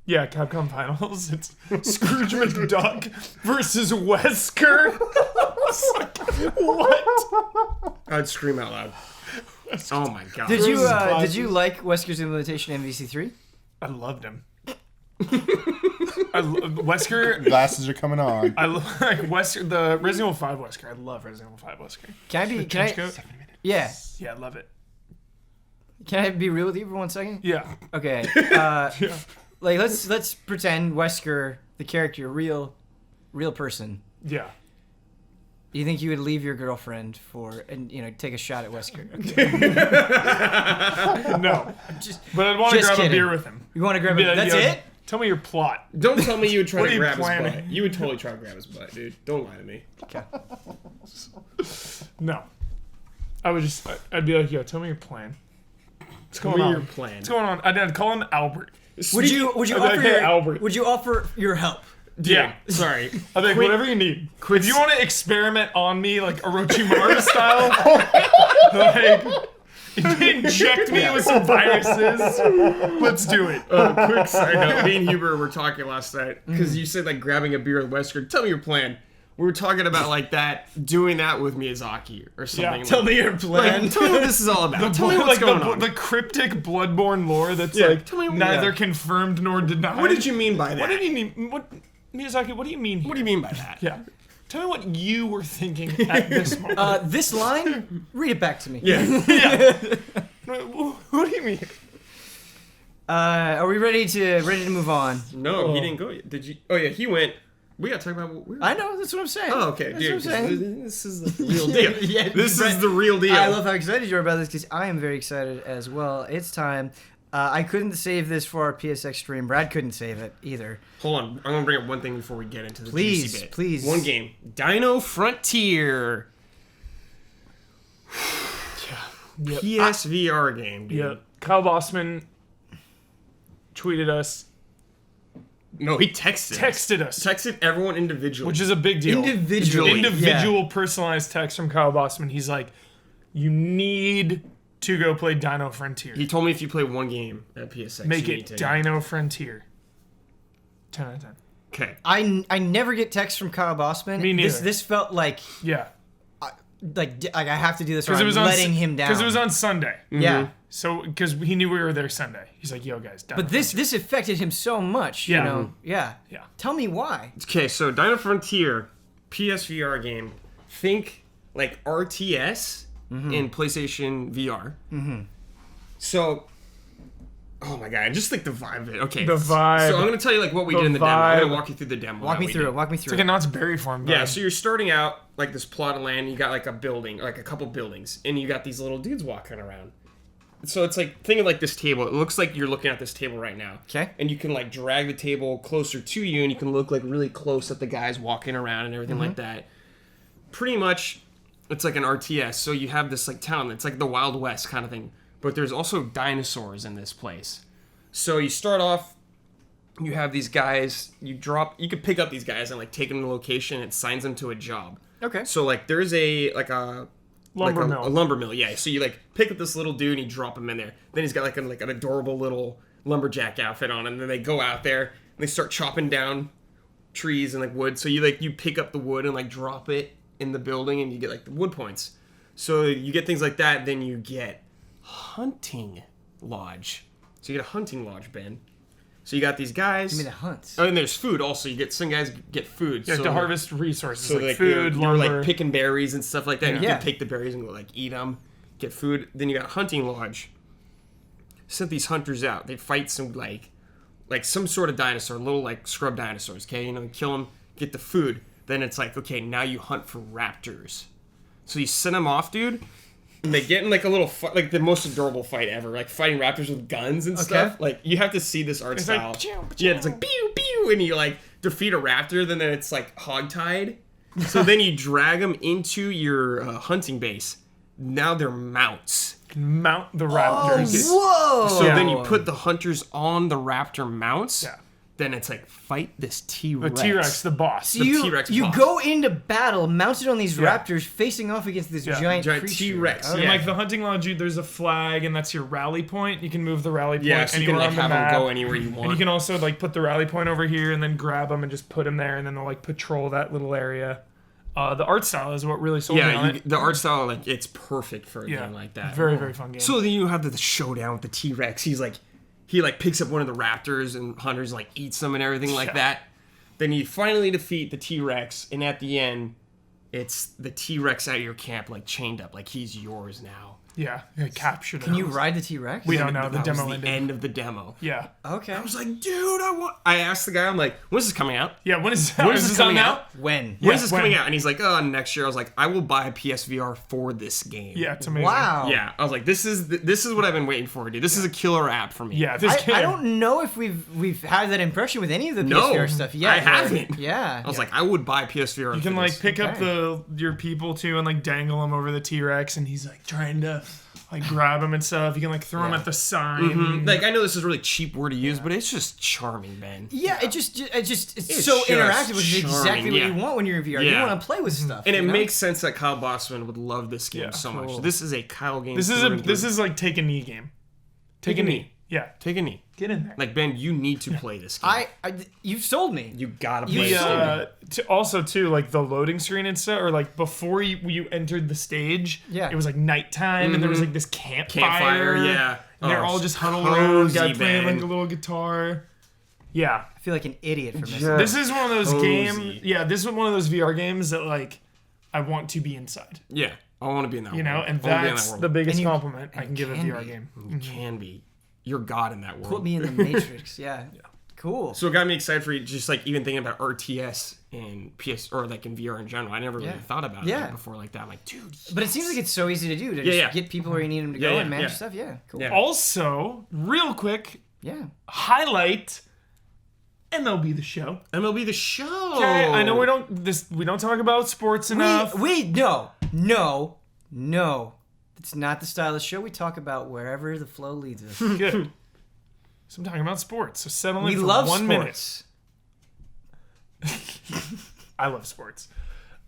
Capcom Finals. It's Scrooge McDuck versus Wesker. It's like, what? I'd scream out loud. Oh my God! Did you like Wesker's implementation in MVC3? I loved him. Wesker. Glasses are coming on. I love like Wesker, the Resident Evil 5 Wesker. I love Resident Evil 5 Wesker. Can I? Coat? Yeah. Yeah, I love it. Can I be real with you for 1 second? Yeah. Okay. Like let's pretend Wesker, the character, real person. Yeah. You think you would leave your girlfriend and take a shot at Wesker? No. But I'd want to just grab kidding. a beer with him. You want to grab Be it? like, That's yo, it? Tell me your plot. Don't tell me you would try What to are you grab his planning? butt. You would totally try to grab his butt, dude. Don't lie to me. Okay. No. I'd be like, yo, tell me your plan. What's going on? Your plan. What's going on? I'd call him Albert. Would you I'd be offer like, hey, your Albert. Would you offer your help? Yeah. Sorry. I think whatever you need. If you want to experiment on me like Orochimaru style, like inject me with some viruses, let's do it. Quick side note. Me and Huber were talking last night because you said like grabbing a beer with Wesker. Tell me your plan. We were talking about like doing that with Miyazaki or something. Yeah. Tell me your plan. Like, tell me what this is all about. Tell me what's going on. The cryptic Bloodborne lore that's Yeah, like tell me what- neither confirmed nor denied. What did you mean by that? What did you mean? What Miyazaki? What do you mean? What do you mean by that? Yeah. Tell me what you were thinking at this moment. This line, read it back to me. Yeah. What do you mean? Are we ready to move on? No, he didn't go yet. Did you? Oh yeah, he went. We gotta talk about what we're. I know, that's what I'm saying. Oh, okay, That's dude. what I'm saying. This is the real deal. Yeah, This Brett, is the real deal. I love how excited you are about this because I am very excited as well. It's time. I couldn't save this for our PSX stream. Brad couldn't save it either. Hold on, I'm gonna bring up one thing before we get into the Please, juicy bit. please. One game, Dino Frontier. Yep. PSVR game, dude. Yeah. Kyle Bossman tweeted us, No, he texted. Texted everyone individually. which is a big deal. Individually. Individual personalized text from Kyle Bossman. He's like, you need to go play Dino Frontier. He told me if you play one game at PSX, Make you it need to. Dino Frontier. 10 out of 10. Okay. I never get texts from Kyle Bossman. Me neither. This felt like Yeah. I have to do this or Because I'm it was on letting him down. Because it was on Sunday. Yeah. So, because he knew we were there Sunday. He's like, yo, guys. Dino But this affected him so much, Yeah. you know. Yeah. Yeah. Tell me why. Okay, so Dino Frontier, PSVR game. Think like RTS in PlayStation VR. Mm-hmm. So, oh my god, just like the vibe of it. Okay, The vibe. So I'm gonna tell you like what we The did in the demo. I'm vibe. gonna walk you through the demo. Walk that me we through did. it. Walk me It's through like a it. Knott's Berry Farm vibe. Yeah, so you're starting out like this plot of land. You got like a building, like a couple buildings, and you got these little dudes walking around. So it's like, think of like this table. It looks like you're looking at this table right now. Okay. And you can like drag the table closer to you, and you can look like really close at the guys walking around and everything like that. Pretty much, it's like an RTS. So you have this like town. It's like the Wild West kind of thing. But there's also dinosaurs in this place. So you start off, you have these guys. You could pick up these guys and like take them to a location. It assigns them to a job. Okay. So like there's a Lumber mill. A lumber mill, yeah. So you like pick up this little dude and you drop him in there. Then he's got like an adorable little lumberjack outfit on, and then they go out there and they start chopping down trees and like wood. So you pick up the wood and like drop it in the building, and you get like the wood points. So you get things like that. Then you get hunting lodge So you get a hunting lodge, Ben. So you got these guys. Give me the hunts. Oh, and there's food also. You get some guys get food. You have to harvest resources So like food, you're lumber. like picking berries and stuff like that. And you Yeah. can take the berries and go like eat them, get food. Then you got a hunting lodge. Sent these hunters out. They fight some like some sort of dinosaur, little like scrub dinosaurs. Okay, kill them, get the food. Then it's like, okay, now you hunt for raptors. So you send them off, dude. And they get in like a little fight, like the most adorable fight ever, like fighting raptors with guns and stuff. Like you have to see this art style. like, pew, yeah, it's like pew pew, and you like defeat a raptor, then it's like hogtied. So then you drag them into your hunting base. Now they're mounts. Mount the raptors. Whoa! So then you put the hunters on the raptor mounts. Yeah. Then it's like fight this The T-Rex. T-Rex, the boss. So you T-Rex you boss. go into battle mounted on these Yeah. raptors facing off against this Yeah. giant Giant creature. T-Rex, Okay. And like the hunting lodge, there's a flag, and that's your rally point. You can move the rally point Yeah, so you can anywhere like on have the them map. go anywhere you want. And you can also like put the rally point over here, and then grab them and just put them there, and then they'll like patrol that little area. The art style is what really sold me on it. The art style, like, it's perfect for a Yeah, game like that. very very fun game. So then you have the showdown with the T-Rex. He picks up one of the raptors and hunters like eats them and everything like Yeah. that. Then you finally defeat the T-Rex, and at the end, it's the T-Rex at your camp, like chained up, like he's yours now. yeah, captured. Can you ride the T-Rex? We don't know. The That demo was the ended. end of the demo. Yeah, Okay. I was like, dude, I asked the guy, I'm like, when's this coming out? yeah. When is When is this coming out? When? Yeah. When's this when? coming out? And he's like, oh, next year. I was like, I will buy a PSVR for this game. Yeah, it's amazing. Wow. Yeah, I was like, this is what I've been waiting for, dude. This is a killer app for me. Yeah, this game. I don't know if we've had that impression with any of the No, PSVR stuff yet. I haven't. Yeah. I was like, I would buy PSVR. You can like pick up your people too and like dangle them over the T-Rex, and he's like trying to like grab him and stuff. You can like throw him at the sign. like I know this is a really cheap word to use, but it's just charming, man. Yeah, it's so just interactive, which is exactly charming, what yeah. you want when you're in VR. You Yeah. want to play with stuff. And it you know? makes sense that Kyle Bossman would love this game Yeah, so cool. much. This is a Kyle game. This is like take a knee game. Take a knee. Yeah, Take a knee. get in there. Like Ben, you need to play this game. You've sold me. you gotta play The this game. also too like the loading screen and stuff, or like before you entered the stage, Yeah. it was like nighttime and there was like this Campfire, yeah. And they're Oh, all just huddled cozy, around, guy playing man. like a little guitar. Yeah, I feel like an idiot for missing. Yeah. this is one of those Cozy. games. Yeah, this is one of those VR games that like I want to be inside. Yeah, I want to be in that. You know, world. and I wanna be in that's that world. the biggest And you- compliment I can give a can VR be. game. You can be. You're God in that world. Put me in the Matrix. Yeah. Cool. So it got me excited for just like even thinking about RTS and PS or like in VR in general. I never really Yeah. thought about it Yeah. like, before like that. I'm like, dude. But it seems like it's so easy to do to just yeah. get people where you need them to go Yeah, and manage yeah. stuff. Yeah. Cool. Yeah. Also, real quick, Yeah. highlight MLB The Show. MLB The Show. Okay, I know we don't talk about sports enough. No. It's not the style of the show. We talk about wherever the flow leads us. Good. So I'm talking about sports. So settle in We for love 1 sports. minute. I love sports.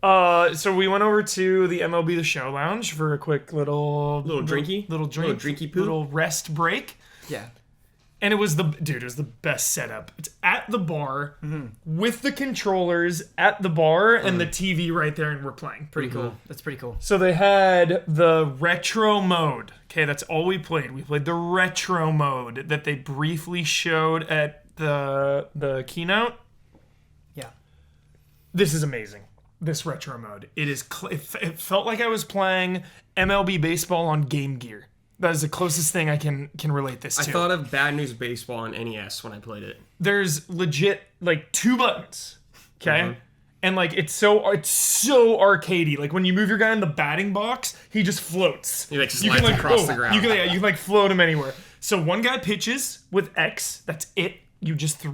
So we went over to the MLB The Show lounge for a quick little drinky? little drink, Little drinky poo? little rest break. Yeah. And it was the best setup. It's at the bar with the controllers at the bar and the TV right there, and we're playing. Pretty cool. That's pretty cool. So they had the retro mode. Okay, that's all we played. We played the retro mode that they briefly showed at the keynote. Yeah. This is amazing. This retro mode. It is. It felt like I was playing MLB baseball on Game Gear. That is the closest thing I can relate this to. I thought of Bad News Baseball on NES when I played it. There's legit like 2 buttons. Okay. And like it's so arcadey. Like when you move your guy in the batting box, he just floats. He like slides across the ground. You can like float him anywhere. So one guy pitches with X. That's it. You just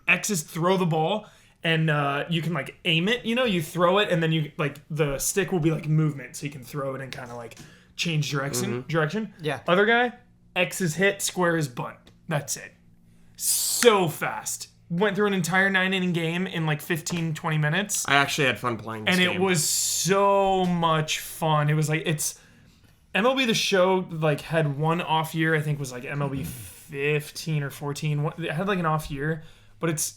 X is throw the ball, and you can like aim it. You know, you throw it, and then you like the stick will be like movement, so you can throw it and kind of like change direction. Yeah. Other guy, X is hit, square is bunt. That's it. So fast. Went through an entire 9-inning game in like 15, 20 minutes. I actually had fun playing this And game. it was so much fun. It was like, it's MLB The Show like had one off year. I think was like MLB 15 or 14. It had like an off year, but it's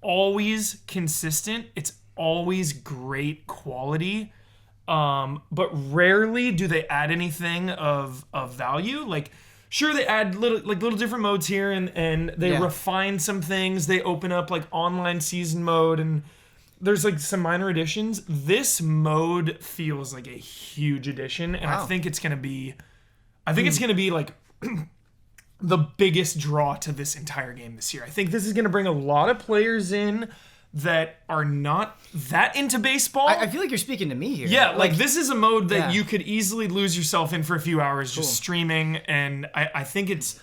always consistent. It's always great quality. But rarely do they add anything of value. Like sure, they add little different modes here, and they refine some things. They open up like online season mode, and there's like some minor additions. This mode feels like a huge addition, and I think it's gonna be, like the biggest draw to this entire game this year. I think this is gonna bring a lot of players in that are not that into baseball. I feel like you're speaking to me here. Yeah, like this is a mode that you could easily lose yourself in for a few hours just streaming, and I think it's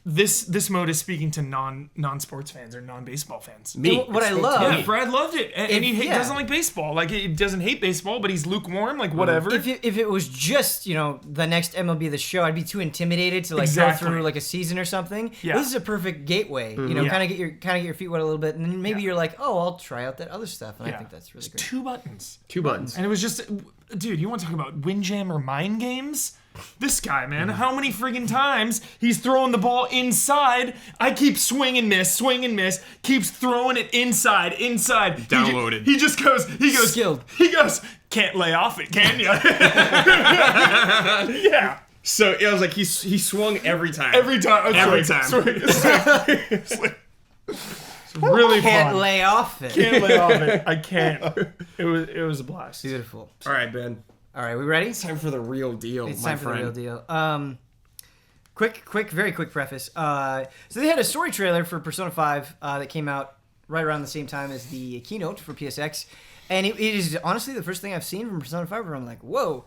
this mode is speaking to non-sports fans or non-baseball fans. Me. What I love. Yeah, Brad loved it, and he doesn't like baseball. Like he doesn't hate baseball, but he's lukewarm. Like whatever. If it was just the next MLB The Show, I'd be too intimidated to like go through like a season or something. Yeah. This is a perfect gateway. Kind of get your feet wet a little bit, and then maybe you're like, oh, I'll try out that other stuff, and I think that's really great. 2 buttons. 2 buttons. And it was just, dude, you want to talk about Windjammer mind games? This guy, man, how many friggin' times he's throwing the ball inside? I keep swing and miss, keeps throwing it inside. Downloaded. He goes, skilled. He goes, can't lay off it, can ya? Yeah. So it was like he swung every time. Every time. It's really Can't fun. lay off it. Can't lay off it. I can't. It was a blast. Beautiful. All right, Ben. All right, we ready? It's time for the real deal, It's my time friend. for the real deal. Very quick preface. So they had a story trailer for Persona 5 that came out right around the same time as the keynote for PSX. And it is honestly the first thing I've seen from Persona 5 where I'm like, whoa.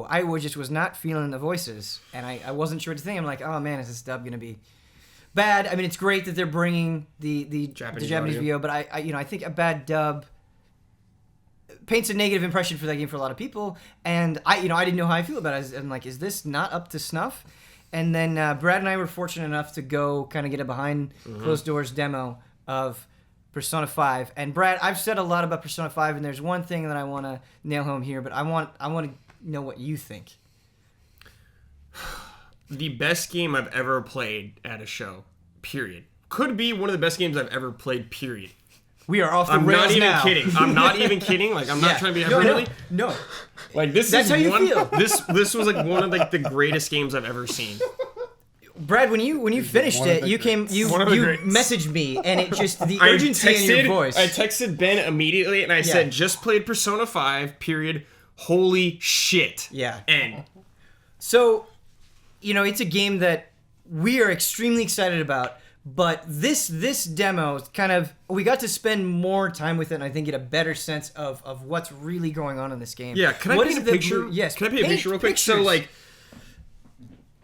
I just was not feeling the voices. And I wasn't sure what to think. I'm like, oh man, is this dub going to be bad? I mean, it's great that they're bringing the Japanese VO, but I think a bad dub paints a negative impression for that game for a lot of people, and I didn't know how I feel about it. I'm like, is this not up to snuff? And then Brad and I were fortunate enough to go kind of get a behind closed doors demo of Persona 5. And Brad, I've said a lot about Persona 5, and there's one thing that I want to nail home here, but I want to know what you think. The best game I've ever played at a show, period. Could be one of the best games I've ever played, period. We are off the I'm rails not even now. kidding. I'm not even kidding. Like, I'm not trying to be hyperbole. No. Like, this That's is how you one. feel. This was like one of like the greatest games I've ever seen. Brad, when you finished it, you messaged me, and it just the urgency in your voice. I texted Ben immediately, and I said, "Just played Persona 5. Period. Holy shit." Yeah. End. So, it's a game that we are extremely excited about. But this demo kind of, we got to spend more time with it, and I think get a better sense of what's really going on in this game. Yeah, can I paint a picture? Yes. Can I paint a picture real quick? Pictures. So, like,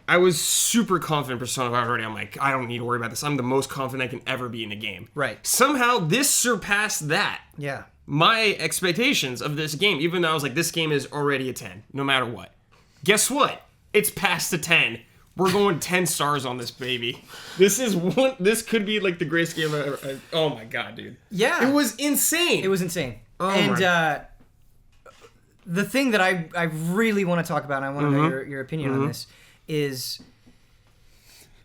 I was super confident in Persona 5 already. I'm like, I don't need to worry about this. I'm the most confident I can ever be in a game. Right. Somehow, this surpassed that. Yeah. My expectations of this game, even though I was like, this game is already a 10, no matter what. Guess what? It's past a 10. We're going 10 stars on this baby. This could be like the greatest game I've ever. Oh my god, dude. Yeah. It was insane. Oh, and the thing that I really want to talk about, and I want to know your opinion on this, is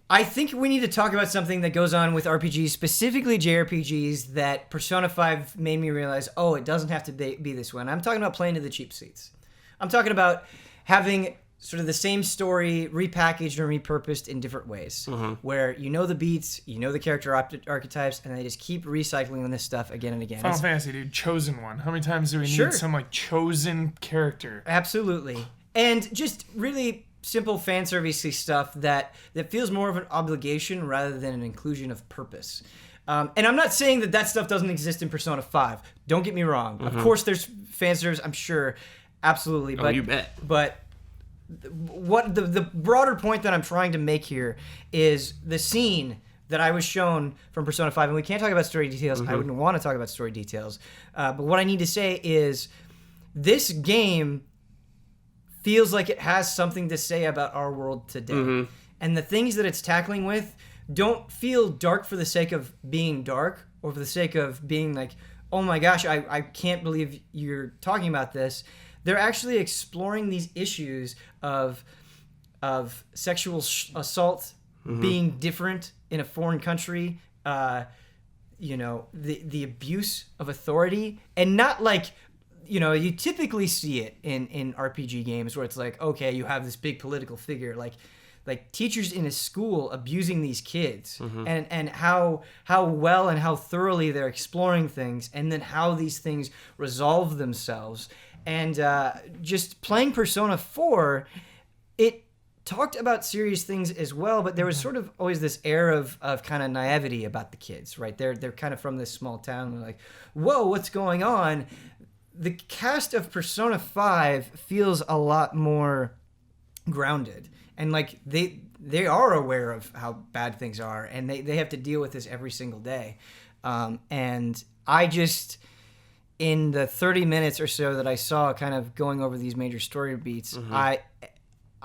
I think we need to talk about something that goes on with RPGs, specifically JRPGs, that Persona 5 made me realize, oh, it doesn't have to be this way. And I'm talking about playing to the cheap seats. I'm talking about having sort of the same story repackaged and repurposed in different ways, where the beats, the character archetypes, and they just keep recycling this stuff again and again. Final Fantasy, dude, chosen one. How many times do we need some like chosen character? Absolutely, and just really simple fan servicey stuff that feels more of an obligation rather than an inclusion of purpose. And I'm not saying that stuff doesn't exist in Persona 5. Don't get me wrong. Of course, there's fan service. I'm sure, absolutely. But you bet. But what the broader point that I'm trying to make here is the scene that I was shown from Persona 5, and we can't talk about story details. I wouldn't want to talk about story details. But what I need to say is this game feels like it has something to say about our world today. And the things that it's tackling with don't feel dark for the sake of being dark or for the sake of being like, oh my gosh, I can't believe you're talking about this. They're actually exploring these issues of sexual assault being different in a foreign country, the abuse of authority, and not like, you typically see it in RPG games where it's like, okay, you have this big political figure. Like, like teachers in a school abusing these kids, and how well and how thoroughly they're exploring things, and then how these things resolve themselves. And just playing Persona 4, it talked about serious things as well, but there was sort of always this air of kind of naivety about the kids, right? They're kind of from this small town. They're like, whoa, what's going on? The cast of Persona 5 feels a lot more grounded, and like they are aware of how bad things are, and they have to deal with this every single day. And I just, in the 30 minutes or so that I saw kind of going over these major story beats,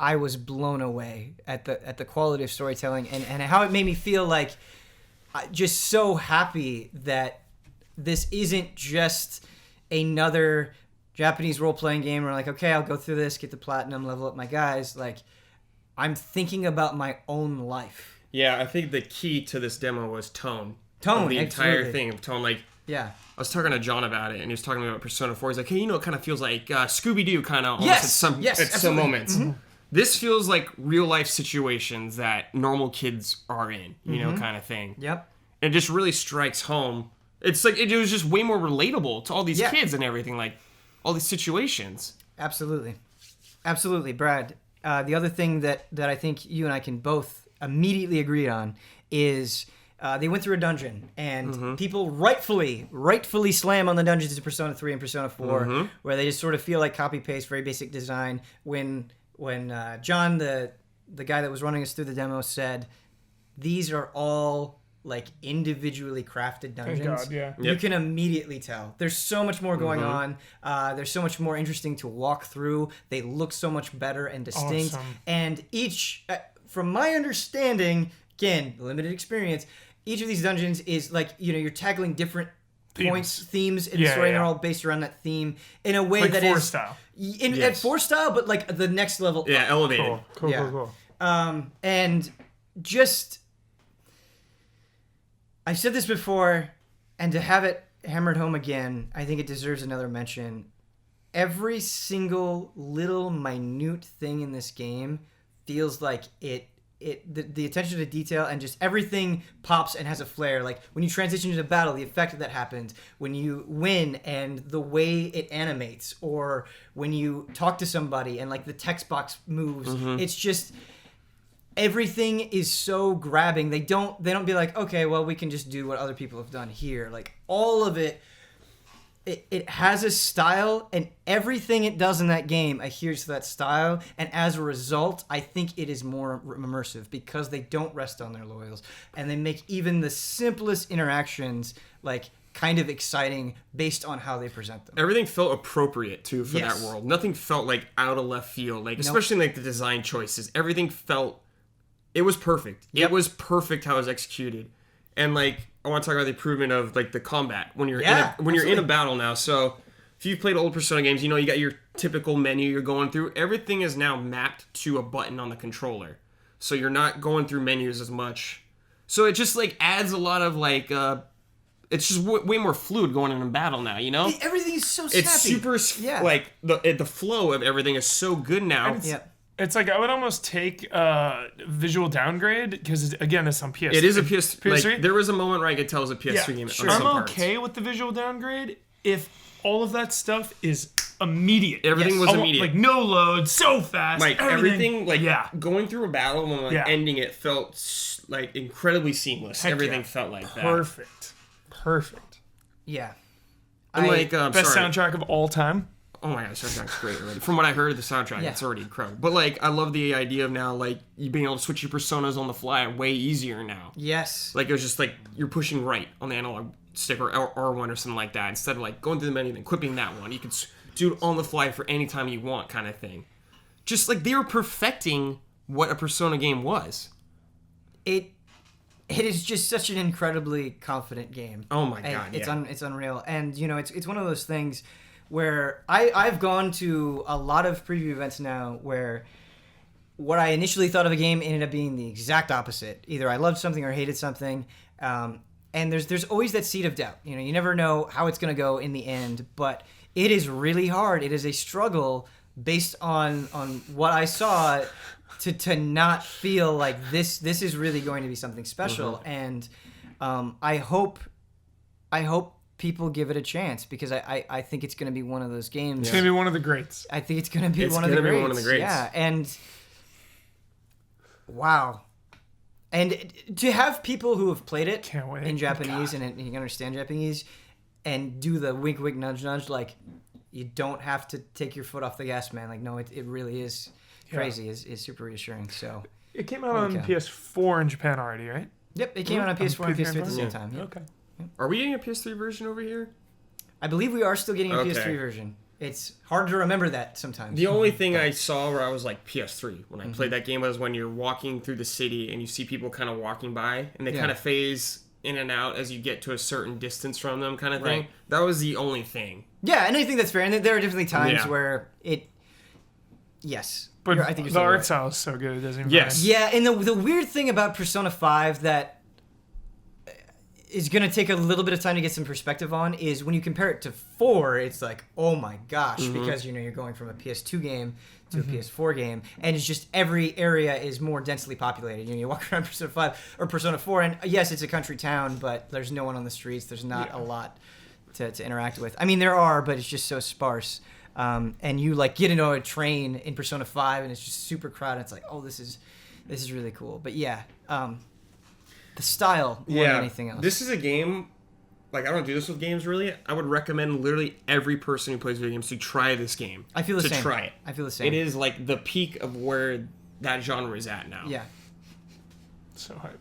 I was blown away at the quality of storytelling and how it made me feel like just so happy that this isn't just another Japanese role-playing game where like, okay, I'll go through this, get the platinum, level up my guys. Like, I'm thinking about my own life. Yeah, I think the key to this demo was tone. Tone, the entire thing of tone. Like, yeah. I was talking to John about it, and he was talking about Persona 4. He's like, hey, it kind of feels like Scooby-Doo kind of almost at some moments. Mm-hmm. This feels like real-life situations that normal kids are in, you know, kind of thing. Yep. And it just really strikes home. It's like, it was just way more relatable to all these kids and everything, like, all these situations. Absolutely. Absolutely, Brad. The other thing that I think you and I can both immediately agree on is they went through a dungeon, and people rightfully slam on the dungeons in Persona 3 and Persona 4, where they just sort of feel like copy-paste, very basic design. When John, the guy that was running us through the demo, said, these are all like individually crafted dungeons. Thank God, yeah. You can immediately tell. There's so much more going on. There's so much more interesting to walk through. They look so much better and distinct. Awesome. And each, from my understanding, again, limited experience, each of these dungeons is like, you know, you're tackling different themes in the story, and they're all based around that theme in a way like that Force is style. At Force style, but like the next level. Yeah, up. elevated. Cool. And just, I said this before, and to have it hammered home again, I think it deserves another mention. Every single little minute thing in this game feels like the attention to detail and just everything pops and has a flair. Like when you transition into battle, the effect that happens, when you win and the way it animates, or when you talk to somebody and like the text box moves. It's just, everything is so grabbing. They don't be like, okay, well, we can just do what other people have done here. Like all of it has a style, and everything it does in that game adheres to that style. And as a result, I think it is more immersive because they don't rest on their laurels, and they make even the simplest interactions like kind of exciting based on how they present them. Everything felt appropriate too for that world. Nothing felt like out of left field. Like especially like the design choices. Everything felt, it was perfect. It was perfect how it was executed. And like, I want to talk about the improvement of like the combat when you're in a battle now. So if you've played old Persona games, you know you got your typical menu you're going through. Everything is now mapped to a button on the controller, so you're not going through menus as much. So it just like adds a lot of like it's just way more fluid going in a battle now. You know, everything is so snappy. It's super like the flow of everything is so good now. It's like I would almost take visual downgrade because again, it's on PS3. It is a PS3. Like, there was a moment where I could tell it was a PS3 game. Sure. I'm okay with the visual downgrade if all of that stuff is immediate. Everything was immediate. Like no load, so fast. Like everything like going through a battle and like ending it felt like incredibly seamless. Everything felt like that. Perfect. Yeah. And like best soundtrack of all time. Oh my god, the soundtrack's great already. From what I heard of the soundtrack, it's already incredible. But like, I love the idea of now, like, you being able to switch your personas on the fly way easier now. Yes. Like, it was just like, you're pushing right on the analog stick or R1 or something like that. Instead of like going through the menu and equipping that one, you could do it on the fly for any time you want kind of thing. Just like, they were perfecting what a Persona game was. It is just such an incredibly confident game. Oh my god, it's unreal. And, you know, it's one of those things where I've gone to a lot of preview events now where what I initially thought of a game ended up being the exact opposite. Either I loved something or hated something. And there's always that seed of doubt. You know, you never know how it's going to go in the end, but it is really hard. It is a struggle based on what I saw to not feel like this is really going to be something special. And I hope people give it a chance, because I think it's going to be one of those games. It's going to be one of the greats. I think it's going to be one of the greats. Yeah, and wow. And to have people who have played it in Japanese and you can understand Japanese and do the wink, wink, nudge, nudge, like, you don't have to take your foot off the gas, man. Like, no, it really is crazy. Is super reassuring. So it came out on PS4 in Japan already, right? Yep, it came out on PS4 and PS3 at the same time. Yep. Okay. Yep. Are we getting a PS3 version over here? I believe we are still getting a PS3 version. It's hard to remember that sometimes. The only thing I saw where I was like, PS3 when I played that game was when you're walking through the city and you see people kind of walking by and they kind of phase in and out as you get to a certain distance from them, kind of thing. Right. That was the only thing. Yeah, and I think that's fair. And there are definitely times where it... Yes. But I think the art style is so good, it doesn't even matter. Yeah, and the weird thing about Persona 5 that is going to take a little bit of time to get some perspective on is when you compare it to 4, it's like, oh my gosh, because you're going from a PS2 game to a PS4 game, and it's just every area is more densely populated. You walk around Persona 5 or Persona 4, and yes, it's a country town, but there's no one on the streets. There's not a lot to interact with. I mean, there are, but it's just so sparse. And you like get into a train in Persona 5, and it's just super crowded. It's like, oh, this is really cool. But yeah. The style more than anything else. This is a game, like, I don't do this with games really. I would recommend literally every person who plays video games to try this game. I feel the same. To try it. I feel the same. It is like the peak of where that genre is at now. Yeah. So hype.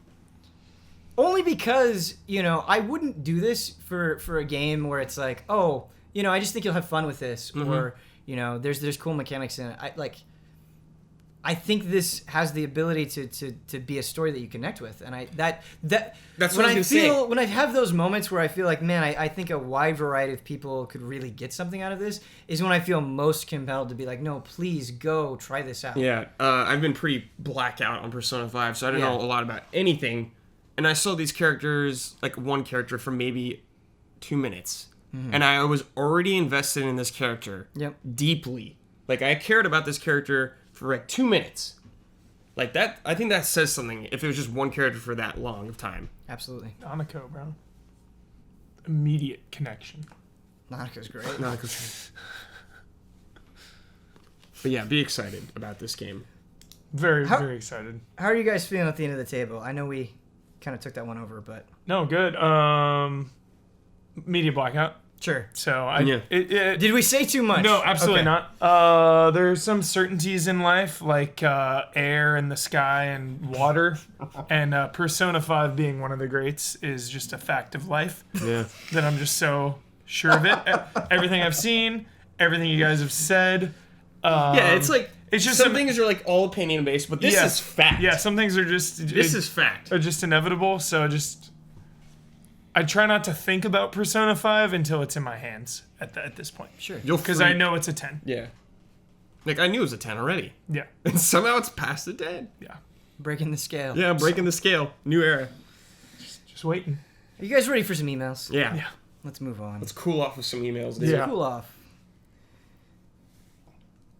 Only because, I wouldn't do this for a game where it's like, oh, I just think you'll have fun with this, or, there's cool mechanics in it. I think this has the ability to be a story that you connect with, and that's when when I have those moments where I feel like, man, I think a wide variety of people could really get something out of this, is when I feel most compelled to be like, no, please go try this out. Yeah, I've been pretty blacked out on Persona 5, so I don't know a lot about anything, and I saw these characters, like one character for maybe 2 minutes, and I was already invested in this character deeply. Like, I cared about this character for like 2 minutes. Like that, I think that says something if it was just one character for that long of time. Absolutely. Nanako, bro. Immediate connection. Nanako's great. Nanako's great. But yeah, be excited about this game. Very excited. How are you guys feeling at the end of the table? I know we kind of took that one over, but... No, good. Media blackout. Sure. So did we say too much? No, absolutely not. There's some certainties in life, like air and the sky and water, and Persona 5 being one of the greats is just a fact of life. Yeah. That I'm just so sure of it. Everything I've seen, everything you guys have said. It's like it's just some things are like all opinion based, but this is fact. Yeah, some things are just is fact. Are just inevitable. So I try not to think about Persona 5 until it's in my hands at this point. Sure. Because I know it's a 10. Yeah. Like, I knew it was a 10 already. Yeah. And somehow it's past the 10. Yeah. Breaking the scale. Yeah, breaking the scale. New era. Just waiting. Are you guys ready for some emails? Yeah. Let's move on. Let's cool off with some emails, dude. Yeah. Cool off.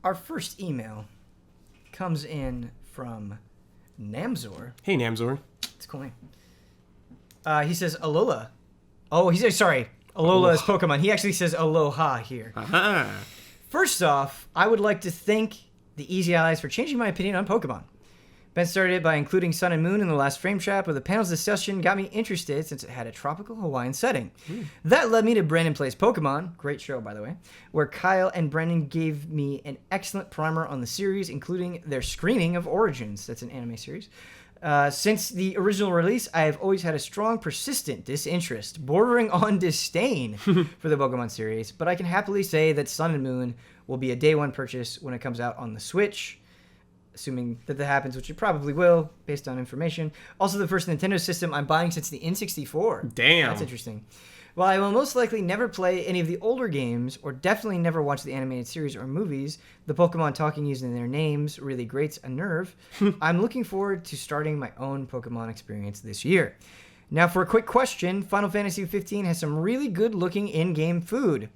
Our first email comes in from Namzor. Hey, Namzor. It's a cool name. He says Alola. Oh, he says, sorry. Alola is Pokemon. He actually says Aloha here. Aha. First off, I would like to thank the Easy Allies for changing my opinion on Pokemon. Ben started it by including Sun and Moon in the last frame trap, where the panel's discussion got me interested since it had a tropical Hawaiian setting. That led me to Brandon Plays Pokemon, great show by the way, where Kyle and Brendan gave me an excellent primer on the series, including their screening of Origins. That's an anime series. Since the original release, I have always had a strong, persistent disinterest, bordering on disdain for the Pokemon series, but I can happily say that Sun and Moon will be a day one purchase when it comes out on the Switch, assuming that happens, which it probably will, based on information. Also, the first Nintendo system I'm buying since the N64. Damn. That's interesting. While I will most likely never play any of the older games, or definitely never watch the animated series or movies, the Pokemon talking using their names really grates a nerve. I'm looking forward to starting my own Pokemon experience this year. Now for a quick question, Final Fantasy XV has some really good looking in-game food.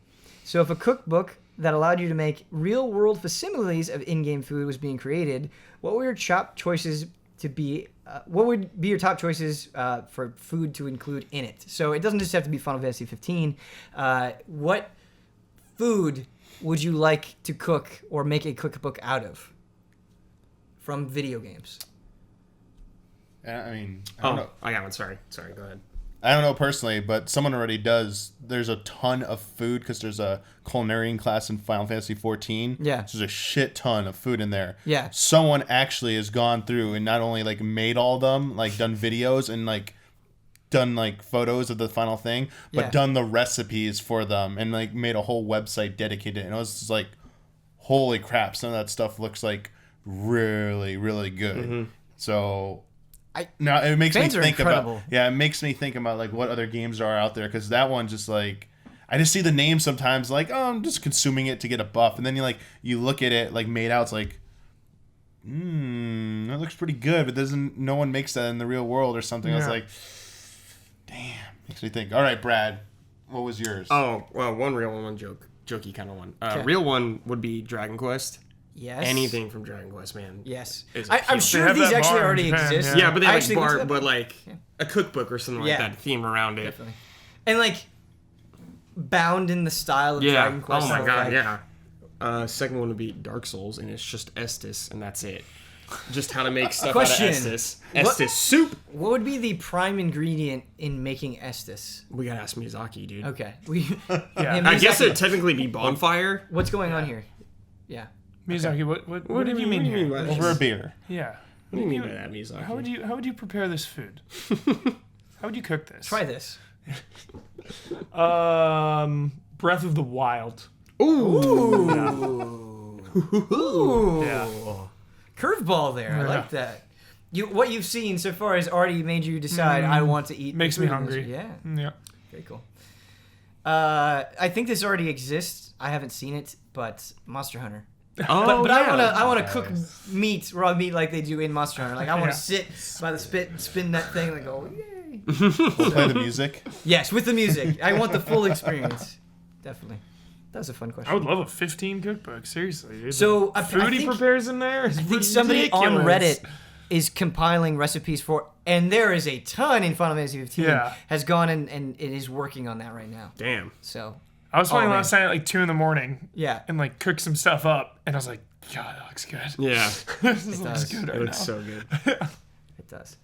So if a cookbook that allowed you to make real-world facsimiles of in-game food was being created, what were your top choices to be? What would be your top choices for food to include in it? So it doesn't just have to be Final Fantasy 15. What food would you like to cook or make a cookbook out of from video games? I mean, I don't know. I got one. Sorry, go ahead. I don't know personally, but someone already does. There's a ton of food because there's a culinary class in Final Fantasy 14. Yeah. So there's a shit ton of food in there. Yeah. Someone actually has gone through and not only like made all of them, like done videos and like done like photos of the final thing, but done the recipes for them and like made a whole website dedicated. And it was just like, holy crap, some of that stuff looks like really, really good. Mm-hmm. So now it makes me think about it makes me think about like what other games are out there, because that one just like I just see the name sometimes like, oh, I'm just consuming it to get a buff, and then you look at it like made out, it's like that looks pretty good, but no one makes that in the real world or something. I was like, damn, makes me think. All right, Brad, what was yours? Oh, well, one real one jokey kind of one. Real one would be Dragon Quest. Yes. Anything from Dragon Quest, man. Yes. I'm sure these actually already exist. Yeah, but they have like but like a cookbook or something like that, theme around it. Definitely. And like bound in the style of Dragon Quest. Oh my god, yeah. Second one would be Dark Souls, and it's just Estus, and that's it. Just how to make stuff out of Estus. Estus soup. What would be the prime ingredient in making Estus? We gotta ask Miyazaki, dude. Okay. I guess it'd technically be bonfire. What's going on here? Yeah. Miyazaki, what did you mean here? Over a beer. Yeah. What do you mean by that, Miyazaki? How would you prepare this food? How would you cook this? Try this. Breath of the Wild. Ooh. Ooh. Yeah. Curveball there. I like that. What you've seen so far has already made you decide I want to eat. Makes me hungry. Yeah. Yeah. Very cool. I think this already exists. I haven't seen it, but Monster Hunter. Oh, but I want to cook raw meat like they do in Monster Hunter. Like I want to sit by the spit and spin that thing and go, yay. We'll play the music. Yes, with the music. I want the full experience. Definitely. That was a fun question. I would love a 15 cookbook. Seriously, dude. So the food he prepares in there is I think somebody on Reddit is compiling recipes for, and there is a ton in Final Fantasy 15. Has gone and it is working on that right now. Damn. So I was playing last night at like 2 a.m. Yeah. And like cooked some stuff up, and I was like, God, that looks good. Yeah. This looks good right now. It looks so good. It does.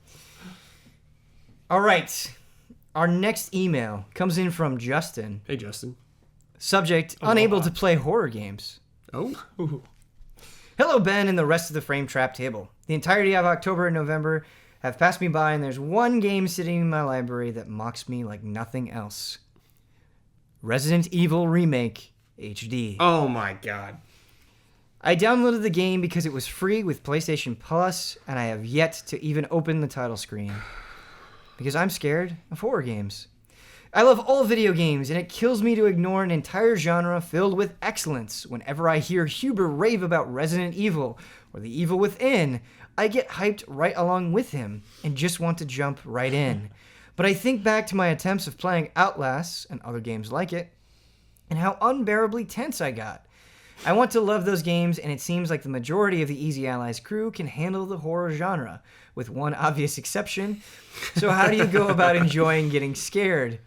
All right. Our next email comes in from Justin. Hey, Justin. Subject, unable to play horror games. Oh. Hello, Ben and the rest of the Frame Trap table. The entirety of October and November have passed me by, and there's one game sitting in my library that mocks me like nothing else. Resident Evil Remake HD. Oh my god. I downloaded the game because it was free with PlayStation Plus, and I have yet to even open the title screen. Because I'm scared of horror games. I love all video games, and it kills me to ignore an entire genre filled with excellence. Whenever I hear Huber rave about Resident Evil or The Evil Within, I get hyped right along with him and just want to jump right in. But I think back to my attempts of playing Outlast and other games like it, and how unbearably tense I got. I want to love those games, and it seems like the majority of the Easy Allies crew can handle the horror genre, with one obvious exception. So how do you go about enjoying getting scared?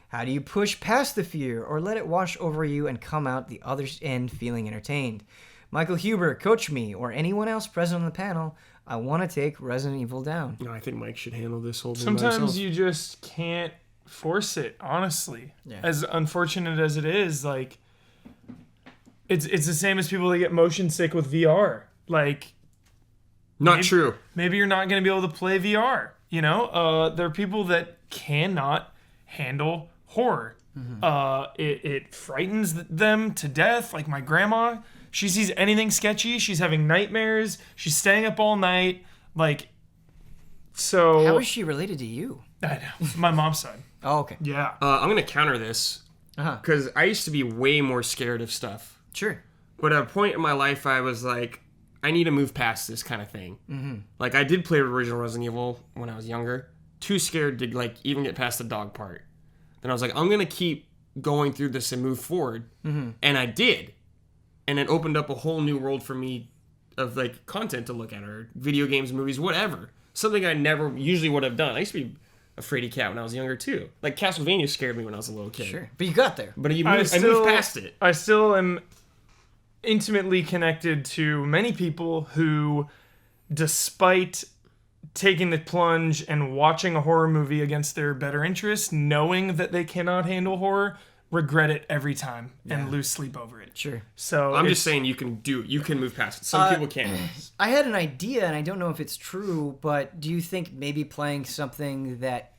How do you push past the fear or let it wash over you and come out the other end feeling entertained? Michael Huber, coach me, or anyone else present on the panel. I want to take Resident Evil down. No, I think Mike should handle this whole thing. Sometimes you just can't force it, honestly. Yeah. As unfortunate as it is, like it's the same as people that get motion sick with VR. Like, not true. Maybe you're not going to be able to play VR. You know, there are people that cannot handle horror. Mm-hmm. It frightens them to death. Like my grandma, she sees anything sketchy, she's having nightmares. She's staying up all night. Like, so. How is she related to you? I know. My mom's side. Oh, okay. Yeah. I'm gonna counter this because I used to be way more scared of stuff. Sure. But at a point in my life, I was like, I need to move past this kind of thing. Mm-hmm. Like, I did play original Resident Evil when I was younger. Too scared to, like, even get past the dog part. Then I was like, I'm going to keep going through this and move forward. Mm-hmm. And I did. and it opened up a whole new world for me of like content to look at, or video games, movies, whatever. Something I never usually would have done. I used to be a fraidy cat when I was younger too. Like Castlevania scared me when I was a little kid. Sure, but you got there. But I moved past it. I still am intimately connected to many people who, despite taking the plunge and watching a horror movie against their better interest, knowing that they cannot handle horror, regret it every time and lose sleep over it. Sure. So I'm just saying you can move past it. Some people can't. I had an idea, and I don't know if it's true, but do you think maybe playing something that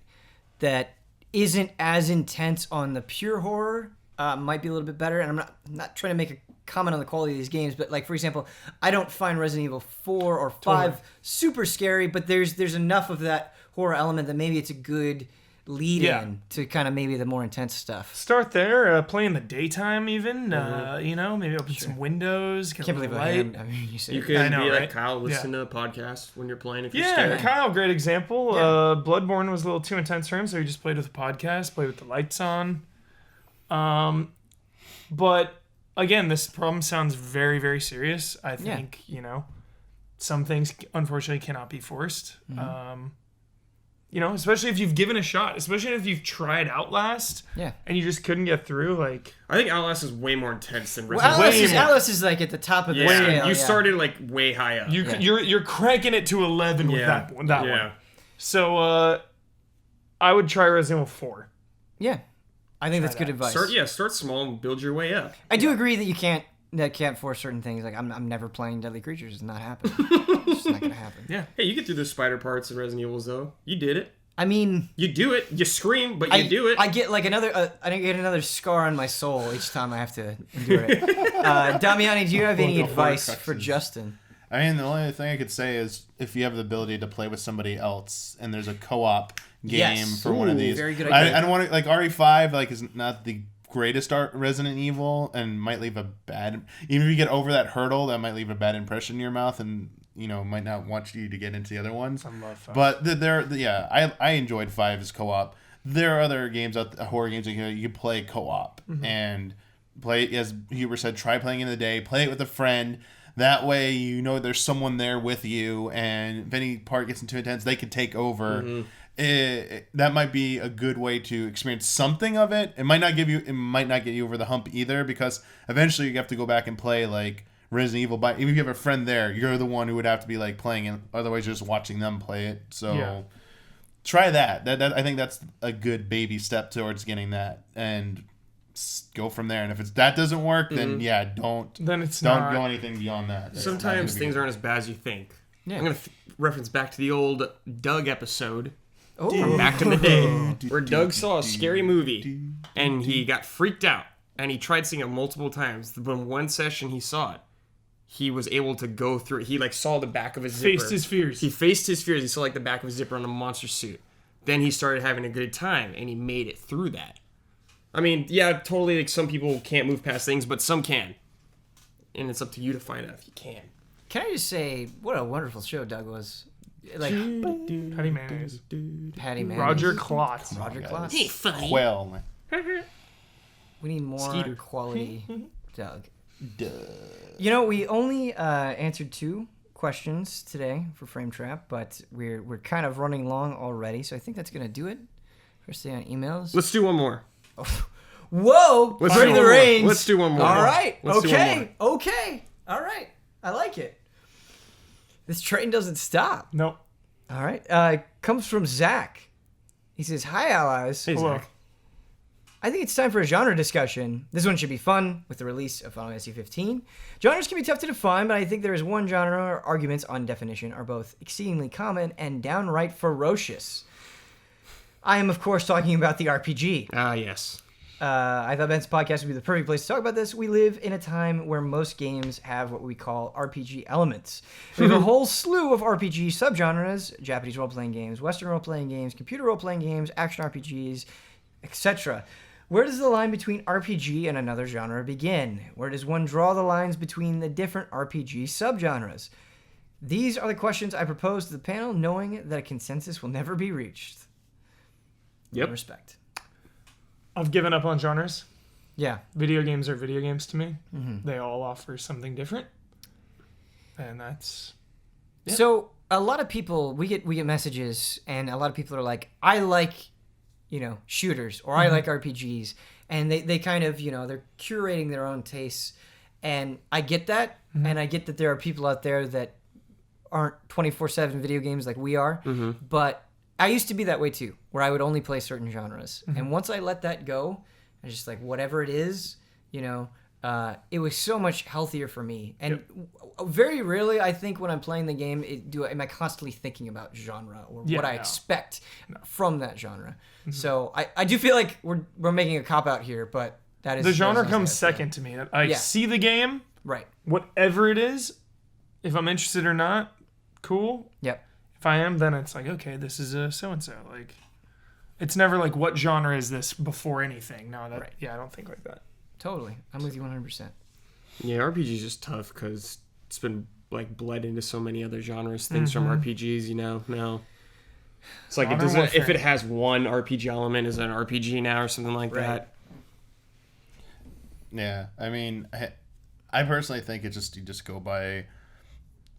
isn't as intense on the pure horror might be a little bit better? And I'm not trying to make a comment on the quality of these games, but like, for example, I don't find Resident Evil 4 or 5 super scary, but there's enough of that horror element that maybe it's a good lead in to kind of maybe the more intense stuff. Start there, play in the daytime even, maybe open some windows, get Can't a believe little I light. had, I mean, you said You can be like Kyle, listen to a podcast when you're playing if you're scared. Kyle, great example. Bloodborne was a little too intense for him, so he just played with a podcast, played with the lights on. But again, this problem sounds very, very serious. I think, some things unfortunately cannot be forced. Especially if you've given a shot, especially if you've tried Outlast and you just couldn't get through. Like, I think Outlast is way more intense than Resident Evil. Outlast is like at the top of the scale. You started like way high up. You're cranking it to 11 with that one. So I would try Resident Evil 4. Yeah. I think that's good advice. Start small and build your way up. I do agree that you can't force certain things. Like I'm never playing Deadly Creatures. It's not happening. It's just not gonna happen. Yeah. Hey, you get through the spider parts in Resident Evil though. You did it. I mean, you do it. You scream, but you do it. I get like another scar on my soul each time I have to endure it. Damiani, do you have any advice for Justin? I mean, the only thing I could say is if you have the ability to play with somebody else and there's a co-op game for one of these. Very good idea. I don't want to, like, RE5 like is not the greatest Resident Evil and might leave a bad, even if you get over that hurdle, that might leave a bad impression in your mouth and might not want you to get into the other ones. I love 5. But I enjoyed 5's co-op. There are other games horror games you can play co-op and play, as Huber said, try playing in the day, play it with a friend. That way, there's someone there with you, and if any part gets too intense, they can take over. That might be a good way to experience something of it. It might not get you over the hump either, because eventually you have to go back and play like Resident Evil. But even if you have a friend there, you're the one who would have to be like playing it. Otherwise, you're just watching them play it. So try that. That I think that's a good baby step towards getting that, and go from there. And if that doesn't work, then don't go anything beyond that. Sometimes things aren't as bad as you think. I'm gonna reference back to the old Doug episode from back in the day, where Doug saw a scary movie and he got freaked out and he tried seeing it multiple times. But in one session he saw it, he was able to go through it. He like saw the back of his zipper. Faced his fears. He faced his fears. He saw like the back of his zipper on a monster suit. Then he started having a good time and he made it through that. I mean, totally, like, some people can't move past things, but some can. And it's up to you to find out if you can. Can I just say, what a wonderful show Doug was. Like, Patty Mayonnaise. Roger Klotz. Hey, funny. Well. We need more Skeeter. Quality Doug. Duh. We only answered 2 questions today for Frame Trap, but we're kind of running long already, so I think that's going to do it. First day on emails. Let's do one more. Whoa! Bring the reins. Let's do one more. All right. Okay. All right. I like it. This train doesn't stop. Nope. All right. Comes from Zach. He says, "Hi, allies." Hey, Zach. I think it's time for a genre discussion. This one should be fun with the release of Final Fantasy 15. Genres can be tough to define, but I think there is one genre where arguments on definition are both exceedingly common and downright ferocious. I am, of course, talking about the RPG. Ah, yes. I thought Ben's podcast would be the perfect place to talk about this. We live in a time where most games have what we call RPG elements. We have a whole slew of RPG subgenres: Japanese role-playing games, Western role-playing games, computer role-playing games, action RPGs, etc. Where does the line between RPG and another genre begin? Where does one draw the lines between the different RPG subgenres? These are the questions I propose to the panel, knowing that a consensus will never be reached. Yep. Respect. I've given up on genres. Yeah. Video games are video games to me. They all offer something different. And that's... Yeah. So a lot of people, we get messages, and a lot of people are like, I like, shooters, or I like RPGs. And they kind of, they're curating their own tastes. And I get that. And I get that there are people out there that aren't 24/7 video games like we are. But I used to be that way too, where I would only play certain genres. And once I let that go, I just like, whatever it is, it was so much healthier for me. And very rarely, I think, when I'm playing the game, am I constantly thinking about genre or what I expect from that genre. So I do feel like we're making a cop-out here, but that is... The genre comes second to me. I see the game, right? Whatever it is, if I'm interested or not, cool. Yep. If I am, then it's like, okay, this is a so-and-so. Like, it's never like, what genre is this before anything? No, that I don't think like that. Totally. I'm with you 100%. Yeah, RPG is just tough because it's been like bled into so many other genres. Things from RPGs, now. It's like if it has one RPG element, is it an RPG now or something like that? Yeah, I mean, I personally think you just go by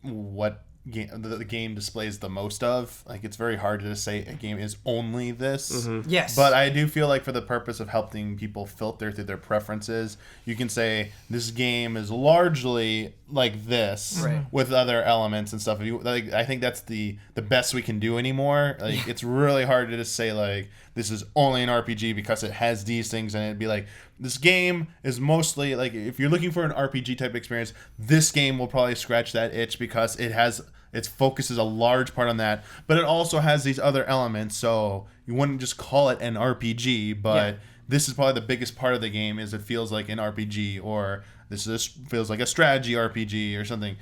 what the game displays the most of. Like, it's very hard to say a game is only this. Yes. But I do feel like for the purpose of helping people filter through their preferences, you can say this game is largely like this with other elements and stuff. I think that's the best we can do anymore. Like, it's really hard to just say like this is only an RPG because it has these things, and it'd be like, this game is mostly like, if you're looking for an RPG type experience, this game will probably scratch that itch because it focuses a large part on that, but it also has these other elements, so you wouldn't just call it an RPG, but this is probably the biggest part of the game, is it feels like an RPG, or this feels like a strategy RPG or something.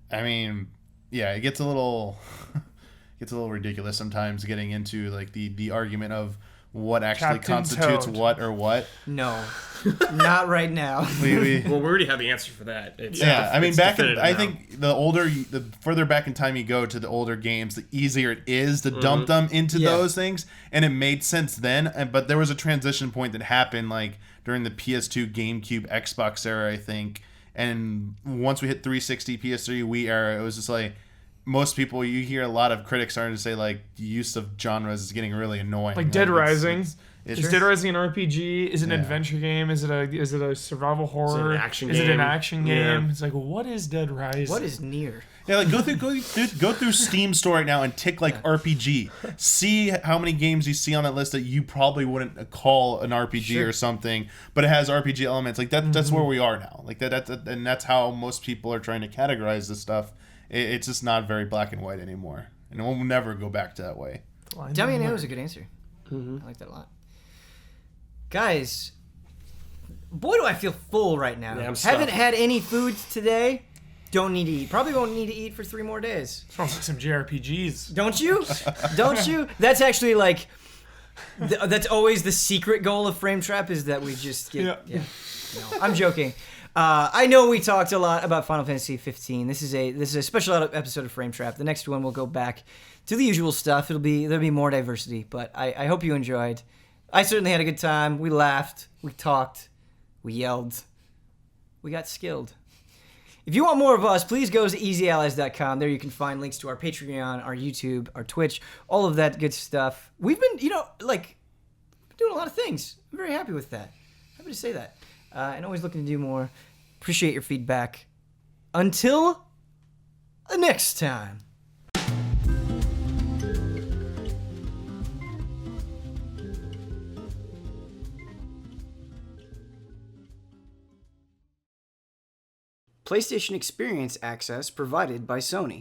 I mean, yeah, it gets a little ridiculous sometimes getting into like the argument of what actually Captain constitutes Toad. what or what. No, not right now. Well, we already have the answer for that. I mean, I think the further back in time you go to the older games, the easier it is to dump them into those things, and it made sense then. But there was a transition point that happened like during the PS2, GameCube, Xbox era, I think. And once we hit 360, PS3, Wii era, it was just like, most people, you hear a lot of critics starting to say like the use of genres is getting really annoying. Like Dead Rising. Is Dead Rising an RPG? Is it an adventure game? Is it a survival horror? Is it an action Is game? it an action game? Yeah. It's like, what is Dead Rising? What is Nier? Yeah, like go through Steam Store right now and tick like RPG. See how many games you see on that list that you probably wouldn't call an RPG or something, but it has RPG elements. Like that's where we are now. Like and that's how most people are trying to categorize this stuff. It's just not very black and white anymore, and it will never go back to that way. Damian was a good answer. I like that a lot. Guys, boy, do I feel full right now. Yeah, I'm Haven't stuffed. had any food today. Don't need to eat. Probably won't need to eat for 3 more days. Sounds like some JRPGs. Don't you? Don't you? That's actually like, that's always the secret goal of Frame Trap, is that we just get... Yeah. No, I'm joking. I know we talked a lot about Final Fantasy 15. This is a special episode of Frame Trap. The next one will go back to the usual stuff. There'll be more diversity, but I hope you enjoyed. I certainly had a good time. We laughed, we talked, we yelled, we got skilled. If you want more of us, please go to easyallies.com. There you can find links to our Patreon, our YouTube, our Twitch, all of that good stuff. We've been, doing a lot of things. I'm very happy with that. Happy to say that. And always looking to do more. Appreciate your feedback. Until next time. PlayStation Experience access provided by Sony.